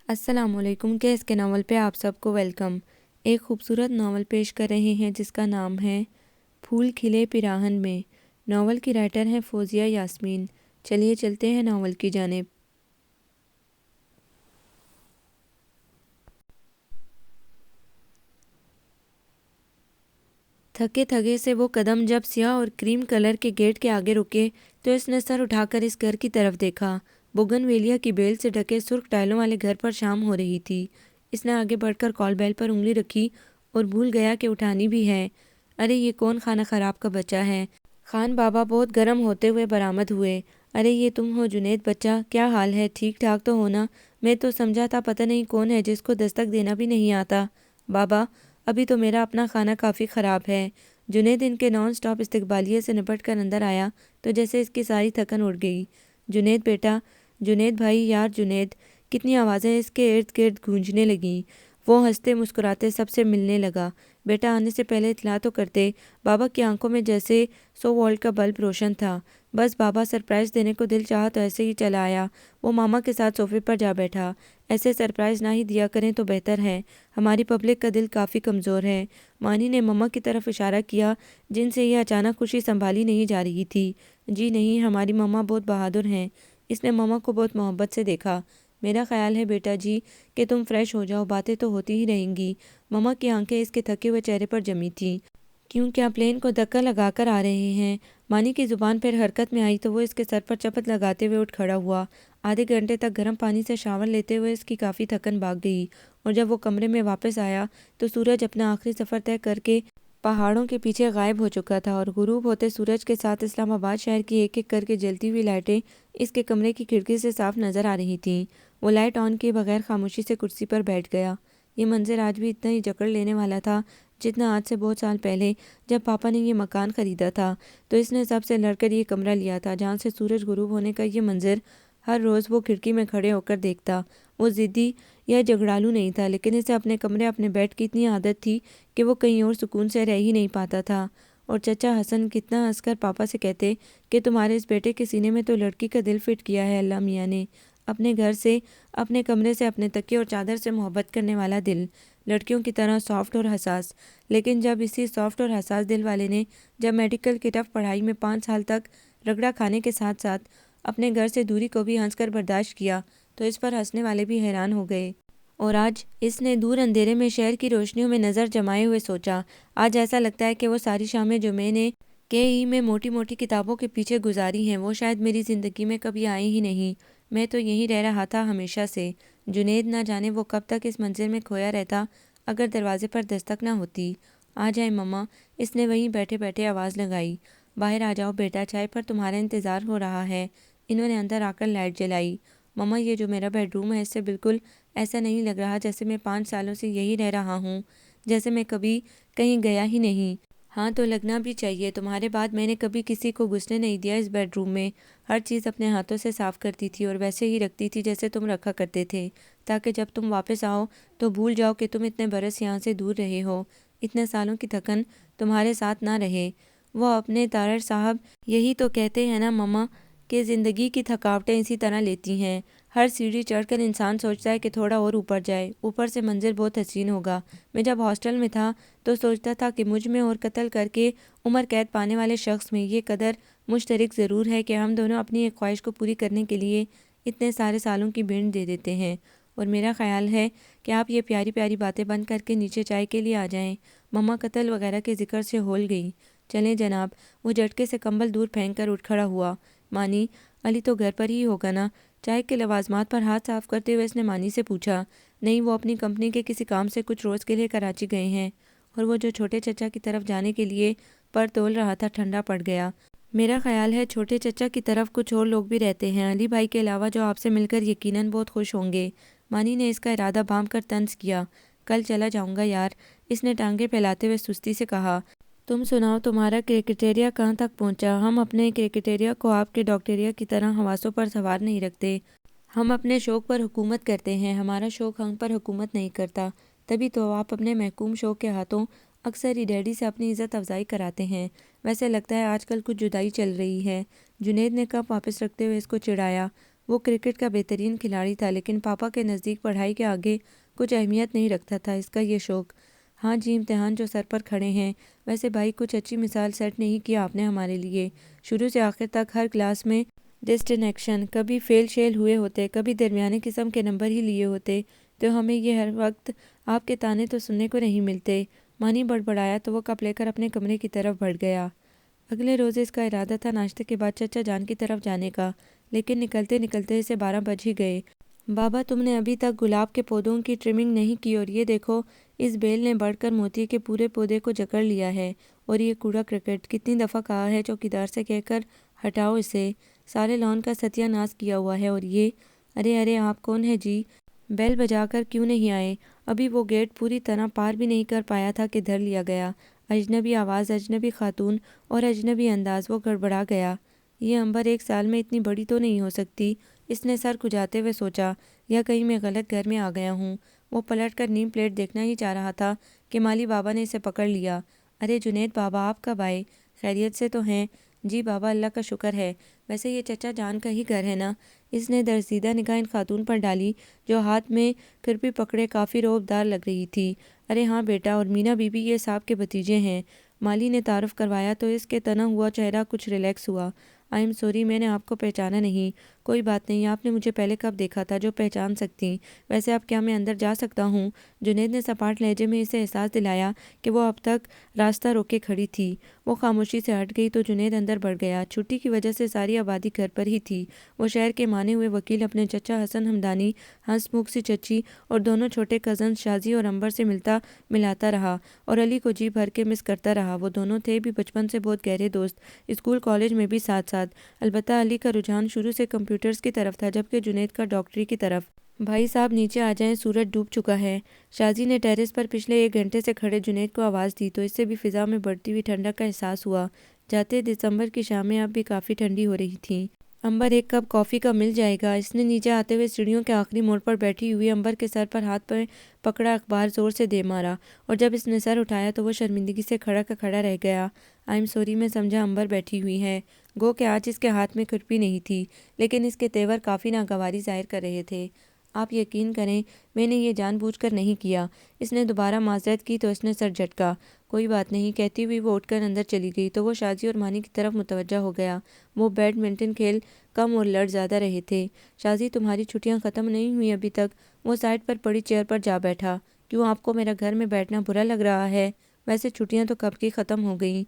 السلام علیکم کیس کے ناول پہ آپ سب کو ویلکم۔ ایک خوبصورت ناول پیش کر رہے ہیں جس کا نام ہے پھول کھلے پیراہن میں۔ ناول کی رائٹر ہیں فوزیہ یاسمین۔ چلیے چلتے ہیں ناول کی جانب۔ تھکے تھگے سے وہ قدم جب سیاہ اور کریم کلر کے گیٹ کے آگے رکے تو اس نے سر اٹھا کر اس گھر کی طرف دیکھا۔ بوگن ویلیا کی بیل سے ڈھکے سرخ ٹائلوں والے گھر پر شام ہو رہی تھی۔ اس نے آگے بڑھ کر کال بیل پر انگلی رکھی اور بھول گیا کہ اٹھانی بھی ہے۔ ارے یہ کون خانہ خراب کا بچہ ہے؟ خان بابا بہت گرم ہوتے ہوئے برآمد ہوئے۔ ارے یہ تم ہو جنید بچہ، کیا حال ہے؟ ٹھیک ٹھاک تو ہونا؟ میں تو سمجھا تھا پتہ نہیں کون ہے جس کو دستک دینا بھی نہیں آتا۔ بابا ابھی تو میرا اپنا کھانا کافی خراب ہے۔ جنید ان کے نان سٹاپ استقبالیے سے نپٹ کر اندر آیا تو جیسے اس کی ساری تھکن اڑ گئی۔ جنید بیٹا، جنید بھائی، یار جنید، کتنی آوازیں اس کے ارد گرد گونجنے لگیں۔ وہ ہنستے مسکراتے سب سے ملنے لگا۔ بیٹا آنے سے پہلے اطلاع تو کرتے۔ بابا کی آنکھوں میں جیسے 100 وولٹ کا بلب روشن تھا۔ بس بابا سرپرائز دینے کو دل چاہا تو ایسے ہی چلا آیا۔ وہ ماما کے ساتھ صوفے پر جا بیٹھا۔ ایسے سرپرائز نہ ہی دیا کریں تو بہتر ہے، ہماری پبلک کا دل کافی کمزور ہے۔ مانی نے مما کی طرف اشارہ کیا جن سے یہ اچانک خوشی سنبھالی نہیں جا رہی تھی۔ جی نہیں، ہماری مما بہت بہادر ہیں۔ اس نے مما کو بہت محبت سے دیکھا۔ میرا خیال ہے بیٹا جی کہ تم فریش ہو جاؤ، باتیں تو ہوتی ہی رہیں گی۔ مما کی آنکھیں اس کے تھکے ہوئے چہرے پر جمی تھیں۔ کیوں، کیا پلین کو دھکا لگا کر آ رہے ہیں؟ مانی کی زبان پھر حرکت میں آئی تو وہ اس کے سر پر چپت لگاتے ہوئے اٹھ کھڑا ہوا۔ آدھے گھنٹے تک گرم پانی سے شاور لیتے ہوئے اس کی کافی تھکن بھاگ گئی اور جب وہ کمرے میں واپس آیا تو سورج اپنا آخری سفر طے کر کے پہاڑوں کے پیچھے غائب ہو چکا تھا اور غروب ہوتے سورج کے ساتھ اسلام آباد شہر کی ایک ایک کر کے جلتی ہوئی لائٹیں اس کے کمرے کی کھڑکی سے صاف نظر آ رہی تھیں۔ وہ لائٹ آن کیے بغیر خاموشی سے کرسی پر بیٹھ گیا۔ یہ منظر آج بھی اتنا ہی جکڑ لینے والا تھا جتنا آج سے بہت سال پہلے جب پاپا نے یہ مکان خریدا تھا تو اس نے سب سے لڑ کر یہ کمرہ لیا تھا جہاں سے سورج غروب ہونے کا یہ منظر ہر روز وہ کھڑکی میں کھڑے ہو کر دیکھتا۔ وہ ضدی یا جھگڑالو نہیں تھا، لیکن اسے اپنے کمرے، اپنے بیڈ کی اتنی عادت تھی کہ وہ کہیں اور سکون سے رہ ہی نہیں پاتا تھا۔ اور چچا حسن کتنا ہنس کر پاپا سے کہتے کہ تمہارے اس بیٹے کے سینے میں تو لڑکی کا دل فٹ کیا ہے اللہ میاں نے، اپنے گھر سے، اپنے کمرے سے، اپنے تکیے اور چادر سے محبت کرنے والا دل، لڑکیوں کی طرح سافٹ اور حساس۔ لیکن جب اسی سافٹ اور حساس دل والے نے جب میڈیکل کی ٹف پڑھائی میں 5 سال تک رگڑا کھانے کے ساتھ ساتھ اپنے گھر سے دوری کو بھی ہنس کر برداشت کیا تو اس پر ہنسنے والے بھی حیران ہو گئے۔ اور آج اس نے دور اندھیرے میں شہر کی روشنیوں میں نظر جمائے ہوئے سوچا، آج ایسا لگتا ہے کہ وہ ساری شامیں جو میں نے میں موٹی موٹی کتابوں کے پیچھے گزاری ہیں وہ شاید میری زندگی میں کبھی آئی ہی نہیں۔ میں تو یہیں رہ رہا تھا ہمیشہ سے۔ جنید نہ جانے وہ کب تک اس منزل میں کھویا رہتا اگر دروازے پر دستک نہ ہوتی۔ آ جائے مما، اس نے وہیں بیٹھے بیٹھے آواز لگائی۔ باہر آ جاؤ بیٹا، چائے پر تمہارا انتظار ہو رہا ہے۔ انہوں نے اندر آ کر لائٹ جلائی۔ مما یہ جو میرا بیڈ روم ہے اس سے بالکل ایسا نہیں لگ رہا جیسے میں 5 سالوں سے یہی رہ رہا ہوں، جیسے میں کبھی کہیں گیا ہی نہیں۔ ہاں تو لگنا بھی چاہیے، تمہارے بعد میں نے کبھی کسی کو گھسنے نہیں دیا اس بیڈ روم میں، ہر چیز اپنے ہاتھوں سے صاف کرتی تھی اور ویسے ہی رکھتی تھی جیسے تم رکھا کرتے تھے، تاکہ جب تم واپس آؤ تو بھول جاؤ کہ تم اتنے برس یہاں سے دور رہے ہو، اتنے سالوں کی تھکن تمہارے ساتھ نہ رہے۔ وہ اپنے تارڑ صاحب یہی تو کہتے ہیں نا مما کہ زندگی کی تھکاوٹیں اسی طرح لیتی ہیں، ہر سیڑھی چڑھ کر انسان سوچتا ہے کہ تھوڑا اور اوپر جائے، اوپر سے منظر بہت حسین ہوگا۔ میں جب ہاسٹل میں تھا تو سوچتا تھا کہ مجھ میں اور قتل کر کے عمر قید پانے والے شخص میں یہ قدر مشترک ضرور ہے کہ ہم دونوں اپنی ایک خواہش کو پوری کرنے کے لیے اتنے سارے سالوں کی بھیڑ دے دیتے ہیں۔ اور میرا خیال ہے کہ آپ یہ پیاری پیاری باتیں بند کر کے نیچے چائے کے لیے آ جائیں۔ مما قتل وغیرہ کے ذکر سے ہول گئی۔ چلیں جناب۔ وہ جھٹکے سے کمبل دور پھینک کر اٹھ کھڑا ہوا۔ مانی، علی تو گھر پر ہی ہوگا نا؟ چائے کے لوازمات پر ہاتھ صاف کرتے ہوئے اس نے مانی سے پوچھا۔ نہیں، وہ اپنی کمپنی کے کسی کام سے کچھ روز کے لیے کراچی گئے ہیں۔ اور وہ جو چھوٹے چچا کی طرف جانے کے لیے پر تول رہا تھا ٹھنڈا پڑ گیا۔ میرا خیال ہے چھوٹے چچا کی طرف کچھ اور لوگ بھی رہتے ہیں علی بھائی کے علاوہ جو آپ سے مل کر یقیناً بہت خوش ہوں گے۔ مانی نے اس کا ارادہ بھانپ کر طنز کیا۔ کل چلا جاؤں گا یار، اس نے ٹانگیں پھیلاتے ہوئے سستی سے کہا۔ تم سناؤ تمہارا کرکٹیریا کہاں تک پہنچا؟ ہم اپنے کرکٹیریا کو آپ کے ڈاکٹیریا کی طرح حواسوں پر سوار نہیں رکھتے، ہم اپنے شوق پر حکومت کرتے ہیں، ہمارا شوق ہم پر حکومت نہیں کرتا۔ تبھی تو آپ اپنے محکوم شوق کے ہاتھوں اکثر ہی ڈیڈی سے اپنی عزت افزائی کراتے ہیں۔ ویسے لگتا ہے آج کل کچھ جدائی چل رہی ہے۔ جنید نے کپ واپس رکھتے ہوئے اس کو چڑھایا۔ وہ کرکٹ کا بہترین کھلاڑی تھا، لیکن پاپا کے نزدیک پڑھائی کے آگے کچھ اہمیت نہیں رکھتا تھا اس کا یہ شوق۔ ہاں جی، امتحان جو سر پر کھڑے ہیں۔ ویسے بھائی، کچھ اچھی مثال سیٹ نہیں کیا آپ نے ہمارے لیے۔ شروع سے آخر تک ہر کلاس میں ڈسٹنکشن، کبھی فیل شیل ہوئے ہوتے، کبھی درمیانے قسم کے نمبر ہی لیے ہوتے، تو ہمیں یہ ہر وقت آپ کے تانے تو سننے کو نہیں ملتے۔ مانی بڑبڑایا تو وہ کپ لے کر اپنے کمرے کی طرف بڑھ گیا۔ اگلے روز اس کا ارادہ تھا ناشتے کے بعد چچا جان کی طرف جانے کا، لیکن نکلتے نکلتے اسے 12 بج ہی گئے۔ بابا، تم نے ابھی تک گلاب کے پودوں کی ٹرمنگ نہیں کی، اور یہ دیکھو، اس بیل نے بڑھ کر موتی کے پورے پودے کو جکڑ لیا ہے، اور یہ کوڑا کرکٹ، کتنی دفعہ کہا ہے چوکیدار سے کہہ کر ہٹاؤ اسے، سارے لان کا ستیہ ناش کیا ہوا ہے۔ اور یہ ارے ارے، آپ کون ہیں جی؟ بیل بجا کر کیوں نہیں آئے؟ ابھی وہ گیٹ پوری طرح پار بھی نہیں کر پایا تھا کہ دھر لیا گیا۔ اجنبی آواز، اجنبی خاتون اور اجنبی انداز، وہ گڑبڑا گیا۔ یہ امبر 1 سال میں اتنی بڑی تو نہیں ہو سکتی، اس نے سر کھجاتے ہوئے سوچا، یا کہیں میں غلط گھر میں آ گیا ہوں۔ وہ پلٹ کر نیم پلیٹ دیکھنا ہی چاہ رہا تھا کہ مالی بابا نے اسے پکڑ لیا۔ ارے جنید بابا، آپ کب آئے؟ خیریت سے تو ہیں؟ جی بابا، اللہ کا شکر ہے۔ ویسے یہ چچا جان کا ہی گھر ہے نا؟ اس نے درزیدہ نگاہ ان خاتون پر ڈالی جو ہاتھ میں کھرپی پکڑے کافی رعب دار لگ رہی تھی۔ ارے ہاں بیٹا، اور مینا بی بی یہ صاحب کے بھتیجے ہیں۔ مالی نے تعارف کروایا تو اس کے تنا ہوا چہرہ کچھ ریلیکس ہوا۔ آئی ایم سوری، میں نے آپ کو پہچانا نہیں۔ کوئی بات نہیں، آپ نے مجھے پہلے کب دیکھا تھا جو پہچان سکتی؟ ویسے اب کیا میں اندر جا سکتا ہوں؟ جنید نے سپاٹ لہجے میں اسے احساس دلایا کہ وہ اب تک راستہ روکے کھڑی تھی۔ وہ خاموشی سے ہٹ گئی تو جنید اندر بڑھ گیا۔ چھٹی کی وجہ سے ساری آبادی گھر پر ہی تھی۔ وہ شہر کے مانے ہوئے وکیل اپنے چچا حسن ہمدانی، ہنس مکھ سی چچی اور دونوں چھوٹے کزنز شازی اور امبر سے ملتا ملاتا رہا، اور علی کو جی بھر کے مس کرتا رہا۔ وہ دونوں تھے بھی بچپن سے بہت گہرے دوست، اسکول کالج میں بھی ساتھ ساتھ۔ البتہ علی کا رجحان شروع سے کمپیوٹرز کی طرف تھا، جبکہ جنید کا ڈاکٹری کی طرف۔ بھائی صاحب نیچے آ جائیں، سورج ڈوب چکا ہے۔ شازی نے ٹیرس پر پچھلے 1 گھنٹے سے کھڑے جنید کو آواز دی تو اس سے بھی فضا میں بڑھتی ہوئی ٹھنڈک کا احساس ہوا۔ جاتے دسمبر کی شامیں اب بھی کافی ٹھنڈی ہو رہی تھیں۔ امبر، 1 کپ کافی کا مل جائے گا؟ اس نے نیچے آتے ہوئے سیڑھیوں کے آخری موڑ پر بیٹھی ہوئی امبر کے سر پر ہاتھ پہ پکڑا اخبار زور سے دے مارا، اور جب اس نے سر اٹھایا تو وہ شرمندگی سے کھڑا کا کھڑا رہ گیا۔ آئی ایم سوری، میں سمجھا امبر بیٹھی ہوئی ہے۔ گو کہ آج اس کے ہاتھ میں کھرپی نہیں تھی، لیکن اس کے تیور کافی ناگواری ظاہر کر رہے تھے۔ آپ یقین کریں، میں نے یہ جان بوجھ کر نہیں کیا۔ اس نے دوبارہ معذرت کی تو اس نے سر جھٹکا۔ کوئی بات نہیں کہتی ہوئی وہ اٹھ کر اندر چلی گئی تو وہ شازی اور مانی کی طرف متوجہ ہو گیا۔ وہ بیڈمنٹن کھیل کم اور لڑ زیادہ رہے تھے۔ شازی، تمہاری چھٹیاں ختم نہیں ہوئی ابھی تک؟ وہ سائڈ پر پڑی چیئر پر جا بیٹھا۔ کیوں، آپ کو میرا گھر میں بیٹھنا برا لگ رہا ہے؟ ویسے چھٹیاں تو کب کی ختم ہو گئیں۔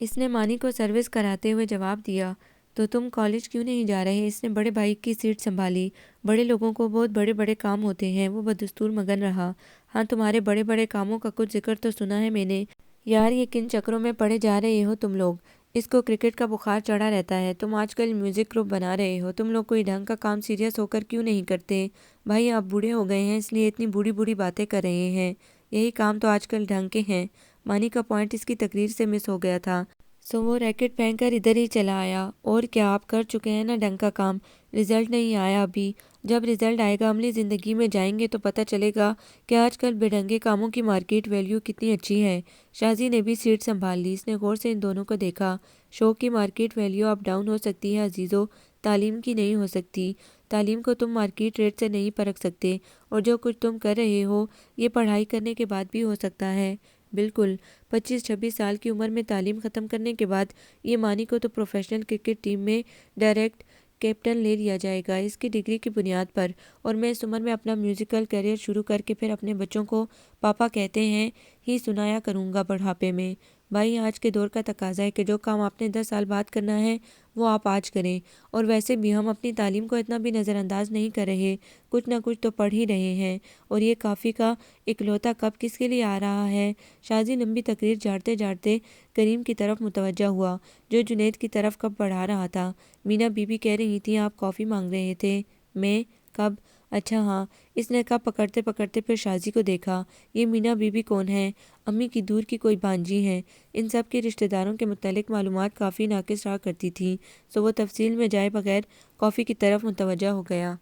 اس نے مانی کو سروس کراتے ہوئے جواب دیا۔ تو تم کالج کیوں نہیں جا رہے؟ اس نے بڑے بھائی کی سیٹ سنبھالی۔ بڑے لوگوں کو بہت بڑے بڑے کام ہوتے ہیں۔ وہ بدستور مگن رہا۔ ہاں، تمہارے بڑے بڑے کاموں کا کچھ ذکر تو سنا ہے میں نے۔ یار، یہ کن چکروں میں پڑے جا رہے ہو تم لوگ؟ اس کو کرکٹ کا بخار چڑھا رہتا ہے۔ تم آج کل میوزک گروپ بنا رہے ہو، تم لوگ کوئی ڈھنگ کا کام سیریس ہو کر کیوں نہیں کرتے؟ بھائی، آپ بوڑھے ہو گئے ہیں اس لیے اتنی بوڑھی بوڑھی باتیں کر رہے ہیں۔ یہی کام تو آج کل ڈھنگ کے ہیں۔ مانی کا پوائنٹ اس کی تقریر سے مس ہو گیا تھا، سو وہ ریکٹ پھینک کر ادھر ہی چلا آیا۔ اور کیا آپ کر چکے ہیں نا ڈھنگ کا کام؟ رزلٹ نہیں آیا ابھی۔ جب رزلٹ آئے گا، عملی زندگی میں جائیں گے تو پتہ چلے گا کہ آج کل بے ڈھنگے کاموں کی مارکیٹ ویلیو کتنی اچھی ہے۔ شازی نے بھی سیٹ سنبھال لی۔ اس نے غور سے ان دونوں کو دیکھا۔ شوق کی مارکیٹ ویلیو اپ ڈاؤن ہو سکتی ہے عزیزو، تعلیم کی نہیں ہو سکتی۔ تعلیم کو تم مارکیٹ ریٹ سے نہیں پرکھ سکتے، اور جو کچھ تم کر رہے ہو یہ پڑھائی کرنے کے بعد بھی ہو سکتا ہے۔ بالکل، 25-26 سال کی عمر میں تعلیم ختم کرنے کے بعد یہ مانی کو تو پروفیشنل کرکٹ ٹیم میں ڈائریکٹ کیپٹن لے لیا جائے گا اس کی ڈگری کی بنیاد پر، اور میں اس عمر میں اپنا میوزیکل کیریئر شروع کر کے پھر اپنے بچوں کو پاپا کہتے ہیں ہی سنایا کروں گا بڑھاپے میں۔ بھائی، آج کے دور کا تقاضا ہے کہ جو کام آپ نے 10 سال بعد کرنا ہے وہ آپ آج کریں، اور ویسے بھی ہم اپنی تعلیم کو اتنا بھی نظر انداز نہیں کر رہے، کچھ نہ کچھ تو پڑھ ہی رہے ہیں، اور یہ کافی کا اکلوتا کپ کس کے لیے آ رہا ہے؟ شازی لمبی تقریر جھاڑتے جھاڑتے کریم کی طرف متوجہ ہوا جو جنید کی طرف کپ بڑھا رہا تھا۔ مینا بی بی کہہ رہی تھیں آپ کافی مانگ رہے تھے۔ میں؟ کب؟ اچھا ہاں۔ اس نے کپ پکڑتے پکڑتے پھر شازی کو دیکھا۔ یہ مینا بی بی کون ہے؟ امی کی دور کی کوئی بانجی ہیں۔ ان سب کے رشتہ داروں کے متعلق معلومات کافی ناقص رہا کرتی تھیں، سو وہ تفصیل میں جائے بغیر کافی کی طرف متوجہ ہو گیا۔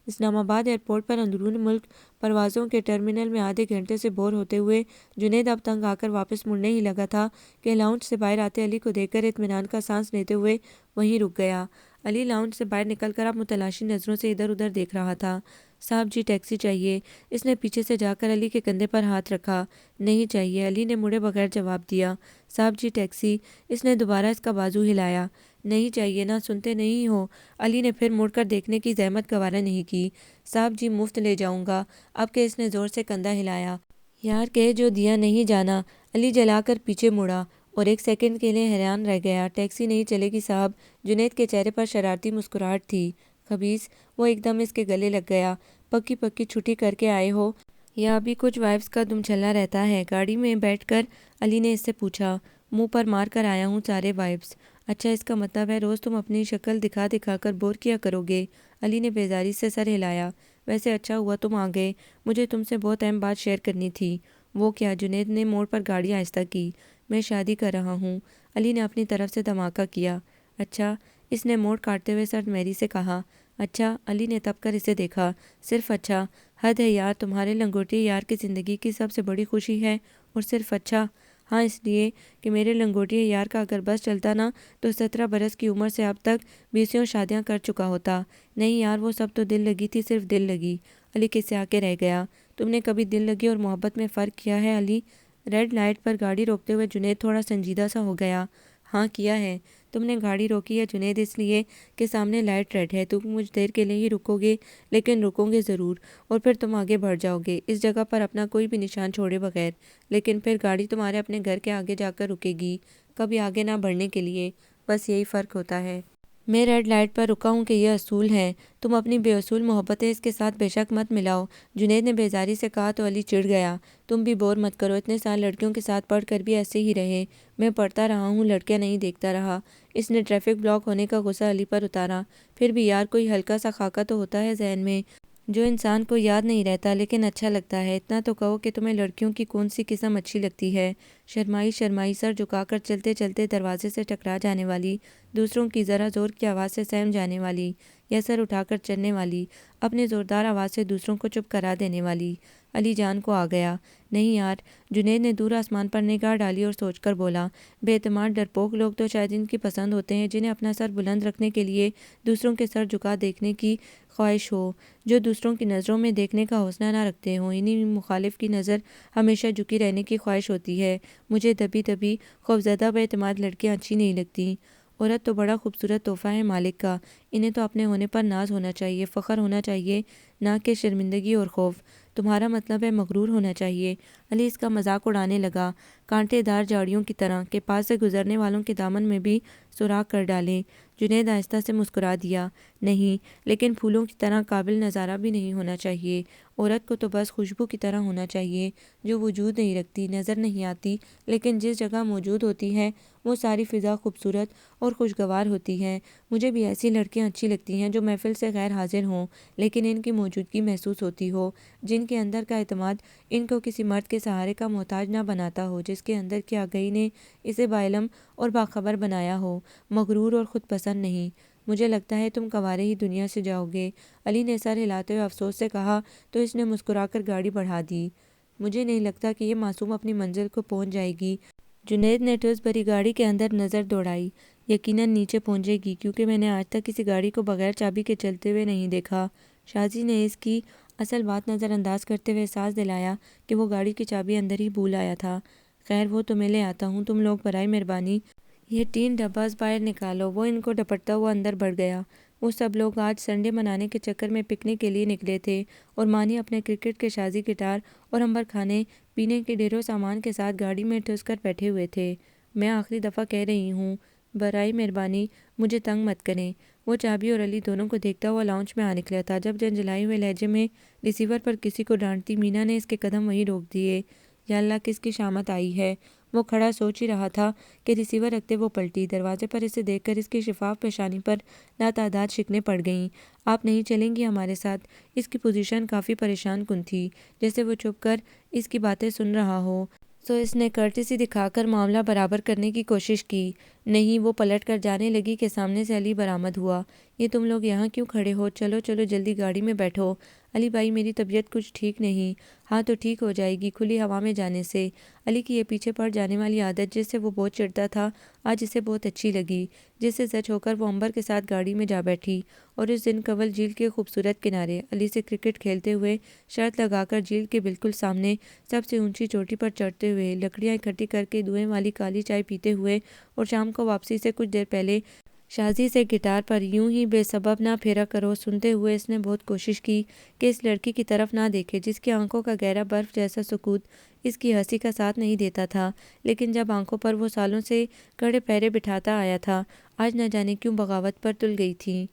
اسلام آباد ایئرپورٹ پر اندرون ملک پروازوں کے ٹرمینل میں آدھے گھنٹے سے بور ہوتے ہوئے جنید اب تنگ آ کر واپس مڑنے ہی لگا تھا کہ لاؤنج سے باہر آتے علی کو دیکھ کر اطمینان کا سانس لیتے ہوئے وہیں رک گیا۔ علی لاؤنج سے باہر نکل کر اب متلاشی نظروں سے ادھر ادھر دیکھ رہا تھا۔ صاحب جی ٹیکسی چاہیے؟ اس نے پیچھے سے جا کر علی کے کندھے پر ہاتھ رکھا۔ نہیں چاہیے، علی نے مڑے بغیر جواب دیا۔ صاحب جی ٹیکسی؟ اس نے دوبارہ اس کا بازو ہلایا۔ نہیں چاہیے نا، سنتے نہیں ہو؟ علی نے پھر مڑ کر دیکھنے کی زحمت گوارا نہیں کی۔ صاحب جی مفت لے جاؤں گا اب کہ اس نے زور سے کندھا ہلایا۔ یار کہ جو دیا نہیں جانا۔ علی جلا کر پیچھے مڑا اور ایک سیکنڈ کے لیے حیران رہ گیا۔ ٹیکسی نہیں چلے گی صاحب؟ جنید کے چہرے پر شرارتی مسکراہٹ تھی۔ خبیث، وہ ایک دم اس کے گلے لگ گیا۔ پکی پکی چھٹی کر کے آئے ہو یا ابھی کچھ وائفز کا دم چلا رہتا ہے؟ گاڑی میں بیٹھ کر علی نے اس سے پوچھا۔ منہ پر مار کر آیا ہوں سارے وائفز۔ اچھا، اس کا مطلب ہے روز تم اپنی شکل دکھا دکھا کر بور کیا کرو گے؟ علی نے بیزاری سے سر ہلایا۔ ویسے اچھا ہوا تم آ گئے، مجھے تم سے بہت اہم بات شیئر کرنی تھی۔ وہ کیا؟ جنید نے موڑ پر گاڑی آہستہ کی۔ میں شادی کر رہا ہوں، علی نے اپنی طرف سے دھماکہ کیا۔ اچھا، اس نے موڑ کاٹتے ہوئے سر میری سے کہا۔ اچھا، علی نے تپ کر اسے دیکھا۔ صرف اچھا؟ حد ہے یار، تمہارے لنگوٹیے یار کی زندگی کی سب سے بڑی خوشی ہے اور صرف اچھا؟ ہاں، اس لیے کہ میرے لنگوٹیے یار کا اگر بس چلتا نا تو 17 برس کی عمر سے اب تک 20 شادیاں کر چکا ہوتا۔ نہیں یار، وہ سب تو دل لگی تھی، صرف دل لگی۔ علی کسیا کے رہ گیا۔ تم نے کبھی دل لگی اور محبت میں فرق کیا ہے علی؟ ریڈ لائٹ پر گاڑی روکتے ہوئے جنید تھوڑا سنجیدہ سا ہو گیا۔ ہاں کیا ہے۔ تم نے گاڑی روکی ہے جنید اس لیے کہ سامنے لائٹ ریڈ ہے، تم کچھ دیر کے لیے ہی رکو گے لیکن رکو گے ضرور، اور پھر تم آگے بڑھ جاؤ گے اس جگہ پر اپنا کوئی بھی نشان چھوڑے بغیر، لیکن پھر گاڑی تمہارے اپنے گھر کے آگے جا کر رکے گی، کبھی آگے نہ بڑھنے کے لیے۔ بس یہی فرق ہوتا ہے۔ میں ریڈ لائٹ پر رکا ہوں کہ یہ اصول ہے، تم اپنی بے اصول محبتیں اس کے ساتھ بے شک مت ملاؤ، جنید نے بیزاری سے کہا تو علی چڑ گیا۔ تم بھی بور مت کرو، اتنے سال لڑکیوں کے ساتھ پڑھ کر بھی ایسے ہی رہے۔ میں پڑھتا رہا ہوں، لڑکیاں نہیں دیکھتا رہا۔ اس نے ٹریفک بلاک ہونے کا غصہ علی پر اتارا۔ پھر بھی یار کوئی ہلکا سا خاکہ تو ہوتا ہے ذہن میں جو انسان کو یاد نہیں رہتا لیکن اچھا لگتا ہے۔ اتنا تو کہو کہ تمہیں لڑکیوں کی کون سی قسم اچھی لگتی ہے؟ شرمائی شرمائی سر جھکا کر چلتے چلتے دروازے سے ٹکرا جانے والی، دوسروں کی ذرا زور کی آواز سے سہم جانے والی، یا سر اٹھا کر چلنے والی، اپنے زوردار آواز سے دوسروں کو چپ کرا دینے والی۔ علی جان کو آ گیا۔ نہیں یار، جنید نے دور آسمان پر نگاہ ڈالی اور سوچ کر بولا۔ بے اعتماد ڈرپوک لوگ تو شاید ان کی پسند ہوتے ہیں جنہیں اپنا سر بلند رکھنے کے لیے دوسروں کے سر جھکا دیکھنے کی خواہش ہو، جو دوسروں کی نظروں میں دیکھنے کا حوصلہ نہ رکھتے ہوں، انہیں مخالف کی نظر ہمیشہ جھکی رہنے کی خواہش ہوتی ہے۔ مجھے دبی دبی خوفزدہ بے اعتماد لڑکیاں اچھی نہیں لگتی۔ عورت تو بڑا خوبصورت تحفہ ہے مالک کا، انہیں تو اپنے ہونے پر ناز ہونا چاہیے، فخر ہونا چاہیے، نہ کہ شرمندگی اور خوف۔ تمہارا مطلب ہے مغرور ہونا چاہیے؟ علی اس کا مذاق اڑانے لگا، کانٹے دار جھاڑیوں کی طرح کہ پاس سے گزرنے والوں کے دامن میں بھی سوراخ کر ڈالیں۔ جنید آہستہ سے مسکرا دیا۔ نہیں، لیکن پھولوں کی طرح قابل نظارہ بھی نہیں ہونا چاہیے۔ عورت کو تو بس خوشبو کی طرح ہونا چاہیے جو وجود نہیں رکھتی، نظر نہیں آتی، لیکن جس جگہ موجود ہوتی ہے وہ ساری فضا خوبصورت اور خوشگوار ہوتی ہے۔ مجھے بھی ایسی لڑکیاں اچھی لگتی ہیں جو محفل سے غیر حاضر ہوں لیکن ان کی موجودگی محسوس ہوتی ہو، جن کے اندر کا اعتماد ان کو کسی مرد کے سہارے کا محتاج نہ بناتا ہو، جس کے اندر کی آگہی نے اسے باعلم اور باخبر بنایا ہو، مغرور اور خود پسند نہیں۔ مجھے لگتا ہے تم کنوارے ہی دنیا سے جاؤ گے، علی نے سر ہلاتے ہوئے افسوس سے کہا تو اس نے مسکرا کر گاڑی بڑھا دی۔ مجھے نہیں لگتا کہ یہ معصوم اپنی منزل کو پہنچ جائے گی۔ جنید نے ٹھوس بھری گاڑی کے اندر نظر دوڑائی۔ یقیناً نیچے پہنچے گی، کیونکہ میں نے آج تک کسی گاڑی کو بغیر چابی کے چلتے ہوئے نہیں دیکھا۔ شازی نے اس کی اصل بات نظر انداز کرتے ہوئے احساس دلایا کہ وہ گاڑی کی چابی اندر ہی بھول آیا تھا۔ خیر، وہ تو میں لے آتا ہوں، تم لوگ برائے مہربانی یہ ٹین ڈباز باہر نکالو۔ وہ ان کو ڈپٹتا ہوا اندر بڑھ گیا۔ وہ سب لوگ آج سنڈے منانے کے چکر میں پکنک کے لیے نکلے تھے اور مانی اپنے کرکٹ کے شازی گٹار اور عنبر کھانے پینے کے ڈھیروں سامان کے ساتھ گاڑی میں ٹھس کر بیٹھے ہوئے تھے۔ میں آخری دفعہ کہہ رہی ہوں، برائے مہربانی مجھے تنگ مت کریں۔ وہ چابی اور علی دونوں کو دیکھتا ہوا لاؤنج میں آ نکلا تھا جب جھنجھلائے ہوئے لہجے میں ریسیور پر کسی کو ڈانٹتی مینا نے اس کے قدم وہیں روک دیے۔ یا اللہ، کس کی شامت آئی ہے؟ وہ کھڑا سوچ ہی رہا تھا کہ ریسیور رکھتے وہ پلٹی۔ دروازے پر اسے دیکھ کر اس کی شفاف پیشانی پر لاتعداد شکنیں پڑ گئیں۔ آپ نہیں چلیں گی ہمارے ساتھ؟ اس کی پوزیشن کافی پریشان کن تھی، جیسے وہ چھپ کر اس کی باتیں سن رہا ہو، سو اس نے کرٹسی دکھا کر معاملہ برابر کرنے کی کوشش کی۔ نہیں، وہ پلٹ کر جانے لگی کہ سامنے سے علی برآمد ہوا۔ یہ تم لوگ یہاں کیوں کھڑے ہو؟ چلو چلو جلدی گاڑی میں بیٹھو۔ علی بھائی میری طبیعت کچھ ٹھیک نہیں۔ ہاں تو ٹھیک ہو جائے گی کھلی ہوا میں جانے سے۔ علی کی یہ پیچھے پڑ جانے والی عادت جس سے وہ بہت چڑھتا تھا آج اسے بہت اچھی لگی، جس سے سچ ہو کر وہ عنبر کے ساتھ گاڑی میں جا بیٹھی اور اس دن کنول جھیل کے خوبصورت کنارے علی سے کرکٹ کھیلتے ہوئے شرط لگا کر جھیل کے بالکل سامنے سب سے اونچی چوٹی پر چڑھتے ہوئے لکڑیاں اکٹھی کر کے دھوئیں والی کالی چائے پیتے ہوئے اور شام کو واپسی سے کچھ دیر پہلے شازی سے گٹار پر یوں ہی بے سبب نہ پھیرا کرو سنتے ہوئے اس نے بہت کوشش کی کہ اس لڑکی کی طرف نہ دیکھے جس کی آنکھوں کا گہرا برف جیسا سکوت اس کی ہنسی کا ساتھ نہیں دیتا تھا، لیکن جب آنکھوں پر وہ سالوں سے کڑے پہرے بٹھاتا آیا تھا آج نہ جانے کیوں بغاوت پر تل گئی تھی۔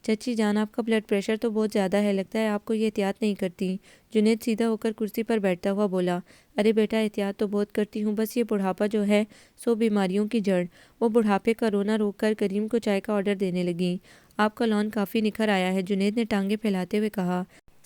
چچی جان آپ کا بلڈ پریشر تو بہت زیادہ ہے، لگتا ہے آپ کو یہ احتیاط نہیں کرتی۔ جنید سیدھا ہو کر کرسی پر بیٹھتا ہوا بولا۔ ارے بیٹا احتیاط تو بہت کرتی ہوں، بس یہ بڑھاپا جو ہے سو بیماریوں کی جڑ۔ وہ بڑھاپے کا رونا روک کر کریم کو چائے کا آرڈر دینے لگی۔ آپ کا لان کافی نکھر آیا ہے، جنید نے ٹانگیں پھیلاتے ہوئے کہا۔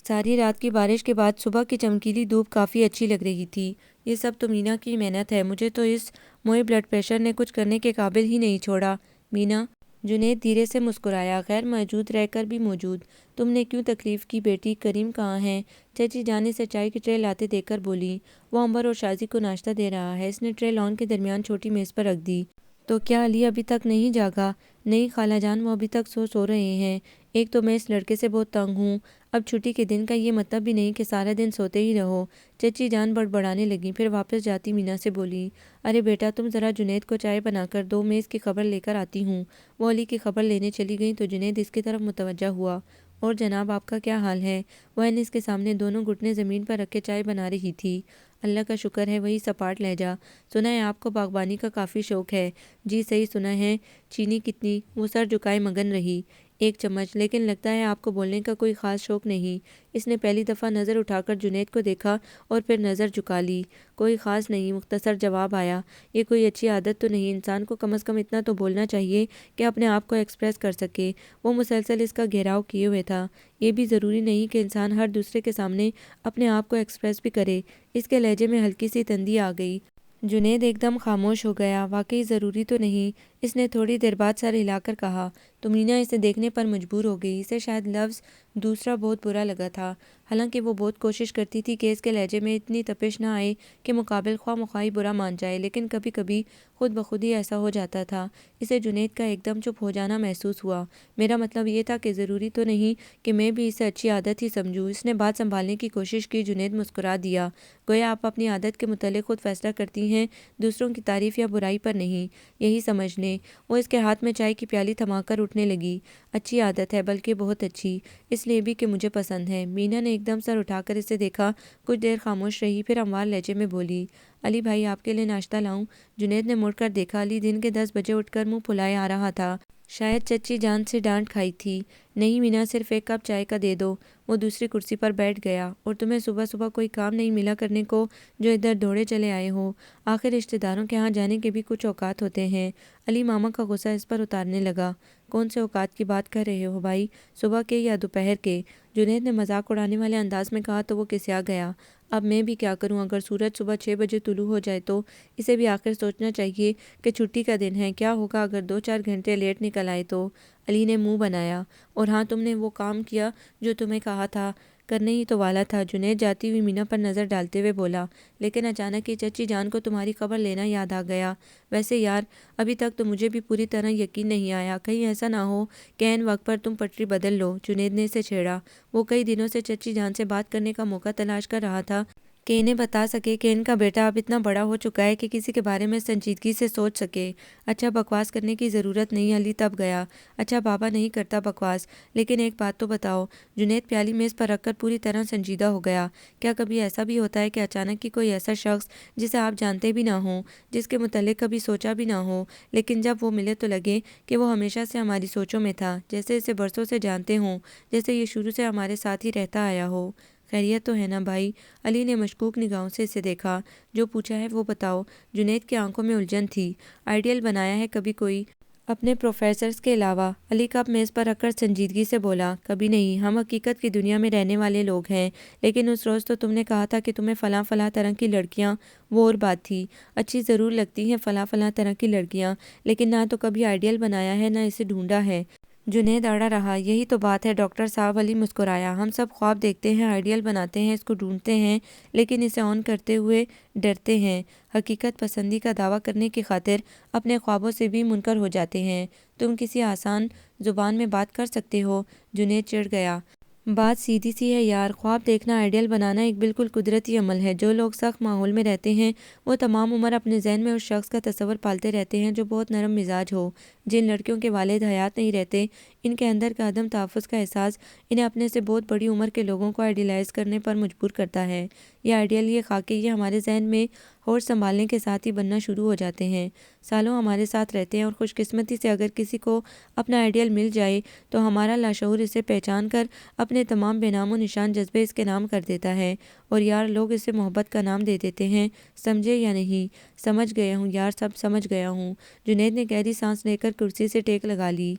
ساری رات کی بارش کے بعد صبح کی چمکیلی دھوپ کافی اچھی لگ رہی تھی۔ یہ سب تو مینا کی محنت ہے، مجھے تو اس موئے بلڈ پریشر نے کچھ کرنے کے قابل ہی نہیں چھوڑا۔ مینا؟ جنید دھیرے سے مسکرایا۔ غیر موجود رہ کر بھی موجود۔ تم نے کیوں تکلیف کی بیٹی؟ کریم کہاں ہے؟ چچی جان سے چائے کی ٹرے لاتے دیکھ کر بولی۔ وہ عنبر اور شازی کو ناشتہ دے رہا ہے۔ اس نے ٹرے لان کے درمیان چھوٹی میز پر رکھ دی۔ تو کیا علی ابھی تک نہیں جاگا؟ نہیں خالہ جان، وہ ابھی تک سو رہے ہیں۔ ایک تو میں اس لڑکے سے بہت تنگ ہوں، اب چھٹی کے دن کا یہ مطلب بھی نہیں کہ سارا دن سوتے ہی رہو۔ چچی جان بڑبڑانے لگیں، پھر واپس جاتی مینا سے بولی۔ ارے بیٹا تم ذرا جنید کو چائے بنا کر دو، میں اس کی خبر لے کر آتی ہوں۔ وہ علی کی خبر لینے چلی گئیں تو جنید اس کی طرف متوجہ ہوا۔ اور جناب آپ کا کیا حال ہے؟ وہ انس کے سامنے دونوں گھٹنے زمین پر رکھے چائے بنا رہی تھی۔ اللہ کا شکر ہے، وہی سپاٹ لہجہ۔ سنا ہے آپ کو باغبانی کا کافی شوق ہے؟ جی صحیح سنا ہے۔ چینی کتنی؟ وہ سر جھکائے مگن رہی۔ ایک چمچ، لیکن لگتا ہے آپ کو بولنے کا کوئی خاص شوق نہیں۔ اس نے پہلی دفعہ نظر اٹھا کر جنید کو دیکھا اور پھر نظر جھکا لی۔ کوئی خاص نہیں، مختصر جواب آیا۔ یہ کوئی اچھی عادت تو نہیں، انسان کو کم از کم اتنا تو بولنا چاہیے کہ اپنے آپ کو ایکسپریس کر سکے۔ وہ مسلسل اس کا گھیراؤ کیے ہوئے تھا۔ یہ بھی ضروری نہیں کہ انسان ہر دوسرے کے سامنے اپنے آپ کو ایکسپریس بھی کرے۔ اس کے لہجے میں ہلکی سی تندی آ گئی۔ جنید ایک دم خاموش ہو گیا۔ واقعی ضروری تو نہیں، اس نے تھوڑی دیر بعد سر ہلا کر کہا۔ تو مینا اسے دیکھنے پر مجبور ہو گئی۔ اسے شاید لفظ دوسرا بہت برا لگا تھا، حالانکہ وہ بہت کوشش کرتی تھی کہ اس کے لہجے میں اتنی تپش نہ آئے کہ مقابل خواہ مخواہ برا مان جائے، لیکن کبھی کبھی خود بخود ہی ایسا ہو جاتا تھا۔ اسے جنید کا ایک دم چپ ہو جانا محسوس ہوا۔ میرا مطلب یہ تھا کہ ضروری تو نہیں کہ میں بھی اسے اچھی عادت ہی سمجھوں۔ اس نے بات سنبھالنے کی کوشش کی۔ جنید مسکرا دیا۔ گویا آپ اپنی عادت کے متعلق خود فیصلہ کرتی ہیں، دوسروں کی تعریف یا برائی پر نہیں۔ یہی سمجھ لیں۔ وہ اس کے ہاتھ میں چائے کی پیالی تھما کر اٹھنے لگی۔ اچھی عادت ہے، بلکہ بہت اچھی، اس لیے بھی کہ مجھے پسند ہے۔ مینا نے ایک دم سر اٹھا کر اسے دیکھا، کچھ دیر خاموش رہی، پھر ہموار لہجے میں بولی۔ علی بھائی آپ کے لیے ناشتہ لاؤں؟ جنید نے مڑ کر دیکھا۔ علی دن کے 10 بجے اٹھ کر منہ پھلائے آ رہا تھا۔ شاید چچی جان سے ڈانٹ کھائی تھی۔ نہیں مینا، صرف ایک کپ چائے کا دے دو۔ وہ دوسری کرسی پر بیٹھ گیا۔ اور تمہیں صبح صبح کوئی کام نہیں ملا کرنے کو جو ادھر دوڑے چلے آئے ہو؟ آخر رشتہ داروں کے ہاں جانے کے بھی کچھ اوقات ہوتے ہیں۔ علی ماما کا غصہ اس پر اتارنے لگا۔ کون سے اوقات کی بات کر رہے ہو بھائی، صبح کے یا دوپہر کے؟ جنید نے مذاق اڑانے والے انداز میں کہا تو وہ کسیا گیا۔ اب میں بھی کیا کروں، اگر سورج صبح 6 بجے طلوع ہو جائے تو اسے بھی آخر سوچنا چاہیے کہ چھٹی کا دن ہے۔ کیا ہوگا اگر 2-4 گھنٹے لیٹ نکل آئے تو؟ علی نے منہ بنایا۔ اور ہاں تم نے وہ کام کیا جو تمہیں کہا تھا، کرنے ہی تو والا تھا۔ جنید جاتی ہوئی مینا پر نظر ڈالتے ہوئے بولا۔ لیکن اچانک ہی چچی جان کو تمہاری خبر لینا یاد آ گیا۔ ویسے یار ابھی تک تو مجھے بھی پوری طرح یقین نہیں آیا، کہیں ایسا نہ ہو کہ عین وقت پر تم پٹری بدل لو۔ جنید نے اسے چھیڑا۔ وہ کئی دنوں سے چچی جان سے بات کرنے کا موقع تلاش کر رہا تھا کہ انہیں بتا سکے کہ ان کا بیٹا اب اتنا بڑا ہو چکا ہے کہ کسی کے بارے میں سنجیدگی سے سوچ سکے۔ اچھا بکواس کرنے کی ضرورت نہیں، علی تب گیا۔ اچھا بابا نہیں کرتا بکواس، لیکن ایک بات تو بتاؤ۔ جنید پیالی میز پر رکھ کر پوری طرح سنجیدہ ہو گیا۔ کیا کبھی ایسا بھی ہوتا ہے کہ اچانک ہی کوئی ایسا شخص جسے آپ جانتے بھی نہ ہوں، جس کے متعلق کبھی سوچا بھی نہ ہو، لیکن جب وہ ملے تو لگے کہ وہ ہمیشہ سے ہماری سوچوں میں تھا، جیسے اسے برسوں سے جانتے ہوں، جیسے یہ شروع سے ہمارے ساتھ ہی رہتا آیا ہو؟ خیریت تو ہے نا بھائی؟ علی نے مشکوک نگاہوں سے اسے دیکھا۔ جو پوچھا ہے وہ بتاؤ۔ جنید کی آنکھوں میں الجھن تھی۔ آئیڈیل بنایا ہے کبھی کوئی؟ اپنے پروفیسرز کے علاوہ۔ علی کپ میز پر رکھ کر سنجیدگی سے بولا، کبھی نہیں، ہم حقیقت کی دنیا میں رہنے والے لوگ ہیں، لیکن اس روز تو تم نے کہا تھا کہ تمہیں فلاں فلاں طرح کی لڑکیاں، وہ اور بات تھی۔ اچھی ضرور لگتی ہیں فلاں فلاں طرح کی لڑکیاں، لیکن نہ تو کبھی آئیڈیل بنایا ہے، نہ اسے ڈھونڈا ہے۔ جنید اڑا رہا، یہی تو بات ہے ڈاکٹر صاحب۔ علی مسکرایا، ہم سب خواب دیکھتے ہیں، آئیڈیل بناتے ہیں، اس کو ڈھونڈتے ہیں، لیکن اسے آن کرتے ہوئے ڈرتے ہیں، حقیقت پسندی کا دعویٰ کرنے کی خاطر اپنے خوابوں سے بھی منکر ہو جاتے ہیں۔ تم کسی آسان زبان میں بات کر سکتے ہو؟ جنید چڑ گیا۔ بات سیدھی سی ہے یار، خواب دیکھنا، آئیڈیل بنانا ایک بالکل قدرتی عمل ہے۔ جو لوگ سخت ماحول میں رہتے ہیں وہ تمام عمر اپنے ذہن میں اس شخص کا تصور پالتے رہتے ہیں جو بہت نرم مزاج ہو۔ جن لڑکیوں کے والد حیات نہیں رہتے، ان کے اندر کا عدم تحفظ کا احساس انہیں اپنے سے بہت بڑی عمر کے لوگوں کو آئیڈیلائز کرنے پر مجبور کرتا ہے۔ یہ آئیڈیل، یہ خاکے، یہ ہمارے ذہن میں ہوش سنبھالنے کے ساتھ ہی بننا شروع ہو جاتے ہیں، سالوں ہمارے ساتھ رہتے ہیں، اور خوش قسمتی سے اگر کسی کو اپنا آئیڈیل مل جائے تو ہمارا لاشعور اسے پہچان کر اپنے تمام بے نام و نشان جذبے اس کے نام کر دیتا ہے، اور یار لوگ اسے محبت کا نام دے دیتے ہیں، سمجھے یا نہیں؟ سمجھ گیا ہوں یار، سب سمجھ گیا ہوں۔ جنید نے گہری سانس لے کر کرسی سے ٹیک لگا لی۔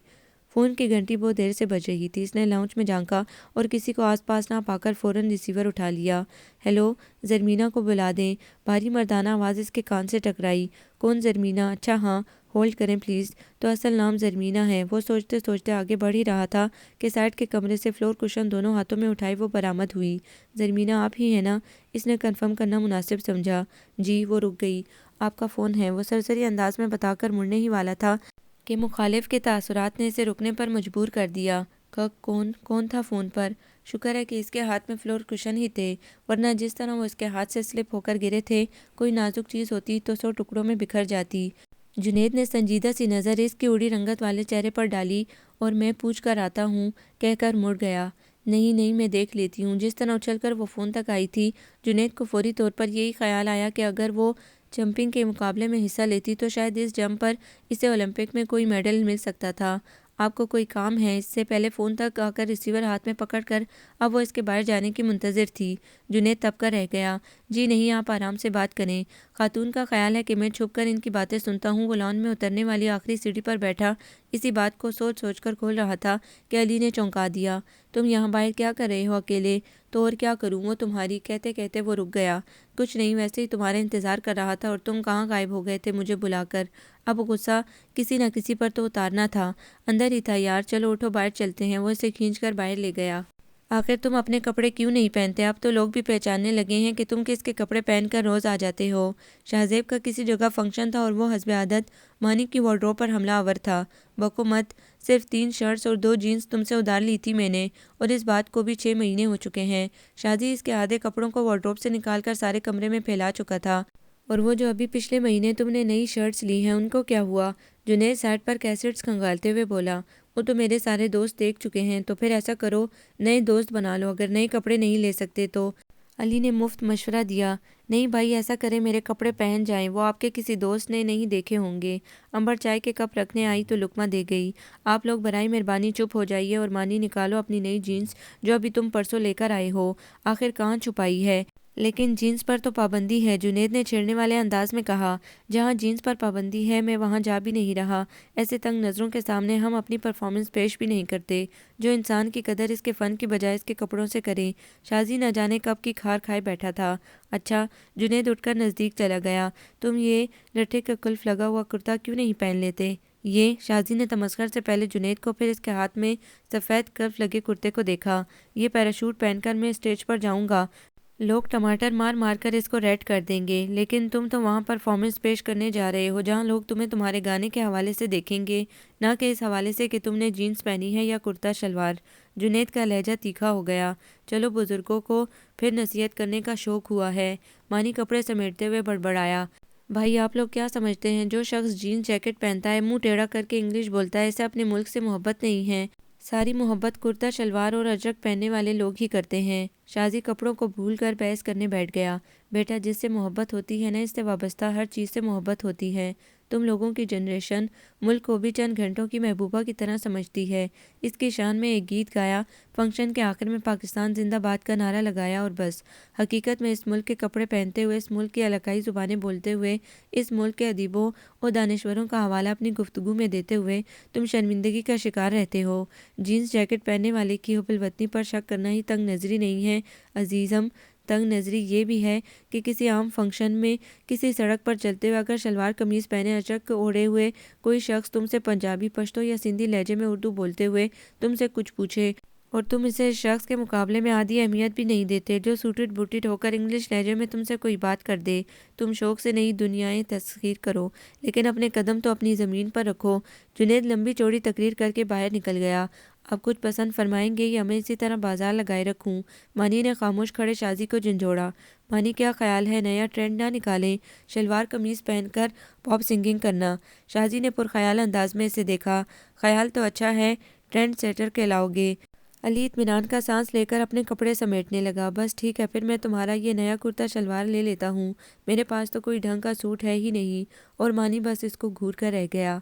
فون کی گھنٹی بہت دیر سے بج رہی تھی۔ اس نے لاؤنج میں جھانکا اور کسی کو آس پاس نہ پا کر فوراً ریسیور اٹھا لیا۔ ہیلو، زرمینہ کو بلا دیں۔ بھاری مردانہ آواز اس کے کان سے ٹکرائی۔ کون؟ زرمینہ؟ اچھا ہاں، ہولڈ کریں پلیز۔ تو اصل نام زرمینہ ہے۔ وہ سوچتے سوچتے آگے بڑھ ہی رہا تھا کہ سائڈ کے کمرے سے فلور کشن دونوں ہاتھوں میں اٹھائے وہ برآمد ہوئی۔ زرمینہ آپ ہی ہیں نا؟ اس نے کنفرم کرنا مناسب سمجھا۔ جی۔ وہ رک گئی۔ آپ کا فون ہے، وہ سرسری انداز میں بتا کر مڑنے ہی والا تھا کہ مخالف کے تاثرات نے اسے رکنے پر مجبور کر دیا۔ کون تھا فون پر؟ شکر ہے کہ اس کے ہاتھ میں فلور کشن ہی تھے، ورنہ جس طرح وہ اس کے ہاتھ سے سلپ ہو کر گرے تھے، کوئی نازک چیز ہوتی تو 100 ٹکڑوں میں بکھر جاتی۔ جنید نے سنجیدہ سی نظر اس کی اڑی رنگت والے چہرے پر ڈالی اور میں پوچھ کر آتا ہوں کہہ کر مڑ گیا۔ نہیں میں دیکھ لیتی ہوں۔ جس طرح اچھل کر وہ فون تک آئی تھی، جنید کو فوری طور پر یہی خیال آیا کہ اگر وہ جمپنگ کے مقابلے میں حصہ لیتی تو شاید اس جمپ پر اسے اولمپک میں کوئی میڈل مل سکتا تھا۔ آپ کو کوئی کام ہے؟ اس سے پہلے فون تک آ کر ریسیور ہاتھ میں پکڑ کر اب وہ اس کے باہر جانے کی منتظر تھی۔ جنید تب کر رہ گیا۔ جی نہیں، آپ آرام سے بات کریں۔ خاتون کا خیال ہے کہ میں چھپ کر ان کی باتیں سنتا ہوں۔ وہ لان میں اترنے والی آخری سیڑھی پر بیٹھا اسی بات کو سوچ کر کھول رہا تھا کہ علی نے چونکا دیا۔ تم یہاں باہر کیا کر رہے ہو اکیلے؟ تو اور کیا کروں، وہ تمہاری… کہتے کہتے وہ رک گیا۔ کچھ نہیں، ویسے ہی تمہارا انتظار کر رہا تھا، اور تم کہاں غائب ہو گئے تھے مجھے بلا کر؟ اب غصہ کسی نہ کسی پر تو اتارنا تھا، اندر ہی تھا یار۔ چلو اٹھو باہر چلتے ہیں۔ وہ اسے کھینچ کر باہر لے گیا۔ آخر تم اپنے کپڑے کیوں نہیں پہنتے؟ اب تو لوگ بھی پہچاننے لگے ہیں کہ تم کس کے کپڑے پہن کر روز آ جاتے ہو۔ شہزیب کا کسی جگہ فنکشن تھا اور وہ حسب عادت مانی کی وارڈروب پر حملہ آور تھا۔ بکو مت، صرف 3 شرٹس اور 2 جینز تم سے ادھار لی تھی میں نے، اور اس بات کو بھی 6 مہینے ہو چکے ہیں۔ شازی اس کے آدھے کپڑوں کو وارڈروب سے نکال کر سارے کمرے میں پھیلا چکا تھا۔ اور وہ جو ابھی پچھلے مہینے تم نے نئی شرٹس لی ہیں، ان کو کیا ہوا؟ جنید سائڈ پر کیسٹس کھنگالتے ہوئے بولا، وہ تو میرے سارے دوست دیکھ چکے ہیں۔ تو پھر ایسا کرو، نئے دوست بنا لو، اگر نئے کپڑے نہیں لے سکتے تو۔ علی نے مفت مشورہ دیا۔ نہیں بھائی، ایسا کریں میرے کپڑے پہن جائیں، وہ آپ کے کسی دوست نے نہیں دیکھے ہوں گے۔ امبر چائے کے کپ رکھنے آئی تو لقمہ دے گئی۔ آپ لوگ برائے مہربانی چپ ہو جائیے اور مانی نکالو اپنی نئی جینز جو ابھی تم پرسوں لے کر آئے ہو۔ آخر کہاں چھپائی ہے؟ لیکن جینز پر تو پابندی ہے، جنید نے چھیڑنے والے انداز میں کہا۔ جہاں جینز پر پابندی ہے میں وہاں جا بھی نہیں رہا۔ ایسے تنگ نظروں کے سامنے ہم اپنی پرفارمنس پیش بھی نہیں کرتے۔ جو انسان کی قدر اس کے فن کی بجائے اس کے کپڑوں سے کرے۔ شازی نہ جانے کب کی کھار کھائے بیٹھا تھا۔ اچھا، جنید اٹھ کر نزدیک چلا گیا، تم یہ لٹھے کا کلف لگا ہوا کرتا کیوں نہیں پہن لیتے؟ یہ… شازی نے تمسخر سے پہلے جنید کو پھر اس کے ہاتھ میں سفید کلف لگے کرتے کو دیکھا۔ یہ پیراشوٹ پہن کر میں اسٹیج پر جاؤں گا، لوگ ٹماٹر مار مار کر اس کو ریڈ کر دیں گے، لیکن تم تو وہاں پرفارمنس پیش کرنے جا رہے ہو جہاں لوگ تمہیں تمہارے گانے کے حوالے سے دیکھیں گے، نہ کہ اس حوالے سے کہ تم نے جینز پہنی ہے یا کرتا شلوار۔ جنید کا لہجہ تیکھا ہو گیا۔ چلو بزرگوں کو پھر نصیحت کرنے کا شوق ہوا ہے۔ مانی کپڑے سمیٹتے ہوئے بڑبڑایا، بھائی آپ لوگ کیا سمجھتے ہیں جو شخص جینز جیکٹ پہنتا ہے، منہ ٹیڑھا کر کے انگلش بولتا ہے، اسے اپنے ملک سے محبت نہیں ہے؟ ساری محبت کرتا شلوار اور اجرک پہننے والے لوگ ہی کرتے ہیں۔ شازی کپڑوں کو بھول کر بحث کرنے بیٹھ گیا۔ بیٹا، جس سے محبت ہوتی ہے نا، اس سے وابستہ ہر چیز سے محبت ہوتی ہے۔ تم لوگوں کی جنریشن ملک کو بھی چند گھنٹوں کی محبوبہ کی طرح سمجھتی ہے۔ اس کی شان میں ایک گیت گایا، فنکشن کے آخر میں پاکستان زندہ باد کا نعرہ لگایا اور بس۔ حقیقت میں اس ملک کے کپڑے پہنتے ہوئے، اس ملک کی علاقائی زبانیں بولتے ہوئے، اس ملک کے ادیبوں اور دانشوروں کا حوالہ اپنی گفتگو میں دیتے ہوئے تم شرمندگی کا شکار رہتے ہو۔ جینز جیکٹ پہننے والے کی حب الوطنی پر شک کرنا ہی تنگ نظری نہیں ہے عزیزم، تنگ نظری یہ بھی ہے کہ کسی عام فنکشن میں کسی سڑک پر چلتے ہوئے اگر شلوار قمیض پہنے اچک اوڑھے ہوئے کوئی شخص تم سے پنجابی، پشتو یا سندھی لہجے میں اردو بولتے ہوئے تم سے کچھ پوچھے اور تم اسے اس شخص کے مقابلے میں آدھی اہمیت بھی نہیں دیتے جو سوٹڈ بوٹڈ ہو کر انگلش لہجے میں تم سے کوئی بات کر دے، تم شوق سے نئی دنیائیں تسخیر کرو لیکن اپنے قدم تو اپنی زمین پر رکھو۔ جنید لمبی چوڑی تقریر کر کے باہر نکل گیا۔ اب کچھ پسند فرمائیں گے یا میں اسی طرح بازار لگائے رکھوں؟ مانی نے خاموش کھڑے شازی کو جھنجھوڑا۔ مانی کیا خیال ہے نیا ٹرینڈ نہ نکالیں، شلوار قمیض پہن کر پاپ سنگنگ کرنا؟ شازی نے پرخیال انداز میں اسے دیکھا۔ خیال تو اچھا ہے، ٹرینڈ سیٹر کہلاؤ گے۔ علی اطمینان کا سانس لے کر اپنے کپڑے سمیٹنے لگا۔ بس ٹھیک ہے، پھر میں تمہارا یہ نیا کرتا شلوار لے لیتا ہوں، میرے پاس تو کوئی ڈھنگ کا سوٹ ہے ہی نہیں۔ اور مانی بس اس کو گھور کر رہ گیا۔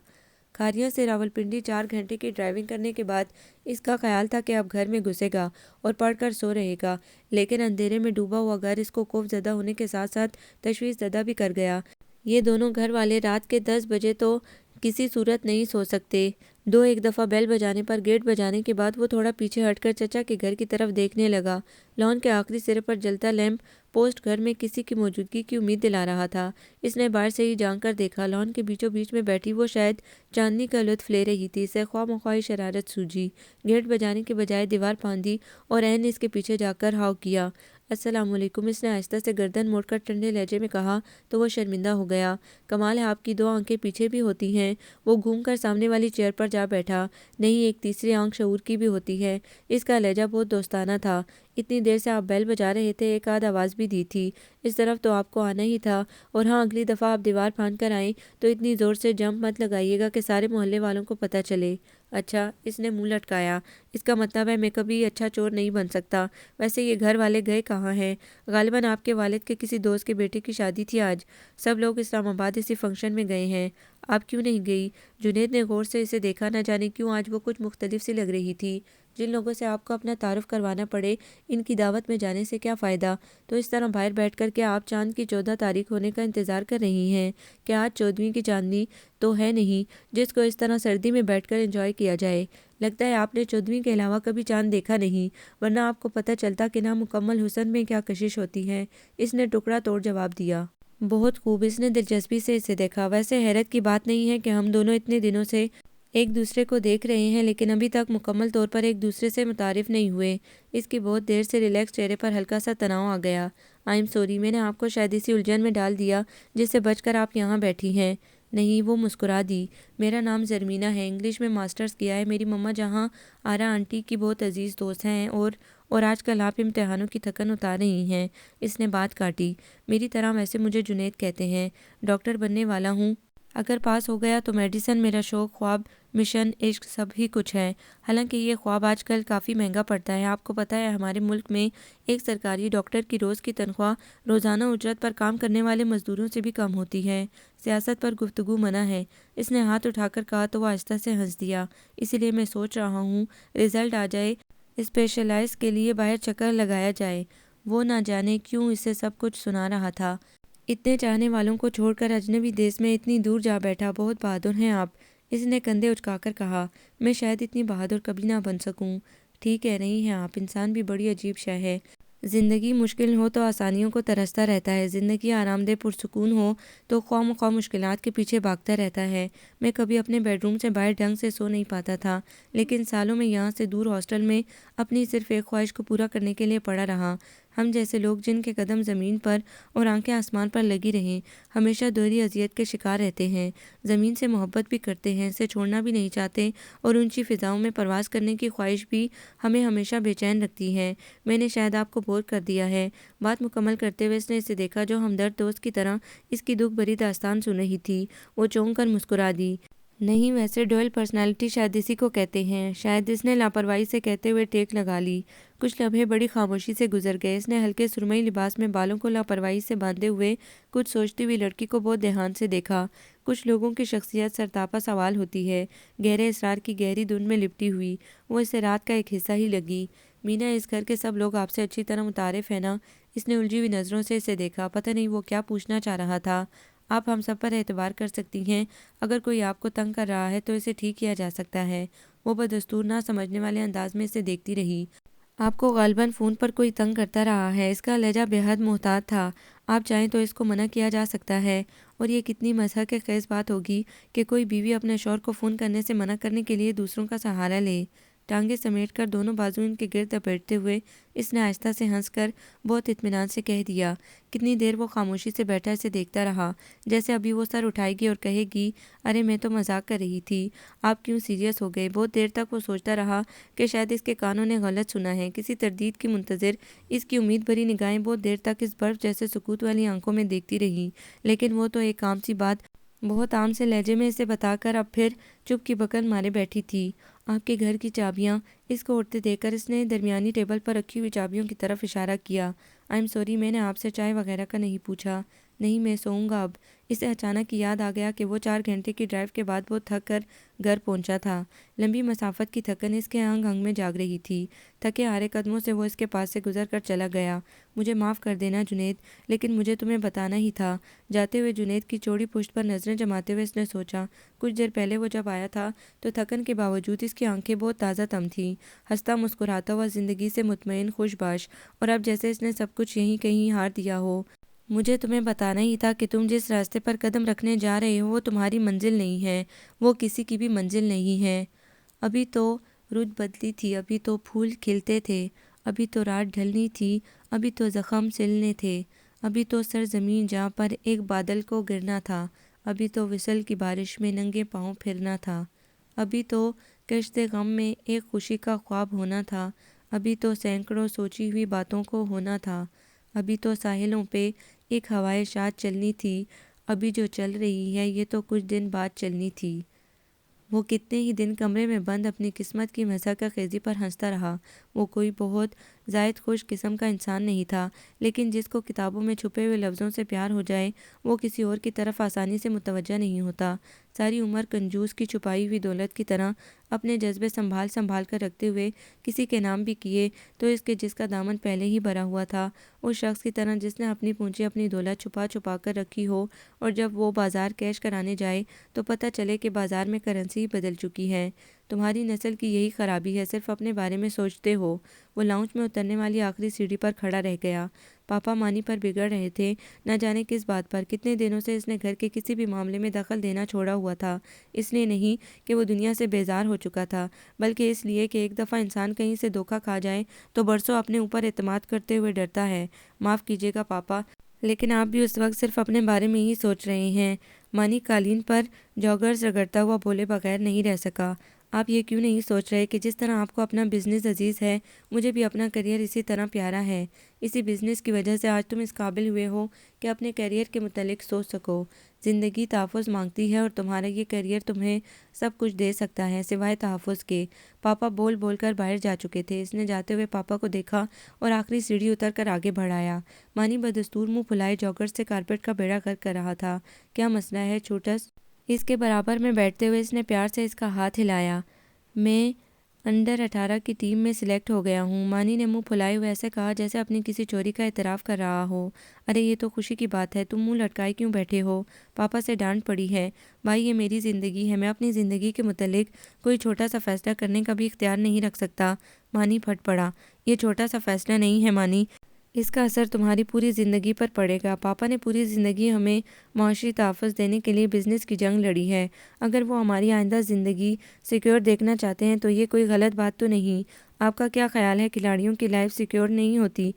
کھاریاں سے راولپنڈی 4 گھنٹے کی ڈرائیونگ کرنے کے بعد اس کا خیال تھا کہ اب گھر میں گھسے گا اور پڑھ کر سو رہے گا، لیکن اندھیرے میں ڈوبا ہوا گھر اس کو خوف زدہ ہونے کے ساتھ ساتھ تشویش زدہ بھی کر گیا۔ یہ دونوں گھر والے رات کے 10 بجے تو کسی صورت نہیں سو سکتے۔ ایک دفعہ بیل بجانے پر گیٹ بجانے کے بعد وہ تھوڑا پیچھے ہٹ کر چچا کے گھر کی طرف دیکھنے لگا۔ لان کے آخری سرے پر جلتا لیمپ پوسٹ گھر میں کسی کی موجودگی کی امید دلا رہا تھا۔ اس نے باہر سے ہی جھانک کر دیکھا، لان کے بیچوں بیچ میں بیٹھی وہ شاید چاندنی کا لطف لے رہی تھی۔ اسے خواہ مخواہ شرارت سوجی، گیٹ بجانے کے بجائے دیوار پھاندی اور عین اس کے پیچھے جا کر ہاؤ کیا۔ السلام علیکم، اس نے آہستہ سے گردن موڑ کر ٹھنڈے لہجے میں کہا تو وہ شرمندہ ہو گیا۔ کمال ہے آپ کی 2 آنکھیں پیچھے بھی ہوتی ہیں۔ وہ گھوم کر سامنے والی چیئر پر جا بیٹھا۔ نہیں، ایک تیسری آنکھ شعور کی بھی ہوتی ہے۔ اس کا لہجہ بہت دوستانہ تھا۔ اتنی دیر سے آپ بیل بجا رہے تھے، ایک آدھ آواز بھی دی تھی، اس طرف تو آپ کو آنا ہی تھا۔ اور ہاں، اگلی دفعہ آپ دیوار پھاند کر آئیں تو اتنی زور سے جمپ مت لگائیے گا کہ سارے محلے والوں کو پتہ چلے۔ اچھا، اس نے منہ لٹکایا، اس کا مطلب ہے میں کبھی اچھا چور نہیں بن سکتا۔ ویسے یہ گھر والے گئے کہاں ہیں؟ غالباً آپ کے والد کے کسی دوست کے بیٹے کی شادی تھی آج، سب لوگ اسلام آباد اسی فنکشن میں گئے ہیں۔ آپ کیوں نہیں گئی؟ جنید نے غور سے اسے دیکھا، نہ جانے کیوں آج وہ کچھ مختلف سی لگ رہی تھی۔ جن لوگوں سے آپ کو اپنا تعارف کروانا پڑے، ان کی دعوت میں جانے سے کیا فائدہ؟ تو اس طرح باہر بیٹھ کر کیا آپ چاند کی 14 تاریخ ہونے کا انتظار کر رہی ہیں کہ آج 14ویں کی چاندنی تو ہے نہیں جس کو اس طرح سردی میں بیٹھ کر انجوائے کیا جائے؟ لگتا ہے آپ نے 14ویں کے علاوہ کبھی چاند دیکھا نہیں، ورنہ آپ کو پتہ چلتا کہ نامکمل حسن میں کیا کشش ہوتی ہے۔ اس نے ٹکڑا توڑ جواب دیا۔ بہت خوب، اس نے دلچسپی سے اسے دیکھا۔ ویسے حیرت کی بات نہیں ہے کہ ہم دونوں اتنے دنوں سے ایک دوسرے کو دیکھ رہے ہیں لیکن ابھی تک مکمل طور پر ایک دوسرے سے متعارف نہیں ہوئے۔ اس کی بہت دیر سے ریلیکس چہرے پر ہلکا سا تناؤ آ گیا۔ آئی ایم سوری، میں نے آپ کو شاید اسی الجھن میں ڈال دیا جس سے بچ کر آپ یہاں بیٹھی ہیں۔ نہیں، وہ مسکرا دی۔ میرا نام زرمینہ ہے، انگلش میں ماسٹرز کیا ہے، میری مما جہاں آرا آنٹی کی بہت عزیز دوست ہیں اور آج کل آپ امتحانوں کی تھکن اتار رہی ہیں۔ اس نے بات کاٹی۔ میری طرح ویسے مجھے جنید کہتے ہیں، ڈاکٹر بننے والا ہوں، اگر پاس ہو گیا تو میڈیسن میرا شوق، خواب، مشن، عشق سب ہی کچھ ہے۔ حالانکہ یہ خواب آج کل کافی مہنگا پڑتا ہے۔ آپ کو پتہ ہے ہمارے ملک میں ایک سرکاری ڈاکٹر کی روز کی تنخواہ روزانہ اجرت پر کام کرنے والے مزدوروں سے بھی کم ہوتی ہے۔ سیاست پر گفتگو منع ہے۔ اس نے ہاتھ اٹھا کر کہا تو وہ آہستہ سے ہنس دیا۔ اسی لیے میں سوچ رہا ہوں رزلٹ آ جائے، اسپیشلائز کے لیے باہر چکر لگایا جائے۔ وہ نہ جانے کیوں اسے سب کچھ سنا رہا تھا۔ اتنے چاہنے والوں کو چھوڑ کر اجنبی دیس میں اتنی دور جا بیٹھا، بہت بہادر ہیں آپ۔ اس نے کندھے اچکا کر کہا، میں شاید اتنی بہادر کبھی نہ بن سکوں۔ ٹھیک کہہ رہی ہیں آپ، انسان بھی بڑی عجیب شے ہے۔ زندگی مشکل ہو تو آسانیوں کو ترستا رہتا ہے، زندگی آرام دہ پرسکون ہو تو خواہ مخواہ مشکلات کے پیچھے بھاگتا رہتا ہے۔ میں کبھی اپنے بیڈ روم سے باہر ڈھنگ سے سو نہیں پاتا تھا، لیکن سالوں میں یہاں سے دور ہاسٹل میں اپنی صرف ایک خواہش کو پورا کرنے کے لیے پڑا رہا۔ ہم جیسے لوگ جن کے قدم زمین پر اور آنکھیں آسمان پر لگی رہیں، ہمیشہ دوہری اذیت کے شکار رہتے ہیں۔ زمین سے محبت بھی کرتے ہیں، اسے چھوڑنا بھی نہیں چاہتے، اور اونچی فضاؤں میں پرواز کرنے کی خواہش بھی ہمیں ہمیشہ بے چین رکھتی ہے۔ میں نے شاید آپ کو بور کر دیا ہے۔ بات مکمل کرتے ہوئے اس نے اسے دیکھا جو ہمدرد دوست کی طرح اس کی دکھ بھری داستان سن رہی تھی۔ وہ چونک کر مسکرا دی۔ نہیں، ویسے ڈوئل پرسنالٹی شاید اسی کو کہتے ہیں۔ شاید اس نے لاپرواہی سے کہتے ہوئے ٹیک لگا لی۔ کچھ لمحے بڑی خاموشی سے گزر گئے۔ اس نے ہلکے سرمئی لباس میں بالوں کو لاپرواہی سے باندھے ہوئے کچھ سوچتی ہوئی لڑکی کو بہت دھیان سے دیکھا۔ کچھ لوگوں کی شخصیت سرتاپا سوال ہوتی ہے، گہرے اسرار کی گہری دھند میں لپٹی ہوئی۔ وہ اسے رات کا ایک حصہ ہی لگی۔ مینا، اس گھر کے سب لوگ آپ سے اچھی طرح متعارف ہیں نا؟ اس نے الجھی ہوئی نظروں سے اسے دیکھا۔ پتہ نہیں وہ کیا پوچھنا چاہ رہا تھا۔ آپ ہم سب پر اعتبار کر سکتی ہیں۔ اگر کوئی آپ کو تنگ کر رہا ہے تو اسے ٹھیک کیا جا سکتا ہے۔ وہ بدستور نہ سمجھنے والے انداز میں اسے دیکھتی رہی۔ آپ کو غالباً فون پر کوئی تنگ کرتا رہا ہے۔ اس کا لہجہ بے حد محتاط تھا۔ آپ چاہیں تو اس کو منع کیا جا سکتا ہے۔ اور یہ کتنی مضحک خیز بات ہوگی کہ کوئی بیوی اپنے شوہر کو فون کرنے سے منع کرنے کے لیے دوسروں کا سہارا لے۔ ٹانگیں سمیٹ کر دونوں بازو ان کے گرد لپیٹتے ہوئے اس نے آہستہ سے ہنس کر بہت اطمینان سے کہہ دیا۔ کتنی دیر وہ خاموشی سے بیٹھا اسے دیکھتا رہا، جیسے ابھی وہ سر اٹھائے گی اور کہے گی، ارے میں تو مذاق کر رہی تھی، آپ کیوں سیریس ہو گئے؟ بہت دیر تک وہ سوچتا رہا کہ شاید اس کے کانوں نے غلط سنا ہے۔ کسی تردید کی منتظر اس کی امید بھری نگاہیں بہت دیر تک اس برف جیسے سکوت والی آنکھوں میں دیکھتی رہی، لیکن وہ تو ایک عام سی بات بہت عام سے لہجے میں اسے بتا کر اب پھر چپ کی پکڑ مارے بیٹھی تھی۔ آپ کے گھر کی چابیاں؟ اس کو اٹھتے دیکھ کر اس نے درمیانی ٹیبل پر رکھی ہوئی چابیوں کی طرف اشارہ کیا۔ آئی ایم سوری، میں نے آپ سے چائے وغیرہ کا نہیں پوچھا۔ نہیں، میں سوؤں گا اب۔ اسے اچانک یاد آ گیا کہ وہ 4 گھنٹے کی ڈرائیو کے بعد بہت تھک کر گھر پہنچا تھا۔ لمبی مسافت کی تھکن اس کے انگ انگ میں جاگ رہی تھی۔ تھکے ہارے قدموں سے وہ اس کے پاس سے گزر کر چلا گیا۔ مجھے معاف کر دینا جنید، لیکن مجھے تمہیں بتانا ہی تھا۔ جاتے ہوئے جنید کی چوڑی پشت پر نظریں جماتے ہوئے اس نے سوچا، کچھ دیر پہلے وہ جب آیا تھا تو تھکن کے باوجود اس کی آنکھیں بہت تازہ تم تھیں، ہنستا مسکراتا ہوا، زندگی سے مطمئن، خوش باش، اور اب جیسے اس نے سب کچھ یہیں کہیں ہار دیا ہو۔ مجھے تمہیں بتانا ہی تھا کہ تم جس راستے پر قدم رکھنے جا رہے ہو وہ تمہاری منزل نہیں ہے، وہ کسی کی بھی منزل نہیں ہے۔ ابھی تو رت بدلی تھی، ابھی تو پھول کھلتے تھے، ابھی تو رات ڈھلنی تھی، ابھی تو زخم سلنے تھے، ابھی تو سرزمین جہاں پر ایک بادل کو گرنا تھا، ابھی تو وصل کی بارش میں ننگے پاؤں پھرنا تھا، ابھی تو کشت غم میں ایک خوشی کا خواب ہونا تھا، ابھی تو سینکڑوں سوچی ہوئی باتوں کو ہونا تھا، ابھی تو ساحلوں پہ ایک ہوائے شاد چلنی تھی، ابھی جو چل رہی ہے یہ تو کچھ دن بعد چلنی تھی۔ وہ کتنے ہی دن کمرے میں بند اپنی قسمت کی مضحکہ خیزی پر ہنستا رہا۔ وہ کوئی بہت زائد خوش قسم کا انسان نہیں تھا، لیکن جس کو کتابوں میں چھپے ہوئے لفظوں سے پیار ہو جائے وہ کسی اور کی طرف آسانی سے متوجہ نہیں ہوتا۔ ساری عمر کنجوس کی چھپائی ہوئی دولت کی طرح اپنے جذبے سنبھال سنبھال کر رکھتے ہوئے کسی کے نام بھی کیے تو اس کے جس کا دامن پہلے ہی بھرا ہوا تھا، اس شخص کی طرح جس نے اپنی پونجی اپنی دولت چھپا چھپا کر رکھی ہو، اور جب وہ بازار کیش کرانے جائے تو پتہ چلے کہ بازار میں کرنسی ہی بدل چکی ہے۔ تمہاری نسل کی یہی خرابی ہے، صرف اپنے بارے میں سوچتے ہو۔ وہ لاؤنج میں اترنے والی آخری سیڑھی پر کھڑا رہ گیا۔ پاپا مانی پر بگڑ رہے تھے، نہ جانے کس بات پر۔ کتنے دنوں سے اس نے گھر کے کسی بھی معاملے میں دخل دینا چھوڑا ہوا تھا، اس لیے نہیں کہ وہ دنیا سے بیزار ہو چکا تھا، بلکہ اس لیے کہ ایک دفعہ انسان کہیں سے دھوکہ کھا جائے تو برسوں اپنے اوپر اعتماد کرتے ہوئے ڈرتا ہے۔ معاف کیجیے گا پاپا، لیکن آپ بھی اس وقت صرف اپنے بارے میں ہی سوچ رہے ہیں۔ مانی قالین پر جاگرز رگڑتا ہوا بولے بغیر نہیں رہ سکا۔ آپ یہ کیوں نہیں سوچ رہے کہ جس طرح آپ کو اپنا بزنس عزیز ہے، مجھے بھی اپنا کیریئر اسی طرح پیارا ہے۔ اسی بزنس کی وجہ سے آج تم اس قابل ہوئے ہو کہ اپنے کیریئر کے متعلق سوچ سکو۔ زندگی تحفظ مانگتی ہے اور تمہارا یہ کیریئر تمہیں سب کچھ دے سکتا ہے سوائے تحفظ کے۔ پاپا بول بول کر باہر جا چکے تھے۔ اس نے جاتے ہوئے پاپا کو دیکھا اور آخری سیڑھی اتر کر آگے بڑھ آیا۔ مانی بدستور منہ پھلائے جاگرز سے کارپیٹ کا بیڑا غرق کر رہا تھا۔ کیا مسئلہ ہے چھوٹس؟ اس کے برابر میں بیٹھتے ہوئے اس نے پیار سے اس کا ہاتھ ہلایا۔ میں انڈر-18 کی ٹیم میں سلیکٹ ہو گیا ہوں۔ مانی نے منہ پھلائے ہوئے ایسے کہا جیسے اپنی کسی چوری کا اعتراف کر رہا ہو۔ ارے یہ تو خوشی کی بات ہے، تم منہ لٹکائے کیوں بیٹھے ہو؟ پاپا سے ڈانٹ پڑی ہے۔ بھائی یہ میری زندگی ہے، میں اپنی زندگی کے متعلق کوئی چھوٹا سا فیصلہ کرنے کا بھی اختیار نہیں رکھ سکتا۔ مانی پھٹ پڑا۔ یہ چھوٹا سا فیصلہ نہیں ہے مانی، اس کا اثر تمہاری پوری زندگی پر پڑے گا۔ پاپا نے پوری زندگی ہمیں معاشی تحفظ دینے کے لیے بزنس کی جنگ لڑی ہے۔ اگر وہ ہماری آئندہ زندگی سیکیور دیکھنا چاہتے ہیں تو یہ کوئی غلط بات تو نہیں۔ آپ کا کیا خیال ہے کھلاڑیوں کی لائف سیکیور نہیں ہوتی؟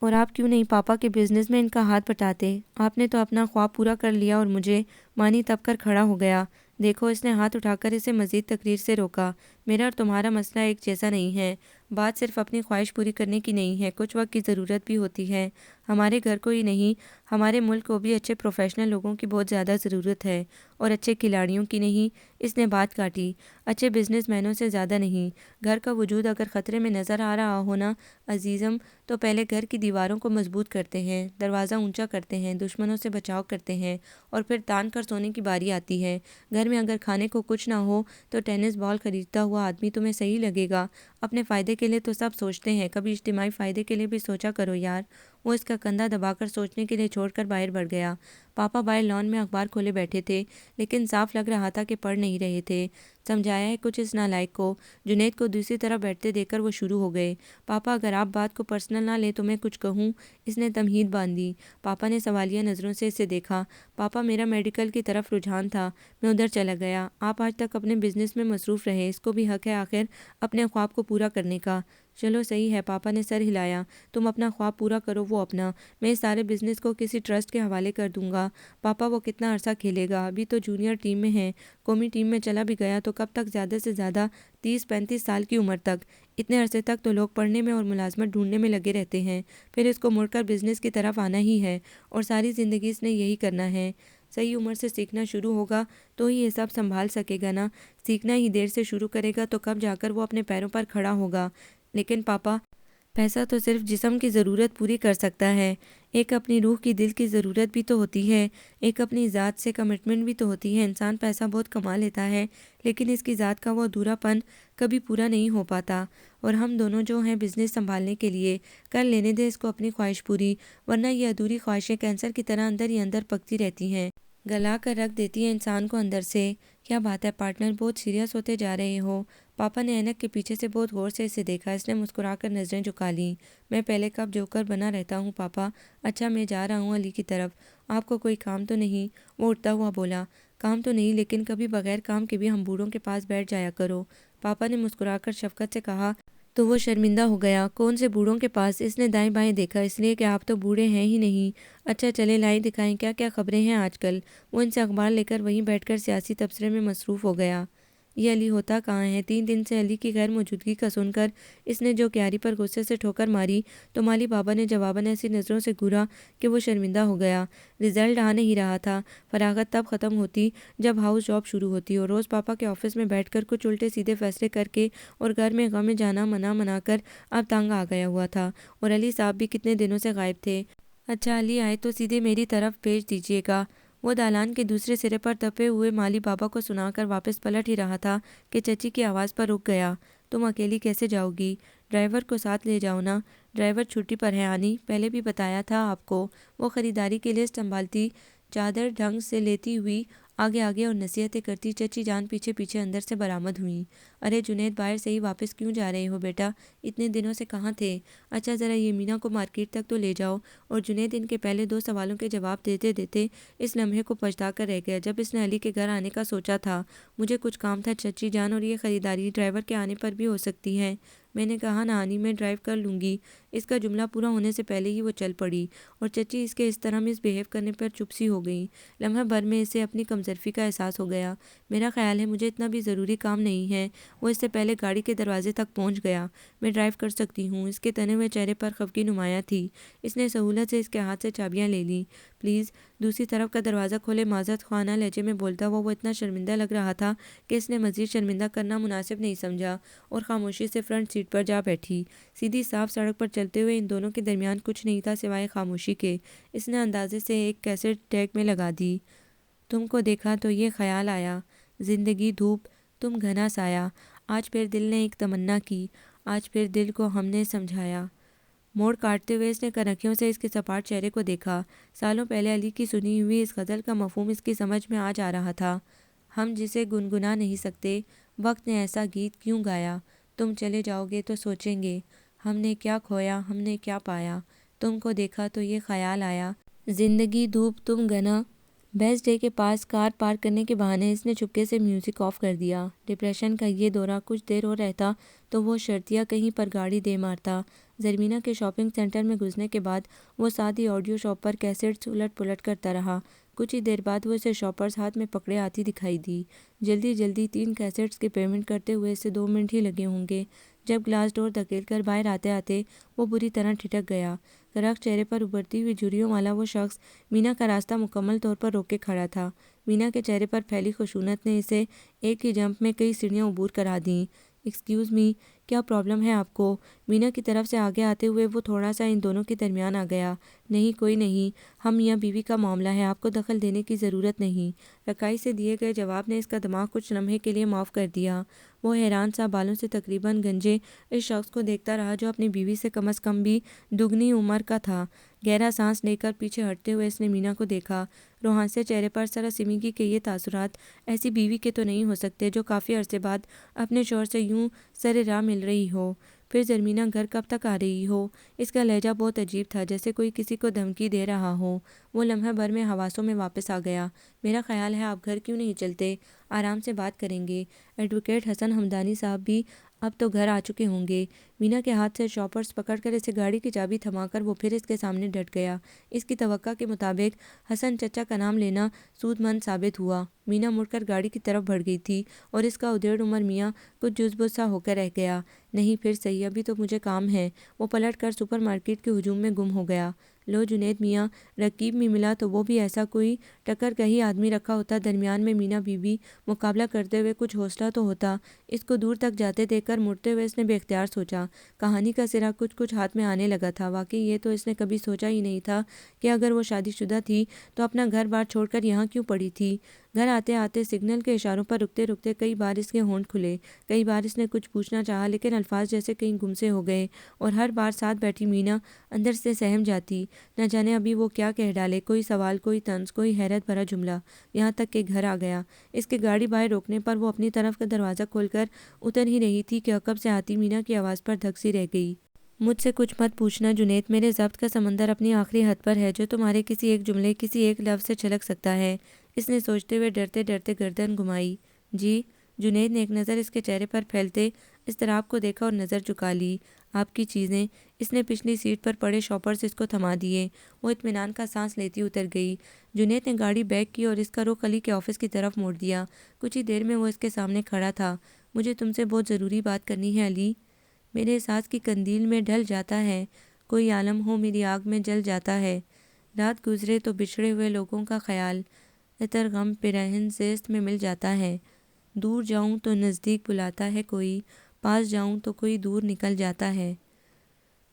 اور آپ کیوں نہیں پاپا کے بزنس میں ان کا ہاتھ بٹاتے؟ آپ نے تو اپنا خواب پورا کر لیا اور مجھے۔ مانی تب کر کھڑا ہو گیا۔ دیکھو، اس نے ہاتھ اٹھا کر اسے مزید تقریر سے روکا۔ میرا اور تمہارا مسئلہ ایک جیسا نہیں ہے۔ بات صرف اپنی خواہش پوری کرنے کی نہیں ہے، کچھ وقت کی ضرورت بھی ہوتی ہے۔ ہمارے گھر کو ہی نہیں ہمارے ملک کو بھی اچھے پروفیشنل لوگوں کی بہت زیادہ ضرورت ہے، اور اچھے کھلاڑیوں کی نہیں۔ اس نے بات کاٹی۔ اچھے بزنس مینوں سے زیادہ نہیں۔ گھر کا وجود اگر خطرے میں نظر آ رہا ہو نا عزیزم، تو پہلے گھر کی دیواروں کو مضبوط کرتے ہیں، دروازہ اونچا کرتے ہیں، دشمنوں سے بچاؤ کرتے ہیں، اور پھر تان کر سونے کی باری آتی ہے۔ گھر میں اگر کھانے کو کچھ نہ ہو تو ٹینس بال خریدتا ہوا آدمی تمہیں صحیح لگے گا؟ اپنے فائدے کے لیے تو سب سوچتے ہیں، کبھی اجتماعی فائدے کے لیے بھی سوچا کرو یار۔ وہ اس کا کندھا دبا کر سوچنے کے لیے چھوڑ کر باہر بڑھ گیا۔ پاپا باہر لان میں اخبار کھولے بیٹھے تھے، لیکن صاف لگ رہا تھا کہ پڑھ نہیں رہے تھے۔ سمجھایا ہے کچھ اس نالائق کو؟ جنید کو دوسری طرف بیٹھتے دیکھ کر وہ شروع ہو گئے۔ پاپا اگر آپ بات کو پرسنل نہ لیں تو میں کچھ کہوں؟ اس نے تمہید باندھی۔ پاپا نے سوالیہ نظروں سے اسے دیکھا۔ پاپا میرا میڈیکل کی طرف رجحان تھا، میں ادھر چلا گیا۔ آپ آج تک اپنے بزنس میں مصروف رہے، اس کو بھی حق ہے آخر اپنے خواب کو پورا کرنے کا۔ چلو صحیح ہے، پاپا نے سر ہلایا۔ تم اپنا خواب پورا کرو، وہ اپنا۔ میں اس سارے بزنس کو کسی ٹرسٹ کے حوالے کر دوں گا۔ پاپا وہ کتنا عرصہ کھیلے گا؟ ابھی تو جونیئر ٹیم میں ہے، قومی ٹیم میں چلا بھی گیا تو کب تک؟ زیادہ سے زیادہ 30-35 سال کی عمر تک۔ اتنے عرصے تک تو لوگ پڑھنے میں اور ملازمت ڈھونڈنے میں لگے رہتے ہیں، پھر اس کو مڑ کر بزنس کی طرف آنا ہی ہے، اور ساری زندگی اس نے یہی کرنا ہے۔ صحیح عمر سے سیکھنا شروع ہوگا تو ہی یہ سب سنبھال سکے گا نا۔ سیکھنا ہی دیر سے شروع کرے گا تو کب جا کر وہ اپنے پیروں پر کھڑا ہوگا؟ لیکن پاپا، پیسہ تو صرف جسم کی ضرورت پوری کر سکتا ہے، ایک اپنی روح کی دل کی ضرورت بھی تو ہوتی ہے، ایک اپنی ذات سے کمٹمنٹ بھی تو ہوتی ہے۔ انسان پیسہ بہت کما لیتا ہے، لیکن اس کی ذات کا وہ ادھورا پن کبھی پورا نہیں ہو پاتا۔ اور ہم دونوں جو ہیں بزنس سنبھالنے کے لیے، کر لینے دے اس کو اپنی خواہش پوری، ورنہ یہ ادھوری خواہشیں کینسر کی طرح اندر ہی اندر پکتی رہتی ہیں، گلا کر رکھ دیتی ہیں انسان کو اندر سے۔ کیا بات ہے پارٹنر، بہت سیریس ہوتے جا رہے ہو؟ پاپا نے اینک کے پیچھے سے بہت غور سے اسے دیکھا۔ اس نے مسکرا کر نظریں جھکا لیں۔ میں پہلے کب جوکر بنا رہتا ہوں پاپا۔ اچھا میں جا رہا ہوں علی کی طرف، آپ کو کوئی کام تو نہیں؟ وہ اٹھتا ہوا بولا۔ کام تو نہیں، لیکن کبھی بغیر کام کے بھی ہم بوڑھوں کے پاس بیٹھ جایا کرو۔ پاپا نے مسکرا کر شفقت سے کہا تو وہ شرمندہ ہو گیا۔ کون سے بوڑھوں کے پاس؟ اس نے دائیں بائیں دیکھا۔ اس لیے کہ آپ تو بوڑھے ہیں ہی نہیں۔ اچھا چلے لائیں دکھائیں، کیا کیا خبریں ہیں آج کل؟ وہ ان سے اخبار لے کر وہیں بیٹھ کر سیاسی تبصرے میں مصروف ہو گیا۔ یہ علی ہوتا کہاں ہے؟ 3 دن سے علی کی غیر موجودگی کا سن کر اس نے جو کیاری پر غصے سے ٹھوکر ماری تو مالی بابا نے جواباً ایسی نظروں سے گھورا کہ وہ شرمندہ ہو گیا۔ رزلٹ آ نہیں رہا تھا۔ فراغت تب ختم ہوتی جب ہاؤس جاب شروع ہوتی، اور روز پاپا کے آفس میں بیٹھ کر کچھ الٹے سیدھے فیصلے کر کے اور گھر میں غم جانا منا کر اب تنگ آ گیا ہوا تھا۔ اور علی صاحب بھی کتنے دنوں سے غائب تھے۔ اچھا علی آئے تو سیدھے میری طرف بھیج دیجیے گا۔ وہ دالان کے دوسرے سرے پر تپے ہوئے مالی بابا کو سنا کر واپس پلٹ ہی رہا تھا کہ چچی کی آواز پر رک گیا۔ تم اکیلی کیسے جاؤ گی؟ ڈرائیور کو ساتھ لے جاؤ نا۔ ڈرائیور چھٹی پر ہے آنی، پہلے بھی بتایا تھا آپ کو۔ وہ خریداری کی لسٹ سنبھالتی چادر ڈھنگ سے لیتی ہوئی آگے آگے اور نصیحتیں کرتی چچی جان پیچھے پیچھے اندر سے برآمد ہوئیں۔ ارے جنید، باہر سے ہی واپس کیوں جا رہے ہو بیٹا؟ اتنے دنوں سے کہاں تھے؟ اچھا ذرا یہ مینا کو مارکیٹ تک تو لے جاؤ۔ اور جنید ان کے پہلے 2 سوالوں کے جواب دیتے دیتے اس لمحے کو پچھتا کر رہ گیا جب اس نے علی کے گھر آنے کا سوچا تھا۔ مجھے کچھ کام تھا چچی جان، اور یہ خریداری ڈرائیور کے آنے پر بھی ہو سکتی ہے۔ میں نے کہا نا آنی، میں ڈرائیو کر لوں گی۔ اس کا جملہ پورا ہونے سے پہلے ہی وہ چل پڑی، اور چچی اس کے اس طرح مس بہیو کرنے پر چپ سی ہو گئی۔ لمحہ بھر میں اسے اپنی کمظرفی کا احساس ہو گیا۔ میرا خیال ہے مجھے اتنا بھی ضروری کام نہیں ہے۔ وہ اس سے پہلے گاڑی کے دروازے تک پہنچ گیا۔ میں ڈرائیو کر سکتی ہوں۔ اس کے تنے ہوئے چہرے پر خفگی نمایاں تھی۔ اس نے سہولت سے اس کے ہاتھ سے چابیاں لے لیں۔ پلیز۔ دوسری طرف کا دروازہ کھولے معذرت خواہ لہجے میں بولتا ہوا وہ اتنا شرمندہ لگ رہا تھا کہ اس نے مزید شرمندہ کرنا مناسب نہیں سمجھا، اور خاموشی سے فرنٹ سیٹ پر جا بیٹھی۔ سیدھی صاف سڑک پر چلتے ہوئے ان دونوں کے درمیان کچھ نہیں تھا سوائے خاموشی کے۔ اس نے اندازے سے ایک کیسٹ ڈیک میں لگا دی۔ تم کو دیکھا تو یہ خیال آیا، زندگی دھوپ تم گھنا سایہ۔ آج پھر دل نے ایک تمنا کی، آج پھر دل کو ہم نے سمجھایا۔ موڑ کاٹتے ہوئے اس نے کنکھیوں سے اس کے سپاٹ چہرے کو دیکھا۔ سالوں پہلے علی کی سنی ہوئی اس غزل کا مفہوم اس کی سمجھ میں آ جا رہا تھا۔ ہم جسے گنگنا نہیں سکتے، وقت نے ایسا گیت کیوں گایا؟ تم چلے جاؤ گے تو سوچیں گے، ہم نے کیا کھویا، ہم نے کیا پایا۔ تم کو دیکھا تو یہ خیال آیا، زندگی دھوپ تم گھنا۔ بیسٹ ڈے کے پاس کار پارک کرنے کے بہانے اس نے چپکے سے میوزک آف کر دیا۔ ڈپریشن کا یہ دورہ کچھ دیر اور رہتا تو وہ شرطیہ کہیں پر گاڑی دے مارتا۔ زرمینہ کے شاپنگ سینٹر میں گزرنے کے بعد وہ ساتھ ہی آڈیو شاپ پر کیسٹس الٹ پلٹ کرتا رہا۔ کچھ ہی دیر بعد وہ اسے شاپرز ہاتھ میں پکڑے آتی دکھائی دی۔ جلدی جلدی 3 کیسٹس کی پیمنٹ کرتے ہوئے اسے 2 منٹ ہی لگے ہوں گے۔ جب گلاس ڈور دھکیل کر باہر آتے آتے وہ بری طرح ٹھٹک گیا۔ گراہ چہرے پر ابھرتی ہوئی جھریوں والا وہ شخص مینا کا راستہ مکمل طور پر روک کے کھڑا تھا۔ مینا کے چہرے پر پھیلی خشونت نے اسے ایک ہی جمپ میں کئی سیڑھیاں عبور کرا دیں۔ ایکسکیوز می، کیا پرابلم ہے آپ کو؟ مینا کی طرف سے آگے آتے ہوئے وہ تھوڑا سا ان دونوں کے درمیان آ گیا۔ نہیں، کوئی نہیں، ہم میاں بیوی کا معاملہ ہے، آپ کو دخل دینے کی ضرورت نہیں۔ رکائی سے دیے گئے جواب نے اس کا دماغ کچھ لمحے کے لیے معاف کر دیا۔ وہ حیران سا بالوں سے تقریباً گنجے اس شخص کو دیکھتا رہا جو اپنی بیوی سے کم از کم بھی دگنی عمر کا تھا۔ گہرا سانس لے کر پیچھے ہٹتے ہوئے اس نے مینا کو دیکھا۔ روحانسے چہرے پر سراسیمگی کے یہ تاثرات ایسی بیوی کے تو نہیں ہو سکتے جو کافی عرصے بعد اپنے شوہر سے یوں سر راہ مل رہی ہو۔ پھر زرمینہ گھر کب تک آ رہی ہو؟ اس کا لہجہ بہت عجیب تھا، جیسے کوئی کسی کو دھمکی دے رہا ہو۔ وہ لمحہ بھر میں حواسوں میں واپس آ گیا۔ میرا خیال ہے آپ گھر کیوں نہیں چلتے؟ آرام سے بات کریں گے۔ ایڈوکیٹ حسن ہمدانی صاحب بھی اب تو گھر آ چکے ہوں گے۔ مینا کے ہاتھ سے شاپرز پکڑ کر اسے گاڑی کی چابی تھما کر وہ پھر اس کے سامنے ڈٹ گیا۔ اس کی توقع کے مطابق حسن چچا کا نام لینا سود مند ثابت ہوا۔ مینا مڑ کر گاڑی کی طرف بڑھ گئی تھی اور اس کا ادھیڑ عمر میاں کچھ جزبز سا ہو کر رہ گیا۔ نہیں، پھر صحیح، ابھی تو مجھے کام ہے۔ وہ پلٹ کر سپر مارکیٹ کے ہجوم میں گم ہو گیا۔ لو جنید میاں، رقیب میں ملا تو وہ بھی ایسا کوئی ٹکر کہیں آدمی رکھا ہوتا درمیان میں مینا بی بی مقابلہ کرتے ہوئے کچھ حوصلہ تو ہوتا۔ اس کو دور تک جاتے دیکھ کر مڑتے ہوئے اس نے بے اختیار سوچا۔ کہانی کا سرا کچھ ہاتھ میں آنے لگا تھا۔ واقعی یہ تو اس نے کبھی سوچا ہی نہیں تھا کہ اگر وہ شادی شدہ تھی تو اپنا گھر بار چھوڑ کر یہاں کیوں پڑی تھی۔ گھر آتے آتے سگنل کے اشاروں پر رکتے رکتے کئی بار اس کے ہونٹ کھلے، کئی بار اس نے کچھ پوچھنا چاہا لیکن الفاظ جیسے کہیں گم سے ہو گئے، اور ہر بار ساتھ بیٹھی مینا اندر سے سہم جاتی، نہ جانے ابھی وہ کیا کہہ ڈالے، کوئی سوال، کوئی طنز، کوئی حیرت بھرا جملہ، یہاں تک کہ گھر آ گیا۔ اس کے گاڑی باہر روکنے پر وہ اپنی طرف کا دروازہ کھول کر اتر ہی رہی تھی کہ عقب سے آتی مینا کی آواز پر دھک سی رہ گئی۔ مجھ سے کچھ مت پوچھنا جنید، میرے ضبط کا سمندر اپنی آخری حد پر ہے جو تمہارے کسی ایک جملے، کسی ایک لفظ سے چھلک سکتا ہے۔ اس نے سوچتے ہوئے ڈرتے ڈرتے گردن گھمائی۔ جی؟ جنید نے ایک نظر اس کے چہرے پر پھیلتے اضطراب کو دیکھا اور نظر جھکا لی۔ آپ کی چیزیں؟ اس نے پچھلی سیٹ پر پڑے شاپرز اس کو تھما دیے۔ وہ اطمینان کا سانس لیتی اتر گئی۔ جنید نے گاڑی بیک کی اور اس کا رخ علی کے آفس کی طرف موڑ دیا۔ کچھ ہی دیر میں وہ اس کے سامنے کھڑا تھا۔ مجھے تم سے بہت ضروری بات کرنی ہے علی۔ میرے احساس کی قندیل میں ڈھل جاتا ہے، کوئی عالم ہو میری آگ میں جل جاتا ہے۔ رات گزرے تو بچھڑے ہوئے لوگوں کا خیال، عطر غم پیرہن زیست میں مل جاتا ہے۔ دور جاؤں تو نزدیک بلاتا ہے کوئی، پاس جاؤں تو کوئی دور نکل جاتا ہے۔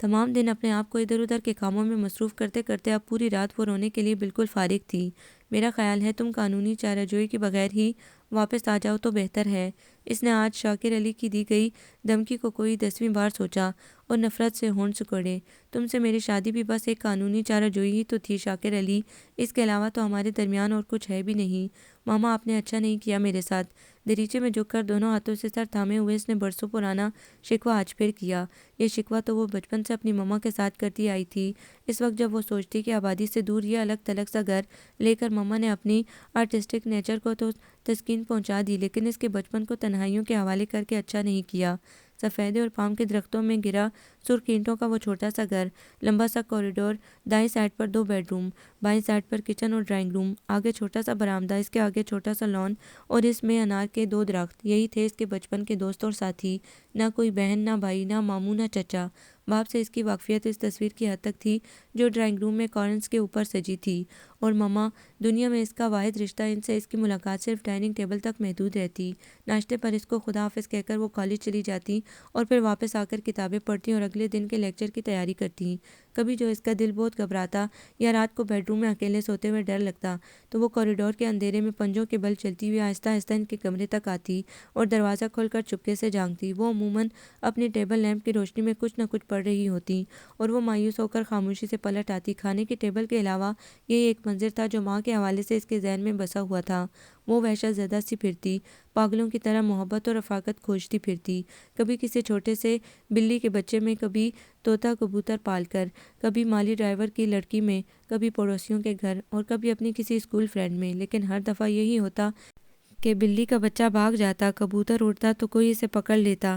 تمام دن اپنے آپ کو ادھر ادھر کے کاموں میں مصروف کرتے کرتے اب پوری رات وہ رونے کے لیے بالکل فارغ تھی۔ میرا خیال ہے تم قانونی چارہ جوئی کے بغیر ہی واپس آ جاؤ تو بہتر ہے۔ اس نے آج شاکر علی کی دی گئی دھمکی کو کوئی 10ویں بار سوچا اور نفرت سے ہونٹ سکڑے۔ تم سے میری شادی بھی بس ایک قانونی چارہ جوئی ہی تو تھی شاکر علی، اس کے علاوہ تو ہمارے درمیان اور کچھ ہے بھی نہیں۔ ماما، آپ نے اچھا نہیں کیا میرے ساتھ۔ دریچے میں جھک کر دونوں ہاتھوں سے سر تھامے ہوئے اس نے برسوں پرانا شکوہ آج پھر کیا۔ یہ شکوہ تو وہ بچپن سے اپنی ماما کے ساتھ کرتی آئی تھی۔ اس وقت جب وہ سوچتی کہ آبادی سے دور یہ الگ تھلگ سا گھر لے کر ماما نے اپنی آرٹسٹک نیچر کو تو تسکین پہنچا دی لیکن اس کے بچپن کو تنہائیوں کے حوالے کر کے اچھا نہیں کیا۔ سفیدے اور پام کے درختوں میں گرا سرخ اینٹوں کا وہ چھوٹا سا گھر، لمبا سا کوریڈور، دائیں سائڈ پر 2 بیڈ روم، بائیں سائڈ پر کچن اور ڈرائنگ روم، آگے چھوٹا سا برآمدہ، اس کے آگے چھوٹا سا لان اور اس میں انار کے 2 درخت، یہی تھے اس کے بچپن کے دوست اور ساتھی۔ نہ کوئی بہن، نہ بھائی، نہ ماموں، نہ چچا۔ باپ سے اس کی واقفیت اس تصویر کی حد تک تھی جو ڈرائنگ روم میں کارنرز کے اوپر سجی تھی، اور ماما، دنیا میں اس کا واحد رشتہ، ان سے اس کی ملاقات صرف ڈائننگ ٹیبل تک محدود رہتی۔ ناشتے پر اس کو خدا حافظ کہہ کر وہ کالج چلی جاتی اور پھر واپس آ کر کتابیں پڑھتی اور اگلے دن کے لیکچر کی تیاری کرتی۔ کبھی جو اس کا دل بہت گھبراتا یا رات کو بیڈ روم میں اکیلے سوتے ہوئے ڈر لگتا تو وہ کوریڈور کے اندھیرے میں پنجوں کے بل چلتی ہوئی آہستہ آہستہ ان کے کمرے تک آتی اور دروازہ کھول کر چپکے سے جھانکتی۔ وہ عموماً اپنی ٹیبل لیمپ کی روشنی میں کچھ نہ کچھ پڑھ رہی ہوتی اور وہ مایوس ہو کر خاموشی سے پلٹ آتی۔ کھانے کی ٹیبل کے علاوہ یہ ایک منظر تھا جو ماں کے حوالے سے اس کے ذہن میں بسا ہوا تھا۔ وہ وحشت زدہ سی پھرتی، پاگلوں کی طرح محبت اور رفاقت کھوجتی پھرتی، کبھی کسی چھوٹے سے بلی کے بچے میں، کبھی طوطا کبوتر پال کر، کبھی مالی ڈرائیور کی لڑکی میں، کبھی پڑوسیوں کے گھر اور کبھی اپنی کسی اسکول فرینڈ میں، لیکن ہر دفعہ یہی ہوتا کہ بلی کا بچہ بھاگ جاتا، کبوتر اڑتا تو کوئی اسے پکڑ لیتا،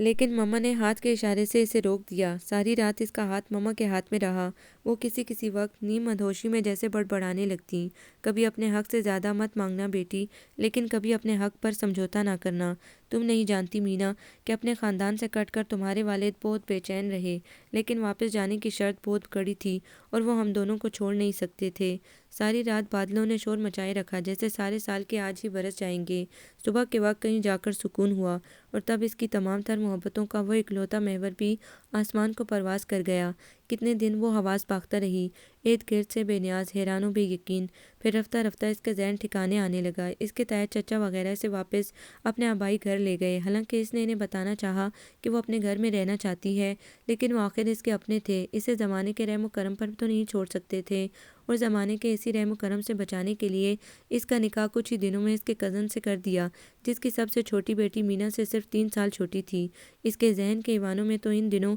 لیکن مما نے ہاتھ کے اشارے سے اسے روک دیا۔ ساری رات اس کا ہاتھ مما کے ہاتھ میں رہا۔ وہ کسی وقت نیم مدہوشی میں جیسے بڑبڑانے لگتی، کبھی اپنے حق سے زیادہ مت مانگنا بیٹی، لیکن کبھی اپنے حق پر سمجھوتا نہ کرنا۔ تم نہیں جانتی مینا کہ اپنے خاندان سے کٹ کر تمہارے والد بہت بے چین رہے، لیکن واپس جانے کی شرط بہت کڑی تھی اور وہ ہم دونوں کو چھوڑ نہیں سکتے تھے۔ ساری رات بادلوں نے شور مچائے رکھا جیسے سارے سال کے آج ہی برس جائیں گے۔ صبح کے وقت کہیں جا کر سکون ہوا، اور تب اس کی تمام تر محبتوں کا وہ اکلوتا محور بھی آسمان کو پرواز کر گیا۔ کتنے دن وہ حواس باختہ رہی، ارد گرد سے بے نیاز، حیران و بے یقین۔ پھر رفتہ رفتہ اس کا ذہن ٹھکانے آنے لگا۔ اس کے تحت چچا وغیرہ سے واپس اپنے آبائی گھر لے گئے، حالانکہ اس نے انہیں بتانا چاہا کہ وہ اپنے گھر میں رہنا چاہتی ہے، لیکن وہ آخر اس کے اپنے تھے، اسے زمانے کے رحم و کرم پر تو نہیں چھوڑ سکتے تھے، اور زمانے کے اسی رحم و کرم سے بچانے کے لیے اس کا نکاح کچھ ہی دنوں میں اس کے کزن سے کر دیا، جس کی سب سے چھوٹی بیٹی مینا سے صرف 3 سال چھوٹی تھی۔ اس کے ذہن کے ایوانوں میں تو ان دنوں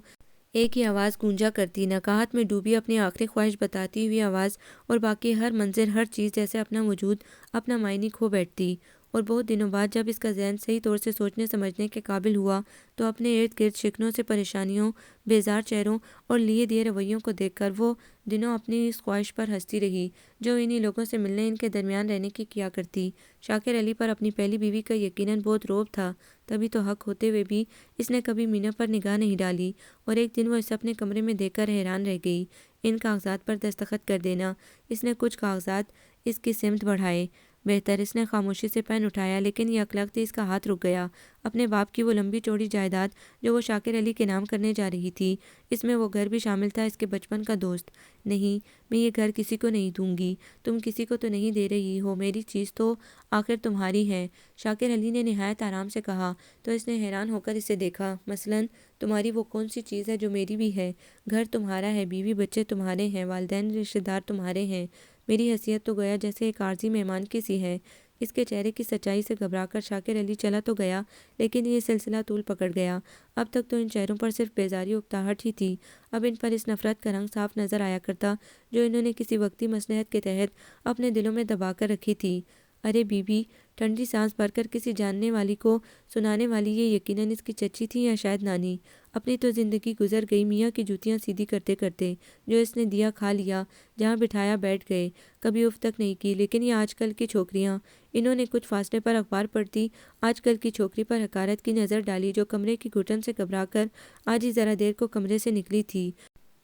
ایک ہی آواز گونجا کرتی، نکاحت میں ڈوبی اپنی آخری خواہش بتاتی ہوئی آواز، اور باقی ہر منظر، ہر چیز جیسے اپنا وجود، اپنا معنی کھو بیٹھتی۔ اور بہت دنوں بعد جب اس کا ذہن صحیح طور سے سوچنے سمجھنے کے قابل ہوا تو اپنے ارد گرد شکنوں سے، پریشانیوں، بیزار چہروں اور لیے دیے رویوں کو دیکھ کر وہ دنوں اپنی اس خواہش پر ہنستی رہی جو انہی لوگوں سے ملنے، ان کے درمیان رہنے کی کیا کرتی۔ شاکر علی پر اپنی پہلی بیوی کا یقیناً بہت رعب تھا، تبھی تو حق ہوتے ہوئے بھی اس نے کبھی مینا پر نگاہ نہیں ڈالی، اور ایک دن وہ اسے اپنے کمرے میں دیکھ کر حیران رہ گئی۔ ان کاغذات پر دستخط کر دینا۔ اس نے کچھ کاغذات اس کی سمت بڑھائے۔ بہتر، اس نے خاموشی سے پین اٹھایا، لیکن یہ اکلگتے اس کا ہاتھ رک گیا۔ اپنے باپ کی وہ لمبی چوڑی جائیداد جو وہ شاکر علی کے نام کرنے جا رہی تھی، اس میں وہ گھر بھی شامل تھا، اس کے بچپن کا دوست۔ نہیں، میں یہ گھر کسی کو نہیں دوں گی۔ تم کسی کو تو نہیں دے رہی ہو، میری چیز تو آخر تمہاری ہے، شاکر علی نے نہایت آرام سے کہا۔ تو اس نے حیران ہو کر اسے دیکھا۔ مثلاً تمہاری وہ کون سی چیز ہے جو میری بھی ہے؟ گھر تمہارا ہے، بیوی بچے تمہارے ہیں، والدین رشتہ دار تمہارے ہیں، میری حیثیت تو گویا جیسے ایک عارضی مہمان کی سی ہے۔ اس کے چہرے کی سچائی سے گھبرا کر شاکر علی چلا تو گیا، لیکن یہ سلسلہ طول پکڑ گیا۔ اب تک تو ان چہروں پر صرف بیزاری و اکتاہٹ ہی تھی، اب ان پر اس نفرت کا رنگ صاف نظر آیا کرتا جو انہوں نے کسی وقتی مصلحت کے تحت اپنے دلوں میں دبا کر رکھی تھی۔ ارے بی بی، ٹھنڈی سانس بھر کر کسی جاننے والی کو سنانے والی یہ یقیناً اس کی چچی تھی یا شاید نانی۔ اپنی تو زندگی گزر گئی میاں کی جوتیاں سیدھی کرتے کرتے، جو اس نے دیا کھا لیا، جہاں بٹھایا بیٹھ گئے، کبھی اف تک نہیں کی۔ لیکن یہ آج کل کی چھوکریاں، انہوں نے کچھ فاصلے پر اخبار پڑھتی آج کل کی چھوکری پر حقارت کی نظر ڈالی جو کمرے کی گھٹن سے گھبرا کر آج ہی ذرا دیر کو کمرے سے نکلی تھی۔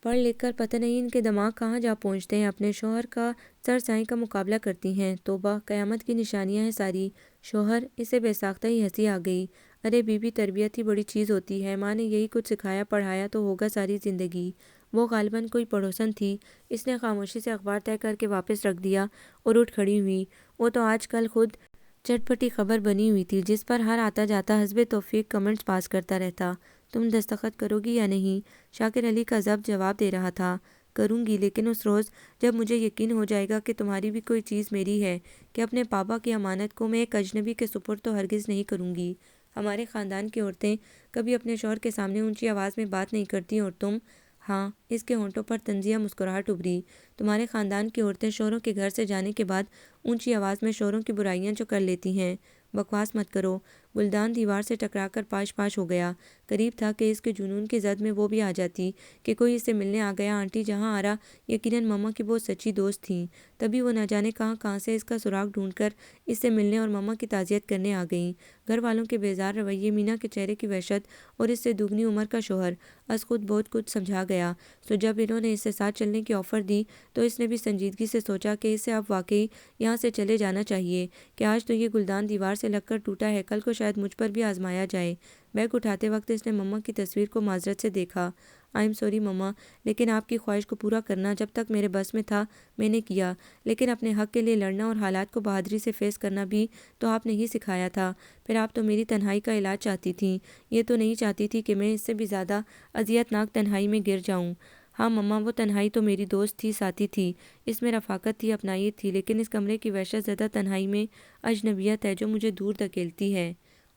پڑھ لکھ کر پتہ نہیں ان کے دماغ کہاں جا پہنچتے ہیں، اپنے شوہر کا سرسائیں کا مقابلہ کرتی ہیں۔ توبہ، قیامت کی نشانیاں ہیں ساری۔ شوہر، اسے بے ساختہ ہی ہنسی آ گئی۔ ارے بی بی، تربیت ہی بڑی چیز ہوتی ہے، ماں نے یہی کچھ سکھایا پڑھایا تو ہوگا ساری زندگی۔ وہ غالباً کوئی پڑوسن تھی۔ اس نے خاموشی سے اخبار طے کر کے واپس رکھ دیا اور اٹھ کھڑی ہوئی۔ وہ تو آج کل خود چٹپٹی خبر بنی ہوئی تھی جس پر ہر آتا جاتا حسب توفیق کمنٹس پاس کرتا رہتا۔ تم دستخط کرو گی یا نہیں؟ شاکر علی کا ضبط جواب دے رہا تھا۔ کروں گی، لیکن اس روز جب مجھے یقین ہو جائے گا کہ تمہاری بھی کوئی چیز میری ہے، کہ اپنے پابا کی امانت کو میں ایک اجنبی کے سپرد تو ہرگز نہیں کروں گی۔ ہمارے خاندان کی عورتیں کبھی اپنے شوہر کے سامنے اونچی آواز میں بات نہیں کرتی، اور تم؟ ہاں، اس کے ہونٹوں پر طنزیہ مسکراہٹ ابھری۔ تمہارے خاندان کی عورتیں شوہروں کے گھر سے جانے کے بعد اونچی آواز میں شوہروں کی برائیاں جو کر لیتی ہیں۔ بکواس مت کرو۔ گلدان دیوار سے ٹکرا کر پاش پاش ہو گیا۔ قریب تھا کہ اس کے جنون کی زد میں وہ بھی آ جاتی کہ کوئی اسے ملنے آ گیا۔ آنٹی جہاں آرا یقیناً مما کی بہت سچی دوست تھیں، تبھی وہ نہ جانے کہاں سے اس کا سراغ ڈھونڈ کر اس سے ملنے اور مما کی تعزیت کرنے آ گئیں۔ گھر والوں کے بیزار رویے، مینا کے چہرے کی وحشت، اور اس سے دوگنی عمر کا شوہر، از خود بہت کچھ سمجھا گیا۔ سو جب انہوں نے اسے ساتھ چلنے کی آفر دی تو اس نے بھی سنجیدگی سے سوچا کہ اسے اب واقعی یہاں سے چلے جانا چاہیے، کہ آج تو یہ گلدان دیوار سے لگ کر ٹوٹا ہے، کل کو شاید مجھ پر بھی آزمایا جائے۔ بیگ اٹھاتے وقت اس نے مما کی تصویر کو معذرت سے دیکھا۔ آئی ایم سوری مما، لیکن آپ کی خواہش کو پورا کرنا جب تک میرے بس میں تھا میں نے کیا، لیکن اپنے حق کے لیے لڑنا اور حالات کو بہادری سے فیس کرنا بھی تو آپ نے ہی سکھایا تھا۔ پھر آپ تو میری تنہائی کا علاج چاہتی تھیں، یہ تو نہیں چاہتی تھی کہ میں اس سے بھی زیادہ اذیت ناک تنہائی میں گر جاؤں۔ ہاں مما، وہ تنہائی تو میری دوست تھی، ساتھی تھی، اس میں رفاقت تھی، اپنائیت تھی، لیکن اس کمرے کی وحشت زدہ تنہائی میں اجنبیت ہے جو مجھے دور دھکیلتی ہے۔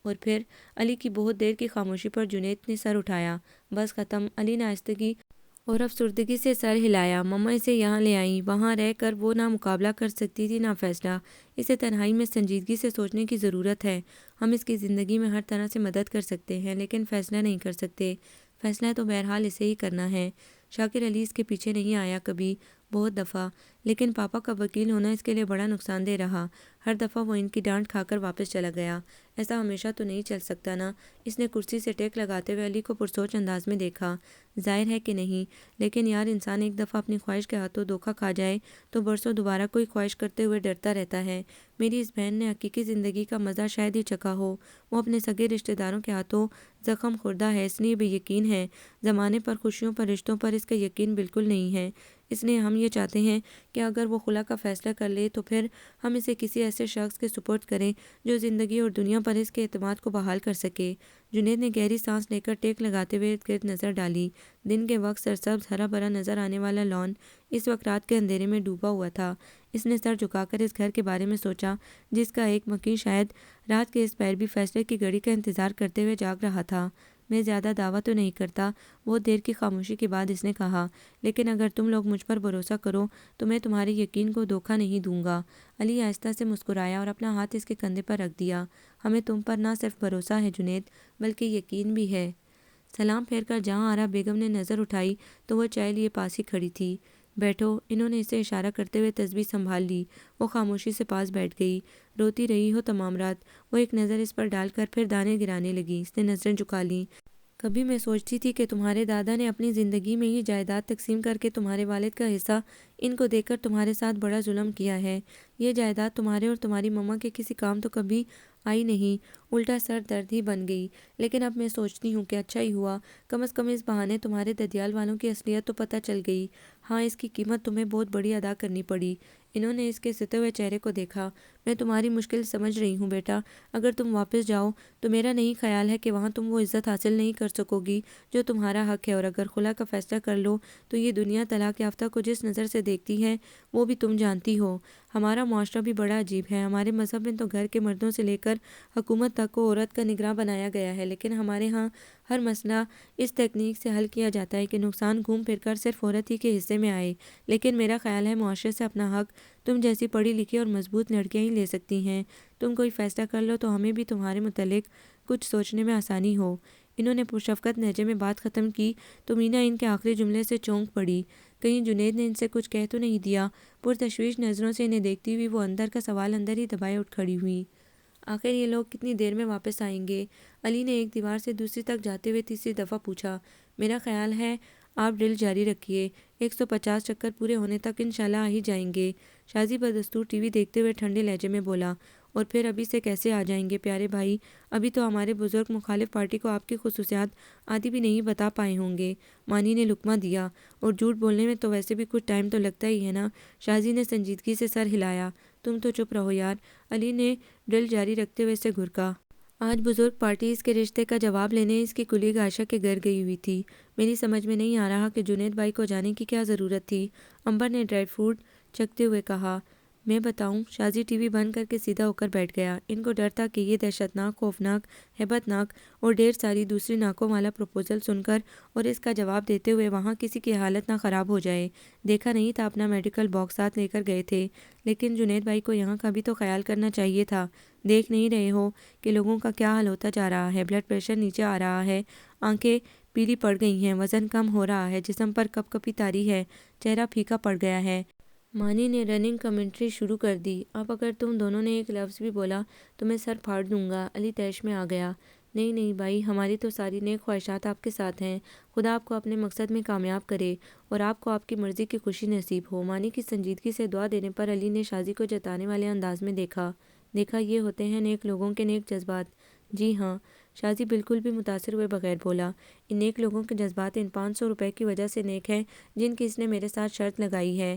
اور پھر علی کی بہت دیر کی خاموشی پر جنید نے سر اٹھایا۔ بس ختم، علی نے آہستگی اور افسردگی سے سر ہلایا۔ مما اسے یہاں لے آئیں، وہاں رہ کر وہ نہ مقابلہ کر سکتی تھی نہ فیصلہ۔ اسے تنہائی میں سنجیدگی سے سوچنے کی ضرورت ہے۔ ہم اس کی زندگی میں ہر طرح سے مدد کر سکتے ہیں لیکن فیصلہ نہیں کر سکتے۔ فیصلہ تو بہرحال اسے ہی کرنا ہے۔ شاکر علی اس کے پیچھے نہیں آیا کبھی، بہت دفعہ، لیکن پاپا کا وکیل ہونا اس کے لیے بڑا نقصان دہ رہا۔ ہر دفعہ وہ ان کی ڈانٹ کھا کر واپس چلا گیا۔ ایسا ہمیشہ تو نہیں چل سکتا نا۔ اس نے کرسی سے ٹیک لگاتے ہوئے علی کو پرسوچ انداز میں دیکھا۔ ظاہر ہے کہ نہیں، لیکن یار انسان ایک دفعہ اپنی خواہش کے ہاتھوں دھوکہ کھا جائے تو برسوں دوبارہ کوئی خواہش کرتے ہوئے ڈرتا رہتا ہے۔ میری اس بہن نے حقیقی زندگی کا مزہ شاید ہی چکھا ہو۔ وہ اپنے سگے رشتہ داروں کے ہاتھوں زخم خوردہ ہے، اس لیے بے یقین ہے۔ زمانے پر، خوشیوں پر، رشتوں پر اس کا یقین بالکل نہیں ہے۔ اس لیے ہم یہ چاہتے ہیں کہ اگر وہ خلا کا فیصلہ کر لے تو پھر ہم اسے کسی ایسے شخص کے سپرد کریں جو زندگی اور دنیا پر اس کے اعتماد کو بحال کر سکے۔ جنید نے گہری سانس لے کر ٹیک لگاتے ہوئے ارد گرد نظر ڈالی۔ دن کے وقت سرسبز ہرا بھرا نظر آنے والا لان اس وقت رات کے اندھیرے میں ڈوبا ہوا تھا۔ اس نے سر جھکا کر اس گھر کے بارے میں سوچا جس کا ایک مکین شاید رات کے اس پیر بھی فیصلے کی گھڑی کا انتظار کرتے ہوئے جاگ رہا تھا۔ میں زیادہ دعویٰ تو نہیں کرتا، بہت دیر کی خاموشی کے بعد اس نے کہا، لیکن اگر تم لوگ مجھ پر بھروسہ کرو تو میں تمہارے یقین کو دھوکہ نہیں دوں گا۔ علی آہستہ سے مسکرایا اور اپنا ہاتھ اس کے کندھے پر رکھ دیا۔ ہمیں تم پر نہ صرف بھروسہ ہے جنید، بلکہ یقین بھی ہے۔ سلام پھیر کر جہاں آرا بیگم نے نظر اٹھائی تو وہ چائے لیے پاس ہی کھڑی تھی۔ بیٹھو، انہوں نے اسے اشارہ کرتے ہوئے تسبیح سنبھال لی۔ وہ خاموشی سے پاس بیٹھ گئی۔ روتی رہی ہو تمام رات؟ وہ ایک نظر اس پر ڈال کر پھر دانے گرانے لگی۔ اس نے نظریں جھکا لیں۔ کبھی میں سوچتی تھی کہ تمہارے دادا نے اپنی زندگی میں ہی جائیداد تقسیم کر کے تمہارے والد کا حصہ ان کو دے کر تمہارے ساتھ بڑا ظلم کیا ہے۔ یہ جائیداد تمہارے اور تمہاری مما کے کسی کام تو کبھی آئی نہیں، الٹا سر درد ہی بن گئی۔ لیکن اب میں سوچتی ہوں کہ اچھا ہی ہوا، کم از کم اس بہانے تمہارے ددیال والوں کی اصلیت تو پتہ چل گئی۔ ہاں، اس کی قیمت تمہیں بہت بڑی ادا کرنی پڑی۔ انہوں نے اس کے ستے ہوئے چہرے کو دیکھا۔ میں تمہاری مشکل سمجھ رہی ہوں بیٹا، اگر تم واپس جاؤ تو میرا نہیں خیال ہے کہ وہاں تم وہ عزت حاصل نہیں کر سکو گی جو تمہارا حق ہے، اور اگر خلا کا فیصلہ کر لو تو یہ دنیا طلاق یافتہ کو جس نظر سے دیکھتی ہے وہ بھی تم جانتی ہو۔ ہمارا معاشرہ بھی بڑا عجیب ہے۔ ہمارے مذہب میں تو گھر کے مردوں سے لے کر حکومت تک کو عورت کا نگراں بنایا گیا ہے، لیکن ہمارے ہاں ہر مسئلہ اس تکنیک سے حل کیا جاتا ہے کہ نقصان گھوم پھر کر صرف عورت ہی کے حصے میں آئے۔ لیکن میرا خیال ہے معاشرے سے اپنا حق تم جیسی پڑھی لکھی اور مضبوط لڑکیاں ہی لے سکتی ہیں۔ تم کوئی فیصلہ کر لو تو ہمیں بھی تمہارے متعلق کچھ سوچنے میں آسانی ہو۔ انہوں نے پرشفقت لہجے میں بات ختم کی تو مینا ان کے آخری جملے سے چونک پڑی۔ کہیں جنید نے ان سے کچھ کہہ تو نہیں دیا؟ پرتشویش نظروں سے انہیں دیکھتی ہوئی وہ اندر کا سوال اندر ہی دبائے اٹھ کھڑی ہوئی۔ آخر یہ لوگ کتنی دیر میں واپس آئیں گے؟ علی نے ایک دیوار سے دوسری تک جاتے ہوئے تیسری دفعہ پوچھا۔ میرا خیال ہے آپ ڈرل جاری رکھیے، 150 چکر پورے ہونے تک انشاءاللہ آ ہی جائیں گے۔ شازی بدستور ٹی وی دیکھتے ہوئے ٹھنڈے لہجے میں بولا۔ اور پھر ابھی سے کیسے آ جائیں گے پیارے بھائی؟ ابھی تو ہمارے بزرگ مخالف پارٹی کو آپ کی خصوصیات آدھی بھی نہیں بتا پائے ہوں گے۔ مانی نے لقمہ دیا۔ اور جھوٹ بولنے میں تو ویسے بھی کچھ ٹائم تو لگتا ہی ہے نا۔ شازی نے سنجیدگی سے سر ہلایا۔ تم تو چپ رہو یار، علی نے ڈرل جاری رکھتے ہوئے اسے گھرکا۔ آج بزرگ پارٹی اس کے رشتے کا جواب لینے اس کی کلیگ عائشہ کے گھر گئی ہوئی تھی۔ میری سمجھ میں نہیں آ رہا کہ جنید بھائی کو جانے کی کیا ضرورت تھی، امبر نے ڈرائی فروٹ چکھتے ہوئے کہا۔ میں بتاؤں؟ شازی ٹی وی بند کر کے سیدھا ہو کر بیٹھ گیا۔ ان کو ڈر تھا کہ یہ دہشتناک، خوفناک، ہیبت ناک اور ڈھیر ساری دوسری ناکوں والا پروپوزل سن کر اور اس کا جواب دیتے ہوئے وہاں کسی کی حالت نہ خراب ہو جائے۔ دیکھا نہیں تھا، اپنا میڈیکل باکس ساتھ لے کر گئے تھے، لیکن جنید بھائی کو یہاں کا بھی تو خیال کرنا چاہیے تھا۔ دیکھ نہیں رہے ہو کہ لوگوں کا کیا حال ہوتا جا رہا ہے؟ بلڈ پریشر نیچے آ رہا ہے، آنکھیں پیلی پڑ گئی ہیں، وزن کم ہو رہا ہے، جسم پر کپ کپی طاری ہے، چہرہ پھیکا پڑ گیا ہے۔ مانی نے رننگ کمنٹری شروع کر دی۔ اب اگر تم دونوں نے ایک لفظ بھی بولا تو میں سر پھاڑ دوں گا۔ علی طیش میں آ گیا۔ نہیں نہیں بھائی، ہماری تو ساری نیک خواہشات آپ کے ساتھ ہیں۔ خدا آپ کو اپنے مقصد میں کامیاب کرے اور آپ کو آپ کی مرضی کی خوشی نصیب ہو۔ مانی کی سنجیدگی سے دعا دینے پر علی نے شازی کو جتانے والے انداز میں دیکھا۔ دیکھا، یہ ہوتے ہیں نیک لوگوں کے نیک جذبات۔ جی ہاں، شازی بالکل بھی متاثر ہوئے بغیر بولا۔ ان نیک لوگوں کے جذبات ان 500 روپے کی وجہ سے نیک ہیں جن کی اس نے میرے ساتھ شرط لگائی ہے۔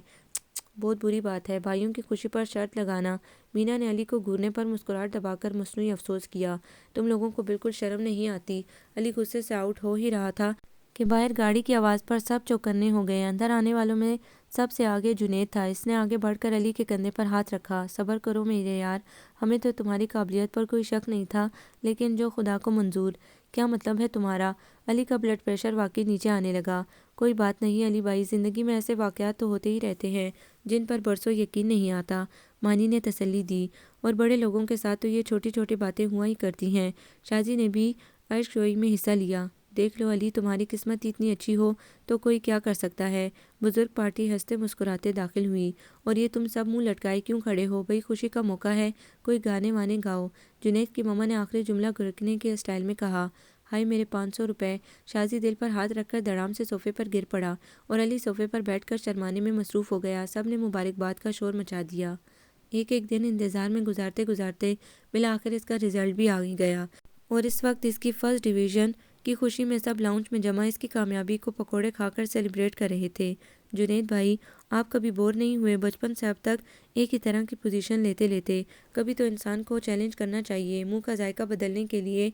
بہت بری بات ہے بھائیوں کی خوشی پر شرط لگانا۔ مینا نے علی کو گھورنے پر مسکراہٹ دبا کر مصنوعی افسوس کیا۔ تم لوگوں کو بالکل شرم نہیں آتی؟ علی غصے سے آؤٹ ہو ہی رہا تھا کہ باہر گاڑی کی آواز پر سب چوکنے ہو گئے۔ اندر آنے والوں میں سب سے آگے جنید تھا۔ اس نے آگے بڑھ کر علی کے کندھے پر ہاتھ رکھا۔ صبر کرو میرے یار، ہمیں تو تمہاری قابلیت پر کوئی شک نہیں تھا، لیکن جو خدا کو منظور۔ کیا مطلب ہے تمہارا؟ علی کا بلڈ پریشر واقعی نیچے آنے لگا۔ کوئی بات نہیں علی بھائی، زندگی میں ایسے واقعات تو ہوتے ہی رہتے ہیں جن پر برسوں یقین نہیں آتا، مانی نے تسلی دی۔ اور بڑے لوگوں کے ساتھ تو یہ چھوٹی چھوٹی باتیں ہوا ہی کرتی ہیں۔ شازی نے بھی عشق جوئی میں حصہ لیا۔ دیکھ لو علی، تمہاری قسمت اتنی اچھی ہو تو کوئی کیا کر سکتا ہے۔ بزرگ پارٹی ہنستے مسکراتے داخل ہوئی۔ اور یہ تم سب منہ لٹکائے کیوں کھڑے ہو؟ بھئی خوشی کا موقع ہے، کوئی گانے وانے گاؤ۔ جنید کی ماما نے آخری جملہ گرکنے کے اسٹائل میں کہا۔ ہائے میرے 500 روپے! شازی دل پر ہاتھ رکھ کر دڑام سے صوفے پر گر پڑا اور علی صوفے پر بیٹھ کر شرمانے میں مصروف ہو گیا۔ سب نے مبارکباد کا شور مچا دیا۔ ایک ایک دن انتظار میں گزارتے گزارتے بالآخر اس کا رزلٹ بھی آ ہی گیا اور اس وقت اس کی فرسٹ ڈویژن کی خوشی میں سب لاؤنج میں جمع اس کی کامیابی کو پکوڑے کھا کر سیلیبریٹ کر رہے تھے۔ جنید بھائی، آپ کبھی بور نہیں ہوئے؟ بچپن سے اب تک ایک ہی طرح کی پوزیشن لیتے لیتے کبھی تو انسان کو چیلنج کرنا چاہیے، منہ کا ذائقہ بدلنے کے لیے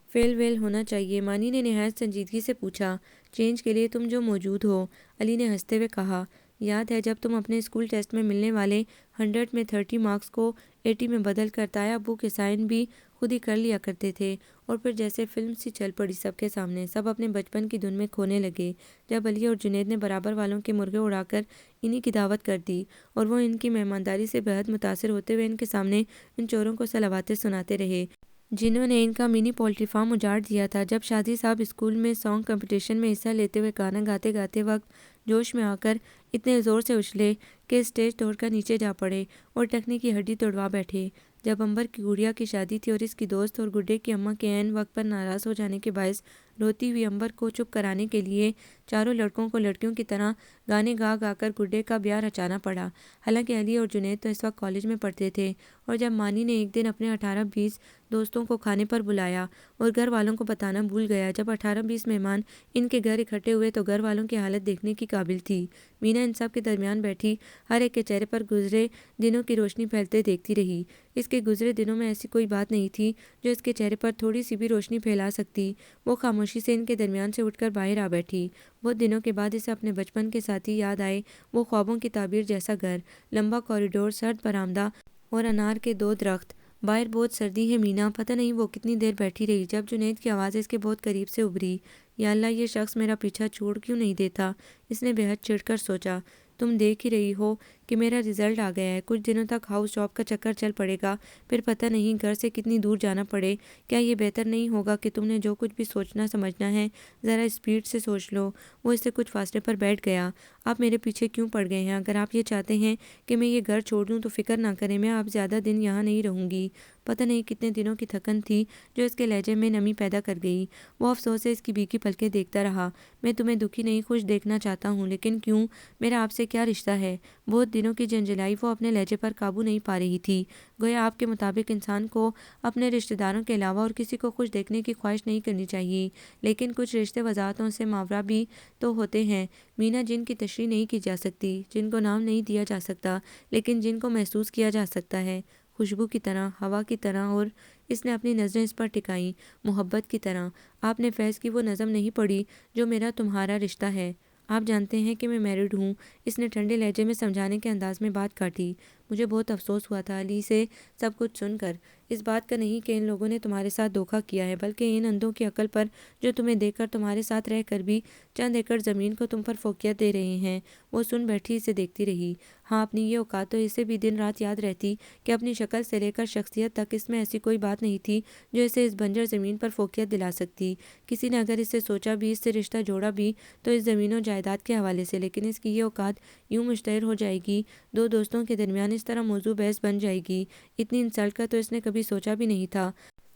فیل ویل ہونا چاہیے۔ مانی نے نہایت سنجیدگی سے پوچھا۔ چینج کے لیے تم جو موجود ہو، علی نے ہنستے ہوئے کہا۔ یاد ہے جب تم اپنے اسکول ٹیسٹ میں ملنے والے 100 میں 30 مارکس کو 80 میں بدل کر تایا ابو کے سائن بھی خود ہی کر لیا کرتے تھے، اور پھر جیسے فلم سی چل پڑی سب کے سامنے، سب اپنے بچپن کی دھن میں کھونے لگے جب علی اور جنید نے برابر والوں کے مرغے اڑا کر انہی کی دعوت کر دی اور وہ ان کی مہمانداری سے بے حد متاثر ہوتے ہوئے ان کے سامنے ان چوروں کو صلواتیں سناتے رہے جنہوں نے ان کا منی پولٹری فارم اجاڑ دیا تھا۔ جب شادی صاحب اسکول میں سانگ کمپٹیشن میں حصہ لیتے ہوئے گانا گاتے گاتے وقت جوش میں آ کر اتنے زور سے اچھلے کہ اسٹیج توڑ کر نیچے جا پڑے اور ٹخنے کی ہڈی توڑوا بیٹھے۔ جب امبر کی گڑیا کی شادی تھی اور اس کی دوست اور گڈے کی اماں کے عین وقت پر ناراض ہو جانے کے باعث روتی ہوئی امبر کو چپ کرانے کے لیے چاروں لڑکوں کو لڑکیوں کی طرح گانے گا گا کر گڈے کا بیاہ رچانا پڑا۔ حالانکہ علی اور جنید تو اس وقت کالج میں پڑھتے تھے، اور جب مانی نے ایک دن اپنے 18-20 دوستوں کو کھانے پر بلایا اور گھر والوں کو بتانا بھول گیا، جب 18-20 مہمان ان کے گھر اکٹھے ہوئے تو گھر والوں کی حالت دیکھنے کی قابل تھی۔ مینا ان سب کے درمیان بیٹھی ہر ایک کے چہرے پر گزرے دنوں کی روشنی پھیلتے دیکھتی رہی۔ اس کے گزرے دنوں میں ایسی کوئی بات نہیں تھی جو اس کے چہرے پر تھوڑی سی بھی روشنی پھیلا سکتی۔ وہ خاموشی سے ان کے درمیان سے اٹھ کر باہر آ بیٹھی۔ بہت دنوں کے بعد اسے اپنے بچپن کے ساتھی یاد آئے، وہ خوابوں کی تعبیر جیسا گھر، لمبا کوریڈور، سرد برآمدہ اور انار کے 2 درخت۔ باہر بہت سردی ہے مینا۔ پتہ نہیں وہ کتنی دیر بیٹھی رہی جب جنید کی آواز اس کے بہت قریب سے ابھری۔ یا اللہ، یہ شخص میرا پیچھا چھوڑ کیوں نہیں دیتا؟ اس نے بے حد چڑھ کر سوچا۔ تم دیکھ ہی رہی ہو کہ میرا رزلٹ آ گیا ہے، کچھ دنوں تک ہاؤس جاب کا چکر چل پڑے گا، پھر پتہ نہیں گھر سے کتنی دور جانا پڑے۔ کیا یہ بہتر نہیں ہوگا کہ تم نے جو کچھ بھی سوچنا سمجھنا ہے ذرا اسپیڈ سے سوچ لو؟ وہ اس سے کچھ فاصلے پر بیٹھ گیا۔ آپ میرے پیچھے کیوں پڑ گئے ہیں؟ اگر آپ یہ چاہتے ہیں کہ میں یہ گھر چھوڑ دوں تو فکر نہ کریں، میں اب زیادہ دن یہاں نہیں رہوں گی۔ پتہ نہیں کتنے دنوں کی تھکن تھی جو اس کے لہجے میں نمی پیدا کر گئی۔ وہ افسوس سے اس کی بھیگی پلکیں دیکھتا رہا۔ میں تمہیں دکھی نہیں، خوش دیکھنا چاہتا ہوں، لیکن کیوں؟ میرا آپ سے کیا رشتہ ہے؟ بہت دنوں کی جنجلائی وہ اپنے لہجے پر قابو نہیں پا رہی تھی۔ گویا آپ کے مطابق انسان کو اپنے رشتہ داروں کے علاوہ اور کسی کو خوش دیکھنے کی خواہش نہیں کرنی چاہیے، لیکن کچھ رشتے وضاحتوں سے ماورا بھی تو ہوتے ہیں مینا، جن کی تشریح نہیں کی جا سکتی، جن کو نام نہیں دیا جا سکتا، لیکن جن کو محسوس کیا جا سکتا ہے، خوشبو کی طرح، ہوا کی طرح۔ اور اس نے اپنی نظریں اس پر ٹکائیں۔ محبت کی طرح۔ آپ نے فیض کی وہ نظم نہیں پڑھی جو میرا تمہارا رشتہ ہے؟ آپ جانتے ہیں کہ میں میرڈ ہوں۔ اس نے ٹھنڈے لہجے میں سمجھانے کے انداز میں بات کاٹی۔ مجھے بہت افسوس ہوا تھا علی سے سب کچھ سن کر، اس بات کا نہیں کہ ان لوگوں نے تمہارے ساتھ دھوکہ کیا ہے، بلکہ ان اندھوں کی عقل پر جو تمہیں دیکھ کر تمہارے ساتھ رہ کر بھی چند ایکڑ زمین کو تم پر فوقیت دے رہے ہیں۔ وہ سن بیٹھی، اسے دیکھتی رہی۔ ہاں، اپنی یہ اوقات تو اسے بھی دن رات یاد رہتی کہ اپنی شکل سے لے کر شخصیت تک اس میں ایسی کوئی بات نہیں تھی جو اسے اس بنجر زمین پر فوقیت دلا سکتی۔ کسی نے اگر اس سے سوچا بھی، اس سے رشتہ جوڑا بھی تو اس زمین و جائیداد کے حوالے سے، لیکن اس کی یہ اوقات یوں مشتہر ہو جائے گی، 2 دوستوں کے درمیان اس طرح موضوع بحث بن جائے گی، اتنی انسلٹ کا تو اس نے کبھی سوچا بھی نہیں تھا۔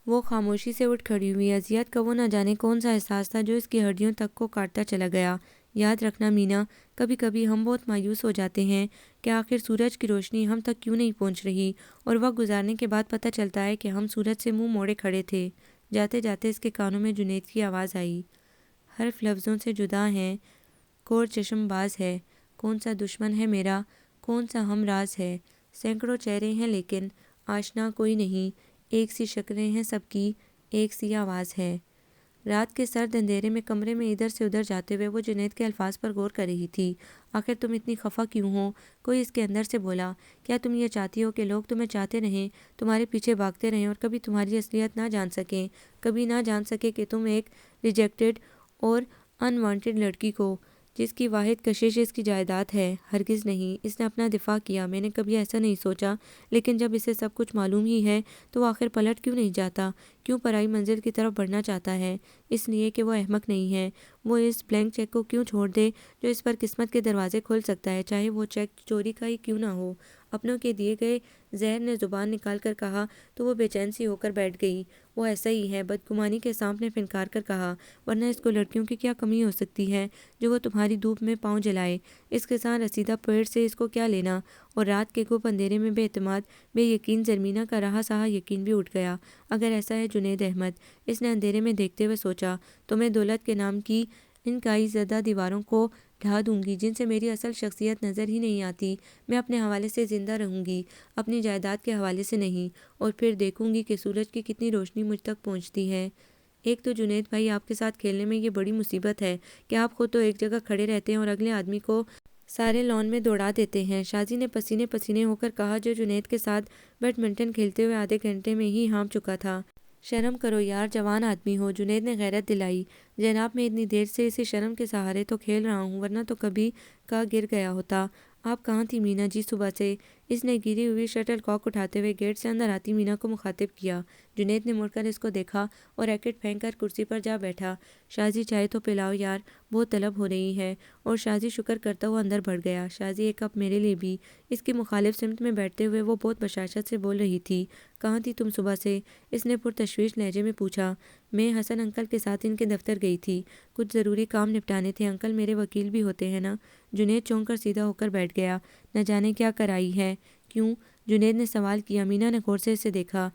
وہ خاموشی سے اٹھ کھڑی ہوئی۔ اذیت کا وہ نہ جانے کون سا احساس تھا جو اس کی ہڈیوں تک کو کاٹتا چلا گیا۔ یاد رکھنا مینا، کبھی کبھی ہم بہت مایوس ہو جاتے ہیں کہ آخر سورج کی روشنی ہم تک کیوں نہیں پہنچ رہی، اور وقت گزارنے کے بعد پتہ چلتا ہے کہ ہم سورج سے منہ موڑے کھڑے تھے۔ جاتے جاتے اس کے کانوں میں جنید کی آواز آئی۔ حرف لفظوں سے جدا ہیں، کور چشم باز ہے، کون سا دشمن ہے میرا، کون سا ہم راز ہے، سینکڑوں چہرے ہیں لیکن آشنا کوئی نہیں، ایک سی شکلیں ہیں سب کی، ایک سی آواز ہے۔ رات کے سرد اندھیرے میں کمرے میں ادھر سے ادھر جاتے ہوئے وہ جنید کے الفاظ پر غور کر رہی تھی۔ آخر تم اتنی خفا کیوں ہو؟ کوئی اس کے اندر سے بولا۔ کیا تم یہ چاہتی ہو کہ لوگ تمہیں چاہتے رہیں، تمہارے پیچھے بھاگتے رہیں اور کبھی تمہاری اصلیت نہ جان سکیں، کبھی نہ جان سکے کہ تم ایک ریجیکٹڈ اور ان وانٹڈ لڑکی کو، جس کی واحد کشش اس کی جائیداد ہے؟ ہرگز نہیں۔ اس نے اپنا دفاع کیا۔ میں نے کبھی ایسا نہیں سوچا، لیکن جب اسے سب کچھ معلوم ہی ہے تو وہ آخر پلٹ کیوں نہیں جاتا؟ کیوں پرائی منزل کی طرف بڑھنا چاہتا ہے؟ اس لیے کہ وہ احمق نہیں ہے۔ وہ اس بلینک چیک کو کیوں چھوڑ دے جو اس پر قسمت کے دروازے کھول سکتا ہے، چاہے وہ چیک چوری کا ہی کیوں نہ ہو؟ اپنوں کے دیے گئے زہر نے زبان نکال کر کہا تو وہ بے چین سی ہو کر بیٹھ گئی۔ وہ ایسا ہی ہے، بدگمانی کے سانپ نے فنکار کر کہا، ورنہ اس کو لڑکیوں کی کیا کمی ہو سکتی ہے جو وہ تمہاری دھوپ میں پاؤں جلائے؟ اس کے ساتھ رسیدہ پیڑ سے اس کو کیا لینا؟ اور رات کے گپ اندھیرے میں بے اعتماد بے یقین زرمینہ کا رہا سہا یقین بھی اٹھ گیا۔ اگر ایسا ہے جنید احمد، اس نے اندھیرے میں دیکھتے ہوئے سوچا، تو میں دولت کے نام کی ان کائی زدہ دیواروں کو ڈھا دوں گی جن سے میری اصل شخصیت نظر ہی نہیں آتی۔ میں اپنے حوالے سے زندہ رہوں گی، اپنی جائیداد کے حوالے سے نہیں، اور پھر دیکھوں گی کہ سورج کی کتنی روشنی مجھ تک پہنچتی ہے۔ ایک تو جنید بھائی، آپ کے ساتھ کھیلنے میں یہ بڑی مصیبت ہے کہ آپ خود تو ایک جگہ کھڑے رہتے ہیں اور اگلے آدمی کو سارے لان میں دوڑا دیتے ہیں۔ شازی نے پسینے پسینے ہو کر کہا، جو جنید کے ساتھ بیڈمنٹن کھیلتے ہوئے آدھے گھنٹے میں ہی ہانپ چکا تھا۔ شرم کرو یار، جوان آدمی ہو۔ جنید نے غیرت دلائی، جناب میں اتنی دیر سے اسی شرم کے سہارے تو کھیل رہا ہوں، ورنہ تو کبھی کا گر گیا ہوتا۔ آپ کہاں تھی مینا جی صبح سے؟ اس نے گری ہوئی شٹل کاک اٹھاتے ہوئے گیٹ سے اندر آتی مینا کو مخاطب کیا۔ جنید نے مڑ کر اس کو دیکھا اور ریکٹ پھینک کر کرسی پر جا بیٹھا۔ شازی چائے تو پلاؤ یار، بہت طلب ہو رہی ہے۔ اور شازی شکر کرتا ہوا اندر بڑھ گیا۔ شازی ایک کپ میرے لیے بھی۔ اس کی مخالف سمت میں بیٹھتے ہوئے وہ بہت بشاشت سے بول رہی تھی۔ کہاں تھی تم صبح سے؟ اس نے پرتشویش لہجے میں پوچھا۔ میں حسن انکل کے ساتھ ان کے دفتر گئی تھی، کچھ ضروری کام نپٹانے تھے۔ انکل میرے وکیل بھی ہوتے ہیں نا؟ جنید چونک کر سیدھا ہو کر بیٹھ گیا۔ نہ جانے کیا کرائی ہے؟ کیوں؟ جنید نے سوال کیا۔ مینا نے غور سے اسے دیکھا۔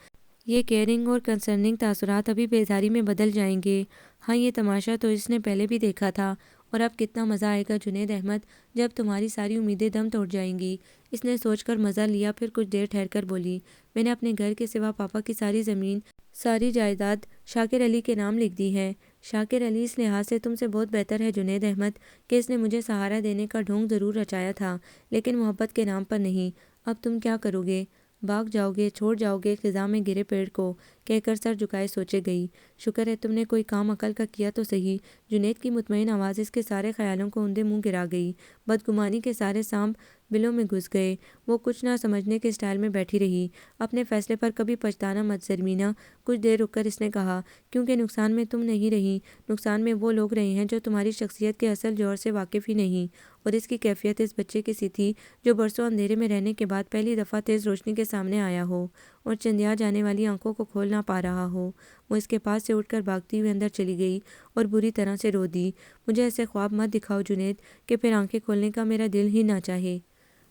یہ کیئرنگ اور کنسرننگ تاثرات ابھی بیزاری میں بدل جائیں گے۔ ہاں، یہ تماشا تو اس نے پہلے بھی دیکھا تھا، اور اب کتنا مزہ آئے گا جنید احمد جب تمہاری ساری امیدیں دم توڑ جائیں گی۔ اس نے سوچ کر مزہ لیا، پھر کچھ دیر ٹھہر کر بولی، میں نے اپنے گھر کے سوا پاپا کی ساری زمین، ساری جائیداد شاکر علی کے نام لکھ دی ہے۔ شاکر علی اس لحاظ سے تم سے بہت بہتر ہے جنید احمد کہ اس نے مجھے سہارا دینے کا ڈھونگ ضرور رچایا تھا، لیکن محبت کے نام پر نہیں۔ اب تم کیا کرو گے؟ بھاگ جاؤ گے، چھوڑ جاؤ گے خزاں میں گرے پیڑ کو؟ کہہ کر سر جھکائے سوچے گئی۔ شکر ہے تم نے کوئی کام عقل کا کیا تو صحیح۔ جنید کی مطمئن آواز اس کے سارے خیالوں کو اندھے منہ گرا گئی۔ بدگمانی کے سارے سانپ بلوں میں گھس گئے۔ وہ کچھ نہ سمجھنے کے سٹائل میں بیٹھی رہی۔ اپنے فیصلے پر کبھی پچھتانا مت زرمینہ۔ کچھ دیر رک کر اس نے کہا، کیونکہ نقصان میں تم نہیں رہی، نقصان میں وہ لوگ رہے ہیں جو تمہاری شخصیت کے اصل جوہر سے واقف ہی نہیں۔ اور اس کی کیفیت اس بچے کی سی تھی جو برسوں اندھیرے میں رہنے کے بعد پہلی دفعہ تیز روشنی کے سامنے آیا ہو اور چندیا جانے والی آنکھوں کو کھول نہ پا رہا ہو۔ وہ اس کے پاس سے اٹھ کر بھاگتی ہوئی اندر چلی گئی اور بری طرح سے رو دی۔ مجھے ایسے خواب مت دکھاؤ جنید کہ پھر آنکھیں کھولنے کا میرا دل ہی نہ چاہے۔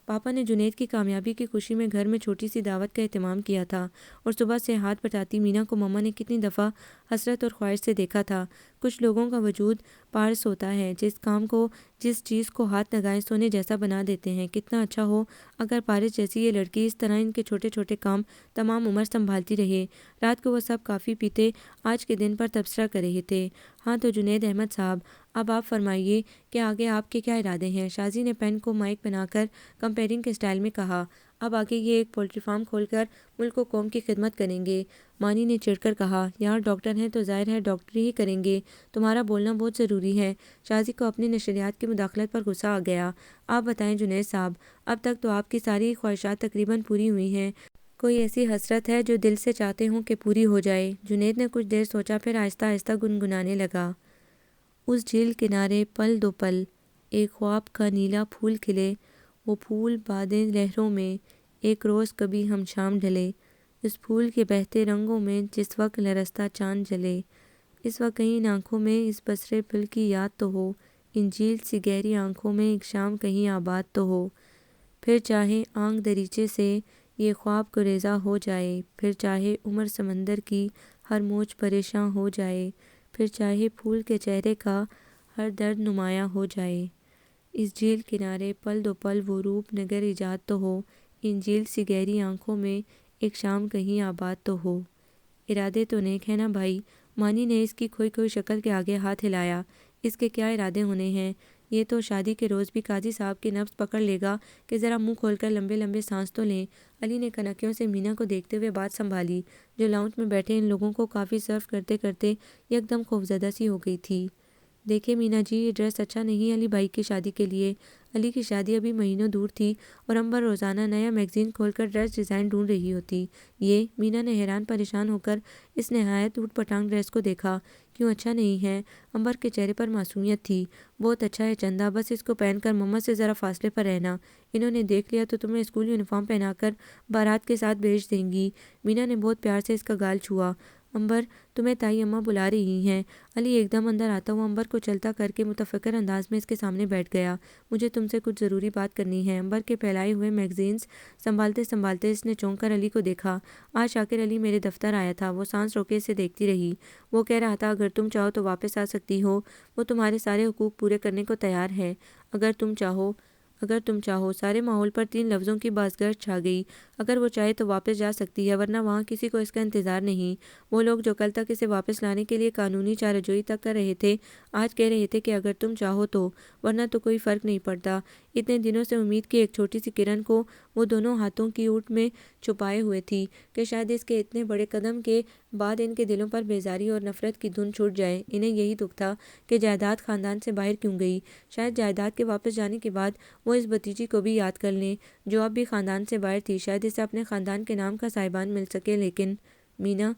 پاپا نے جنید کی کامیابی کی خوشی میں گھر میں چھوٹی سی دعوت کا اہتمام کیا تھا، اور صبح سے ہاتھ بٹاتی مینا کو مما نے کتنی دفعہ حسرت اور خواہش سے دیکھا تھا۔ کچھ لوگوں کا وجود پارس ہوتا ہے، جس کام کو، جس چیز کو ہاتھ لگائیں سونے جیسا بنا دیتے ہیں۔ کتنا اچھا ہو اگر پارس جیسی یہ لڑکی اس طرح ان کے چھوٹے چھوٹے کام تمام عمر سنبھالتی رہے۔ رات کو وہ سب کافی پیتے آج کے دن پر تبصرہ کر رہے تھے۔ ہاں تو جنید احمد صاحب، اب آپ فرمائیے کہ آگے آپ کے کیا ارادے ہیں؟ شازی نے پین کو مائک بنا کر کمپیئرنگ کے سٹائل میں کہا، اب آگے یہ ایک پولٹری فارم کھول کر ملک و قوم کی خدمت کریں گے۔ مانی نے چڑھ کر کہا، یار ڈاکٹر ہیں تو ظاہر ہے ڈاکٹری ہی کریں گے، تمہارا بولنا بہت ضروری ہے۔ شازی کو اپنی نشریات کی مداخلت پر غصہ آ گیا۔ آپ بتائیں جنید صاحب، اب تک تو آپ کی ساری خواہشات تقریباً پوری ہوئی ہیں، کوئی ایسی حسرت ہے جو دل سے چاہتے ہوں کہ پوری ہو جائے؟ جنید نے کچھ دیر سوچا، پھر آہستہ آہستہ گنگنانے لگا، اس جھیل کنارے پل دو پل ایک خواب کا نیلا پھول کھلے، وہ پھول بادیں لہروں میں، ایک روز کبھی ہم شام ڈھلے، اس پھول کے بہتے رنگوں میں جس وقت لرزتا چاند جلے، اس وقت کہیں ان آنکھوں میں اس بسرے پل کی یاد تو ہو، ان جھیل سی گہری آنکھوں میں ایک شام کہیں آباد تو ہو، پھر چاہے آنکھ دریچے سے یہ خواب گریزاں ہو جائے، پھر چاہے عمر سمندر کی ہر موج پریشاں ہو جائے، پھر چاہے پھول کے چہرے کا ہر درد نمایاں ہو جائے، اس جھیل کنارے پل دو پل وہ روپ نگر ایجاد تو ہو، ان جھیل سی گہری آنکھوں میں ایک شام کہیں آباد تو ہو۔ ارادے تو نیک ہے نا بھائی؟ مانی نے اس کی کھوئی کھوئی شکل کے آگے ہاتھ ہلایا۔ اس کے کیا ارادے ہونے ہیں؟ یہ تو شادی کے روز بھی قاضی صاحب کی نبض پکڑ لے گا کہ ذرا منہ کھول کر لمبے لمبے سانس تو لیں۔ علی نے کنکیوں سے مینا کو دیکھتے ہوئے بات سنبھالی، جو لاؤنج میں بیٹھے ان لوگوں کو کافی سرو کرتے کرتے یکدم خوفزدہ سی ہو گئی تھی۔ دیکھیں مینا جی، یہ ڈریس اچھا نہیں علی بھائی کی شادی کے لیے۔ علی کی شادی ابھی مہینوں دور تھی اور امبر روزانہ نیا میگزین کھول کر ڈریس ڈیزائن ڈھونڈ رہی ہوتی۔ یہ مینا نے حیران پریشان ہو کر اس نہایت ٹوٹ پٹانگ ڈریس کو دیکھا۔ کیوں اچھا نہیں ہے؟ امبر کے چہرے پر معصومیت تھی۔ بہت اچھا ہے چندا، بس اس کو پہن کر مما سے ذرا فاصلے پر رہنا۔ انہوں نے دیکھ لیا تو تمہیں اسکول یونیفارم پہنا کر بارات کے ساتھ بھیج دیں گی۔ مینا نے بہت پیار سے اس کا گال چھوا۔ امبر، تمہیں تائی اماں بلا رہی ہیں۔ علی ایک دم اندر آتا ہوا امبر کو چلتا کر کے متفکر انداز میں اس کے سامنے بیٹھ گیا۔ مجھے تم سے کچھ ضروری بات کرنی ہے۔ امبر کے پھیلائے ہوئے میگزینز سنبھالتے سنبھالتے اس نے چونک کر علی کو دیکھا۔ آج شاکر علی میرے دفتر آیا تھا۔ وہ سانس روکے اسے دیکھتی رہی۔ وہ کہہ رہا تھا اگر تم چاہو تو واپس آ سکتی ہو۔ وہ تمہارے سارے حقوق پورے کرنے کو تیار ہے۔ اگر تم چاہو۔ سارے ماحول پر 3 لفظوں کی بازگشت چھا گئی۔ اگر وہ چاہے تو واپس جا سکتی ہے، ورنہ وہاں کسی کو اس کا انتظار نہیں۔ وہ لوگ جو کل تک اسے واپس لانے کے لیے قانونی چارہ جوئی تک کر رہے تھے، آج کہہ رہے تھے کہ اگر تم چاہو تو، ورنہ تو کوئی فرق نہیں پڑتا۔ اتنے دنوں سے امید کی ایک چھوٹی سی کرن کو وہ دونوں ہاتھوں کی اوٹ میں چھپائے ہوئے تھی کہ شاید اس کے اتنے بڑے قدم کے بعد ان کے دلوں پر بیزاری اور نفرت کی دھند چھٹ جائے۔ انہیں یہی دکھ تھا کہ جائیداد خاندان سے باہر کیوں گئی۔ شاید جائیداد کے واپس جانے کے بعد وہ اس بھتیجی کو بھی یاد کر لیں جو اب بھی خاندان سے باہر تھی۔ شاید اسے اپنے خاندان کے نام کا صاحبان مل سکے۔ لیکن مینا،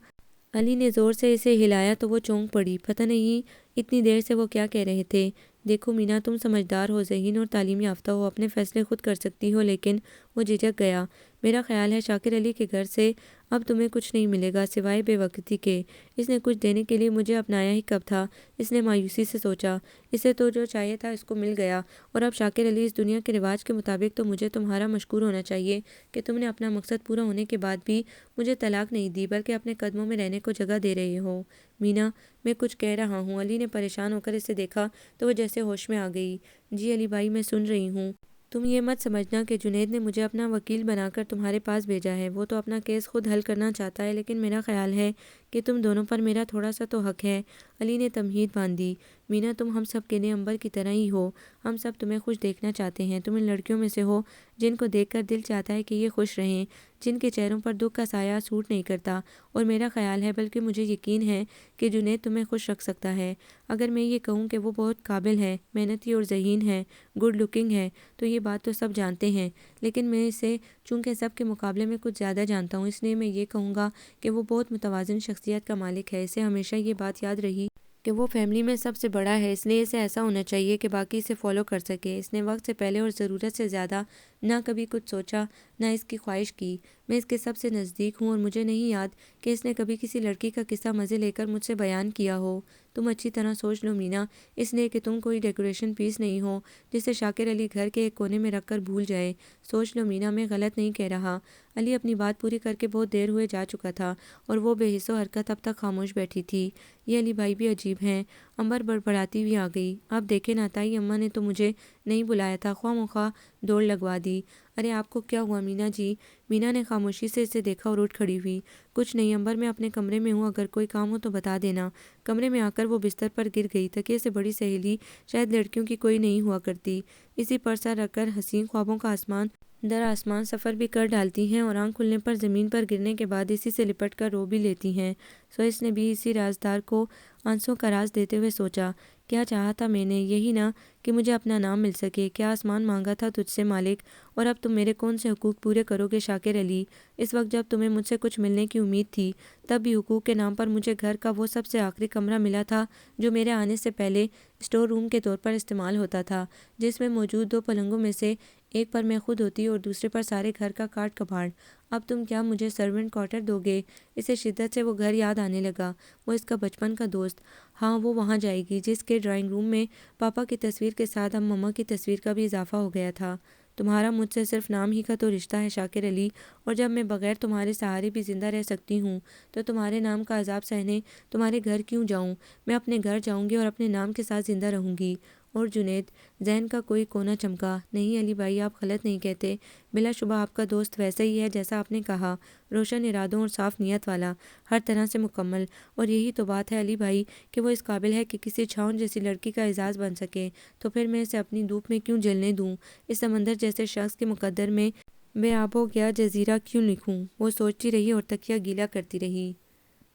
علی نے زور سے اسے ہلایا تو وہ چونک پڑی۔ پتہ نہیں اتنی دیر سے وہ کیا کہہ رہے تھے۔ دیکھو مینا، تم سمجھدار ہو، ذہین اور تعلیم یافتہ ہو، اپنے فیصلے خود کر سکتی ہو۔ لیکن وہ جھجک گیا۔ میرا خیال ہے شاکر علی کے گھر سے اب تمہیں کچھ نہیں ملے گا سوائے بے وقتی کے۔ اس نے کچھ دینے کے لیے مجھے اپنایا ہی کب تھا؟ اس نے مایوسی سے سوچا۔ اسے تو جو چاہیے تھا اس کو مل گیا، اور اب شاکر علی اس دنیا کے رواج کے مطابق تو مجھے تمہارا مشکور ہونا چاہیے کہ تم نے اپنا مقصد پورا ہونے کے بعد بھی مجھے طلاق نہیں دی، بلکہ اپنے قدموں میں رہنے کو جگہ دے رہے ہو۔ مینا، میں کچھ کہہ رہا ہوں۔ علی نے پریشان ہو کر اسے دیکھا تو وہ جیسے ہوش میں آ گئی۔ جی علی بھائی، میں سن رہی ہوں۔ تم یہ مت سمجھنا کہ جنید نے مجھے اپنا وکیل بنا کر تمہارے پاس بھیجا ہے۔ وہ تو اپنا کیس خود حل کرنا چاہتا ہے، لیکن میرا خیال ہے کہ تم دونوں پر میرا تھوڑا سا تو حق ہے۔ علی نے تمہید باندھی۔ مینا، تم ہم سب کے لیے امبر کی طرح ہی ہو۔ ہم سب تمہیں خوش دیکھنا چاہتے ہیں۔ تم ان لڑکیوں میں سے ہو جن کو دیکھ کر دل چاہتا ہے کہ یہ خوش رہیں، جن کے چہروں پر دکھ کا سایہ سوٹ نہیں کرتا۔ اور میرا خیال ہے، بلکہ مجھے یقین ہے کہ جنید تمہیں خوش رکھ سکتا ہے۔ اگر میں یہ کہوں کہ وہ بہت قابل ہے، محنتی اور ذہین ہے، گڈ لکنگ ہے، تو یہ بات تو سب جانتے ہیں، لیکن میں اسے چونکہ سب کے مقابلے میں کچھ زیادہ جانتا ہوں، اس لیے میں یہ کہوں گا کہ وہ بہت متوازن شخصیت کا مالک ہے۔ اسے ہمیشہ یہ بات یاد رہی کہ وہ فیملی میں سب سے بڑا ہے، اس لیے اسے ایسا ہونا چاہیے کہ باقی اسے فالو کر سکے۔ اس نے وقت سے پہلے اور ضرورت سے زیادہ نہ کبھی کچھ سوچا، نہ اس کی خواہش کی۔ میں اس کے سب سے نزدیک ہوں، اور مجھے نہیں یاد کہ اس نے کبھی کسی لڑکی کا قصہ مزے لے کر مجھ سے بیان کیا ہو۔ تم اچھی طرح سوچ لو مینا، اس لیے کہ تم کوئی ڈیکوریشن پیس نہیں ہو جسے شاکر علی گھر کے ایک کونے میں رکھ کر بھول جائے۔ سوچ لو مینا، میں غلط نہیں کہہ رہا۔ علی اپنی بات پوری کر کے بہت دیر ہوئے جا چکا تھا، اور وہ بے حس و حرکت اب تک خاموش بیٹھی تھی۔ یہ علی بھائی بھی عجیب ہیں۔ امبر بڑبڑاتی ہوئی آ گئی۔ اب دیکھیں نا، تائی اماں نے تو مجھے نہیں بلایا تھا، خواہ مخواہ دوڑ لگوا دی۔ ارے آپ کو کیا ہوا مینا جی؟ مینا نے خاموشی سے اسے دیکھا اور اٹھ کھڑی ہوئی۔ کچھ نہیں امبر، میں اپنے کمرے میں ہوں، اگر کوئی کام ہو تو بتا دینا۔ کمرے میں آ کر وہ بستر پر گر گئی۔ تکیے سے بڑی سہیلی شاید لڑکیوں کی کوئی نہیں ہوا کرتی۔ اسی پر سر رکھ کر حسین خوابوں کا آسمان در آسمان سفر بھی کر ڈالتی ہیں، اور آنکھ کھلنے پر زمین پر گرنے کے بعد اسی سے لپٹ کر رو بھی لیتی ہیں۔ سو اس نے بھی اسی رازدار کو آنسوں کا راز دیتے ہوئے سوچا، کیا چاہا تھا میں نے؟ یہی نہ کہ مجھے اپنا نام مل سکے۔ کیا آسمان مانگا تھا تجھ سے مالک؟ اور اب تم میرے کون سے حقوق پورے کرو گے شاکر علی؟ اس وقت جب تمہیں مجھ سے کچھ ملنے کی امید تھی، تب بھی حقوق کے نام پر مجھے گھر کا وہ سب سے آخری کمرہ ملا تھا جو میرے آنے سے پہلے اسٹور روم کے طور پر استعمال ہوتا تھا، جس میں موجود 2 پلنگوں میں سے ایک پر میں خود ہوتی اور دوسرے پر سارے گھر کا کاٹ کباڑ۔ اب تم کیا مجھے سرونٹ کوارٹر دو گے؟ اسے شدت سے وہ گھر یاد آنے لگا، وہ اس کا بچپن کا دوست۔ ہاں، وہ وہاں جائے گی جس کے ڈرائنگ روم میں پاپا کی تصویر کے ساتھ اب مما کی تصویر کا بھی اضافہ ہو گیا تھا۔ تمہارا مجھ سے صرف نام ہی کا تو رشتہ ہے شاکر علی، اور جب میں بغیر تمہارے سہارے بھی زندہ رہ سکتی ہوں تو تمہارے نام کا عذاب سہنے تمہارے گھر کیوں جاؤں؟ میں اپنے گھر جاؤں گی اور اپنے نام کے ساتھ زندہ رہوں گی۔ اور جنید، ذہن کا کوئی کونا چمکا۔ نہیں علی بھائی، آپ غلط نہیں کہتے۔ بلا شبہ آپ کا دوست ویسا ہی ہے جیسا آپ نے کہا، روشن ارادوں اور صاف نیت والا، ہر طرح سے مکمل۔ اور یہی تو بات ہے علی بھائی کہ وہ اس قابل ہے کہ کسی چھاؤن جیسی لڑکی کا اعزاز بن سکے، تو پھر میں اسے اپنی دھوپ میں کیوں جلنے دوں؟ اس سمندر جیسے شخص کے مقدر میں بے آب و گیا جزیرہ کیوں لکھوں؟ وہ سوچتی رہی اور تکیہ گیلا کرتی رہی۔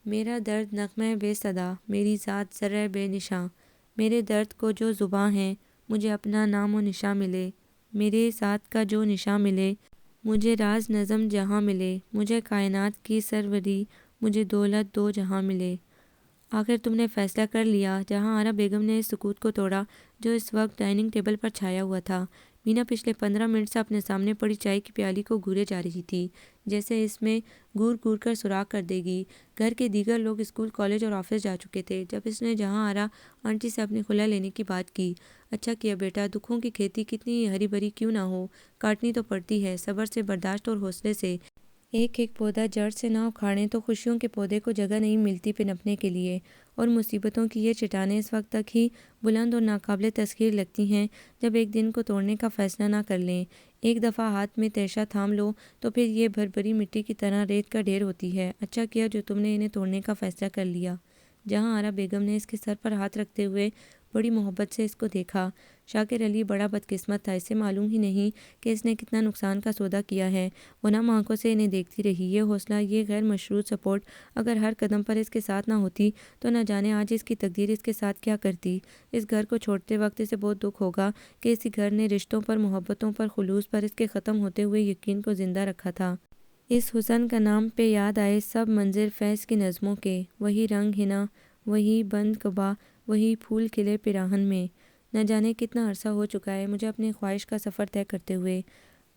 میرا درد نغمہ بے صدا، میری ذات ذرہ بے نشاں، میرے درد کو جو زباں ہے، مجھے اپنا نام و نشاں ملے، میرے ساتھ کا جو نشاں ملے، مجھے راز نظم جہاں ملے، مجھے کائنات کی سروری، مجھے دولت دو جہاں ملے۔ آخر تم نے فیصلہ کر لیا؟ جہاں آرا بیگم نے اس سکوت کو توڑا جو اس وقت ڈائننگ ٹیبل پر چھایا ہوا تھا۔ مینا پچھلے 15 منٹ سے اپنے سامنے پڑی چائے کی پیالی کو گھورے جا رہی تھی، جیسے اس میں گور گور کر سوراخ کر دے گی۔ گھر کے دیگر لوگ اسکول، کالج اور آفس جا چکے تھے جب اس نے جہاں آرا آنٹی سے اپنی خلا لینے کی بات کی۔ اچھا کیا بیٹا، دکھوں کی کھیتی کتنی ہری بھری کیوں نہ ہو، کاٹنی تو پڑتی ہے، صبر سے، برداشت اور حوصلے سے۔ ایک ایک پودا جڑ سے نہ اکھاڑیں تو خوشیوں کے پودے کو جگہ نہیں ملتی پنپنے کے لیے، اور مصیبتوں کی یہ چٹانیں اس وقت تک ہی بلند اور ناقابل تسخیر لگتی ہیں جب ایک دن کو توڑنے کا فیصلہ نہ کر لیں۔ ایک دفعہ ہاتھ میں تیشہ تھام لو تو پھر یہ بھربھری مٹی کی طرح ریت کا ڈھیر ہوتی ہے۔ اچھا کیا جو تم نے انہیں توڑنے کا فیصلہ کر لیا۔ جہاں آرا بیگم نے اس کے سر پر ہاتھ رکھتے ہوئے بڑی محبت سے اس کو دیکھا۔ شاکر علی بڑا بدقسمت تھا، اسے معلوم ہی نہیں کہ اس نے کتنا نقصان کا سودا کیا ہے۔ وہ نم آنکھوں سے انہیں دیکھتی رہی۔ یہ حوصلہ، یہ غیر مشروط سپورٹ اگر ہر قدم پر اس کے ساتھ نہ ہوتی تو نہ جانے آج اس کی تقدیر اس کے ساتھ کیا کرتی۔ اس گھر کو چھوڑتے وقت اسے بہت دکھ ہوگا کہ اسی گھر نے رشتوں پر، محبتوں پر، خلوص پر اس کے ختم ہوتے ہوئے یقین کو زندہ رکھا تھا۔ اس حسن کا نام پہ یاد آئے سب منظر فیض کی نظموں کے، وہی رنگ حنا، وہی بند قبا، وہی پھول کھلے پیراہن میں۔ نہ جانے کتنا عرصہ ہو چکا ہے مجھے اپنی خواہش کا سفر طے کرتے ہوئے۔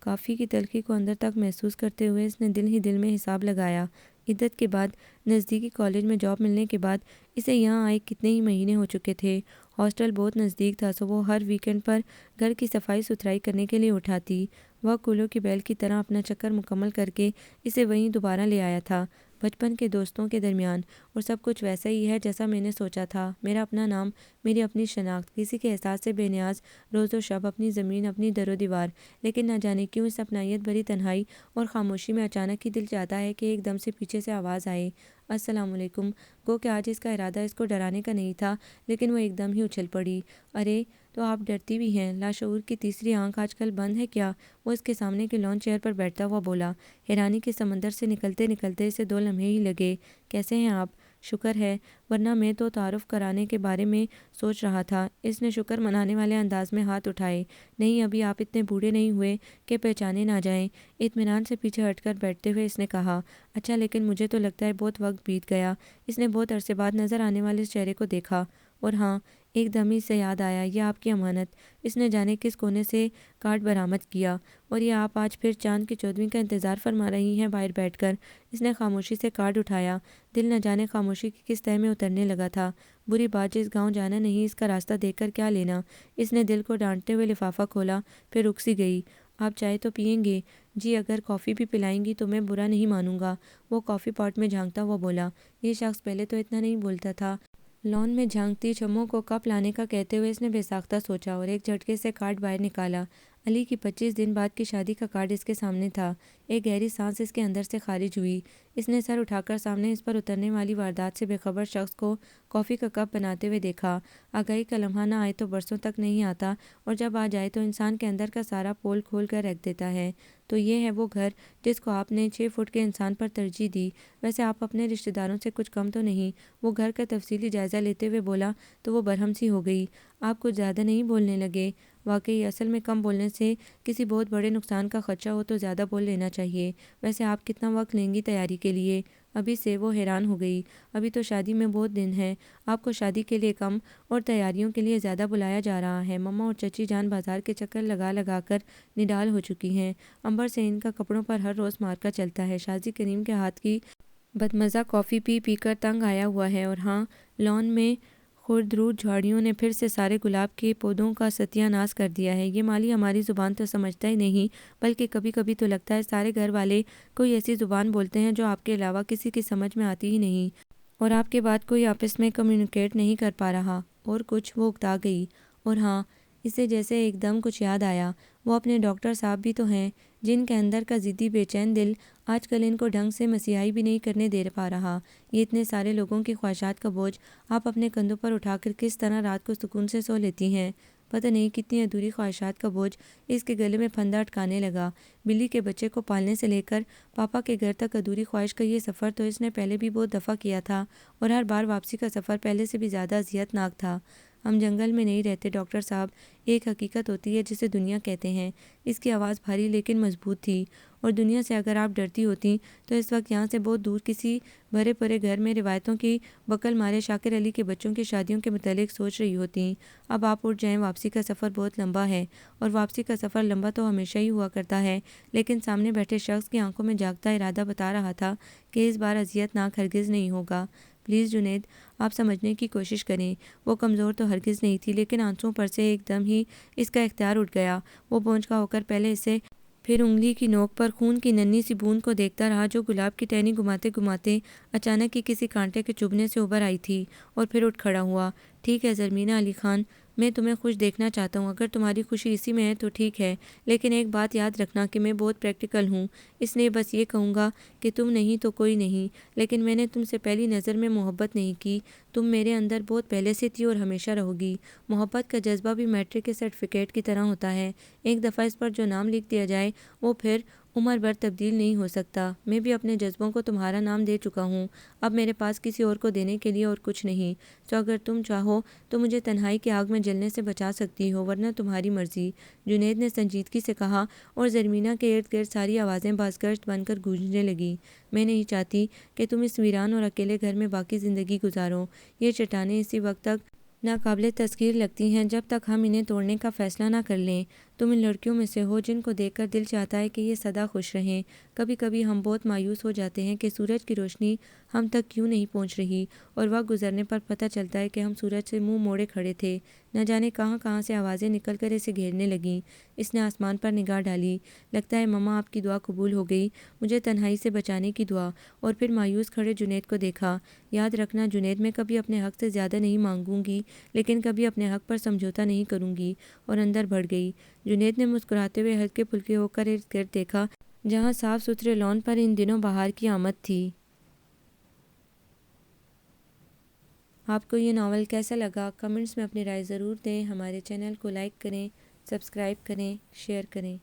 کافی کی تلخی کو اندر تک محسوس کرتے ہوئے اس نے دل ہی دل میں حساب لگایا۔ عدت کے بعد، نزدیکی کالج میں جاب ملنے کے بعد اسے یہاں آئے کتنے ہی مہینے ہو چکے تھے۔ ہاسٹل بہت نزدیک تھا سو وہ ہر ویکنڈ پر گھر کی صفائی ستھرائی کرنے کے لیے اٹھاتی۔ وہ کولو کی بیل کی طرح اپنا چکر مکمل کر کے اسے وہیں دوبارہ لے آیا تھا، بچپن کے دوستوں کے درمیان، اور سب کچھ ویسا ہی ہے جیسا میں نے سوچا تھا۔ میرا اپنا نام، میری اپنی شناخت، کسی کے احساس سے بے نیاز، روز و شب، اپنی زمین، اپنی در و دیوار۔ لیکن نہ جانے کیوں اس اپنائیت بھری تنہائی اور خاموشی میں اچانک ہی دل چاہتا ہے کہ ایک دم سے پیچھے سے آواز آئے، السلام علیکم۔ گو کہ آج اس کا ارادہ اس کو ڈرانے کا نہیں تھا، لیکن وہ ایک دم ہی اچھل پڑی۔ ارے تو آپ ڈرتی بھی ہیں؟ لاشعور کی تیسری آنکھ آج کل بند ہے کیا؟ وہ اس کے سامنے کی لان چیئر پر بیٹھتا ہوا بولا۔ حیرانی کے سمندر سے نکلتے نکلتے اسے 2 لمحے ہی لگے۔ کیسے ہیں آپ؟ شکر ہے، ورنہ میں تو تعارف کرانے کے بارے میں سوچ رہا تھا۔ اس نے شکر منانے والے انداز میں ہاتھ اٹھائے۔ نہیں، ابھی آپ اتنے بوڑھے نہیں ہوئے کہ پہچانے نہ جائیں۔ اطمینان سے پیچھے ہٹ کر بیٹھتے ہوئے اس نے کہا۔ اچھا، لیکن مجھے تو لگتا ہے بہت وقت بیت گیا۔ اس نے بہت عرصے بعد نظر آنے والے اس چہرے کو دیکھا، اور ہاں، ایک دم ہی سے یاد آیا، یہ آپ کی امانت۔ اس نے جانے کس کونے سے کارڈ برآمد کیا، اور یہ آپ آج پھر چاند کی 14ویں کا انتظار فرما رہی ہیں باہر بیٹھ کر۔ اس نے خاموشی سے کارڈ اٹھایا۔ دل نہ جانے خاموشی کی کس تہہ میں اترنے لگا تھا۔ بری بات، جس گاؤں جانا نہیں، اس کا راستہ دیکھ کر کیا لینا۔ اس نے دل کو ڈانٹتے ہوئے لفافہ کھولا، پھر رک سی گئی۔ آپ چائے تو پئیں گے؟ جی، اگر کافی بھی پلائیں گی تو میں برا نہیں مانوں گا۔ وہ کافی پاٹ میں جھانکتا ہوا بولا۔ یہ شخص پہلے تو اتنا نہیں بولتا تھا۔ لان میں جھانکتی چھموں کو کپ لانے کا کہتے ہوئے اس نے بے ساختہ سوچا، اور ایک جھٹکے سے کارڈ باہر نکالا۔ علی کی 25 دن بعد کی شادی کا کارڈ اس کے سامنے تھا۔ ایک گہری سانس اس کے اندر سے خارج ہوئی۔ اس نے سر اٹھا کر سامنے اس پر اترنے والی واردات سے بے خبر شخص کو کافی کا کپ بناتے ہوئے دیکھا۔ آگاہی کا لمحہ نہ آئے تو برسوں تک نہیں آتا، اور جب آ جائے تو انسان کے اندر کا سارا پول کھول کر رکھ دیتا ہے۔ تو یہ ہے وہ گھر جس کو آپ نے 6 فٹ کے انسان پر ترجیح دی۔ ویسے آپ اپنے رشتہ داروں سے کچھ کم تو نہیں؟ وہ گھر کا تفصیلی جائزہ لیتے ہوئے بولا تو وہ برہم سی ہو گئی۔ آپ کچھ زیادہ نہیں بولنے لگے؟ واقعی، اصل میں کم بولنے سے کسی بہت بڑے نقصان کا خدشہ ہو تو زیادہ بول لینا چاہیے۔ ویسے آپ کتنا وقت لیں گی تیاری کے لیے؟ ابھی سے؟ وہ حیران ہو گئی۔ ابھی تو شادی میں بہت دن ہیں۔ آپ کو شادی کے لیے کم اور تیاریوں کے لیے زیادہ بلایا جا رہا ہے۔ مما اور چچی جان بازار کے چکر لگا لگا کر نڈال ہو چکی ہیں۔ عنبر سے ان کا کپڑوں پر ہر روز مارکا چلتا ہے۔ شازی کریم کے ہاتھ کی بدمزہ کافی پی پی کر تنگ آیا ہوا ہے، اور ہاں، لان میں خردروٹ جھاڑیوں نے پھر سے سارے گلاب کے پودوں کا ستیہ ناش کر دیا ہے۔ یہ مالی ہماری زبان تو سمجھتا ہی نہیں، بلکہ کبھی کبھی تو لگتا ہے سارے گھر والے کوئی ایسی زبان بولتے ہیں جو آپ کے علاوہ کسی کی سمجھ میں آتی ہی نہیں، اور آپ کے بعد کوئی آپس میں کمیونیکیٹ نہیں کر پا رہا۔ اور کچھ؟ وہ اکتا گئی۔ اور ہاں، اسے جیسے ایک دم کچھ یاد آیا، وہ اپنے ڈاکٹر صاحب بھی تو ہیں، جن کے اندر کا ضدی بے چین دل آج کل ان کو ڈھنگ سے مسیحائی بھی نہیں کرنے دے پا رہا۔ یہ اتنے سارے لوگوں کی خواہشات کا بوجھ آپ اپنے کندھوں پر اٹھا کر کس طرح رات کو سکون سے سو لیتی ہیں؟ پتہ نہیں کتنی ادھوری خواہشات کا بوجھ اس کے گلے میں پھندا اٹکانے لگا۔ بلی کے بچے کو پالنے سے لے کر پاپا کے گھر تک ادھوری خواہش کا یہ سفر تو اس نے پہلے بھی بہت دفعہ کیا تھا، اور ہر بار واپسی کا سفر پہلے سے بھی زیادہ اذیت ناک تھا۔ ہم جنگل میں نہیں رہتے ڈاکٹر صاحب، ایک حقیقت ہوتی ہے جسے دنیا کہتے ہیں۔ اس کی آواز بھاری لیکن مضبوط تھی۔ اور دنیا سے اگر آپ ڈرتی ہوتی تو اس وقت یہاں سے بہت دور کسی بھرے پڑے گھر میں روایتوں کی بکل مارے شاکر علی کے بچوں کی شادیوں کے متعلق سوچ رہی ہوتی۔ اب آپ اٹھ جائیں، واپسی کا سفر بہت لمبا ہے۔ اور واپسی کا سفر لمبا تو ہمیشہ ہی ہوا کرتا ہے، لیکن سامنے بیٹھے شخص کی آنکھوں میں جاگتا ارادہ بتا رہا تھا کہ اس بار اذیت ناک ہرگز نہیں ہوگا۔ پلیز جنید، آپ سمجھنے کی کوشش کریں۔ وہ کمزور تو ہرگز نہیں تھی، لیکن آنسوؤں پر سے ایک دم ہی اس کا اختیار اٹھ گیا۔ وہ بونجھا ہو کر پہلے اسے پھر انگلی کی نوک پر خون کی ننھی سی بوند کو دیکھتا رہا جو گلاب کی ٹہنی گھماتے گھماتے اچانک ہی کسی کانٹے کے چبھنے سے ابھر آئی تھی، اور پھر اٹھ کھڑا ہوا۔ ٹھیک ہے زرمینہ علی خان، میں تمہیں خوش دیکھنا چاہتا ہوں۔ اگر تمہاری خوشی اسی میں ہے تو ٹھیک ہے، لیکن ایک بات یاد رکھنا کہ میں بہت پریکٹیکل ہوں، اس لیے بس یہ کہوں گا کہ تم نہیں تو کوئی نہیں، لیکن میں نے تم سے پہلی نظر میں محبت نہیں کی۔ تم میرے اندر بہت پہلے سے تھی اور ہمیشہ رہو گی۔ محبت کا جذبہ بھی میٹرک کے سرٹیفکیٹ کی طرح ہوتا ہے، ایک دفعہ اس پر جو نام لکھ دیا جائے وہ پھر عمر بھر تبدیل نہیں ہو سکتا۔ میں بھی اپنے جذبوں کو تمہارا نام دے چکا ہوں، اب میرے پاس کسی اور کو دینے کے لیے اور کچھ نہیں۔ تو اگر تم چاہو تو مجھے تنہائی کی آگ میں جلنے سے بچا سکتی ہو، ورنہ تمہاری مرضی، جنید نے سنجیدگی سے کہا، اور زرمینہ کے ارد گرد ساری آوازیں بازگشت بن کر گونجنے لگیں۔ میں نہیں چاہتی کہ تم اس ویران اور اکیلے گھر میں باقی زندگی گزارو۔ یہ چٹانیں اسی وقت تک ناقابل تذکیر لگتی ہیں جب تک ہم انہیں توڑنے کا فیصلہ نہ کر لیں۔ تم ان لڑکیوں میں سے ہو جن کو دیکھ کر دل چاہتا ہے کہ یہ سدا خوش رہیں۔ کبھی کبھی ہم بہت مایوس ہو جاتے ہیں کہ سورج کی روشنی ہم تک کیوں نہیں پہنچ رہی، اور وقت گزرنے پر پتہ چلتا ہے کہ ہم سورج سے منہ موڑے کھڑے تھے۔ نہ جانے کہاں کہاں سے آوازیں نکل کر اسے گھیرنے لگیں۔ اس نے آسمان پر نگاہ ڈالی۔ لگتا ہے مما آپ کی دعا قبول ہو گئی، مجھے تنہائی سے بچانے کی دعا۔ اور پھر مایوس کھڑے جنید کو دیکھا۔ یاد رکھنا جنید، میں کبھی اپنے حق سے زیادہ نہیں مانگوں گی، لیکن کبھی اپنے حق پر سمجھوتا نہیں کروں گی۔ اور اندر بڑھ گئی۔ جنید نے مسکراتے ہوئے ہلکے پھلکے ہو کر ارد گرد دیکھا، جہاں صاف ستھرے لان پر ان دنوں بہار کی آمد تھی۔ آپ کو یہ ناول کیسا لگا؟ کمنٹس میں اپنی رائے ضرور دیں۔ ہمارے چینل کو لائک کریں، سبسکرائب کریں، شیئر کریں۔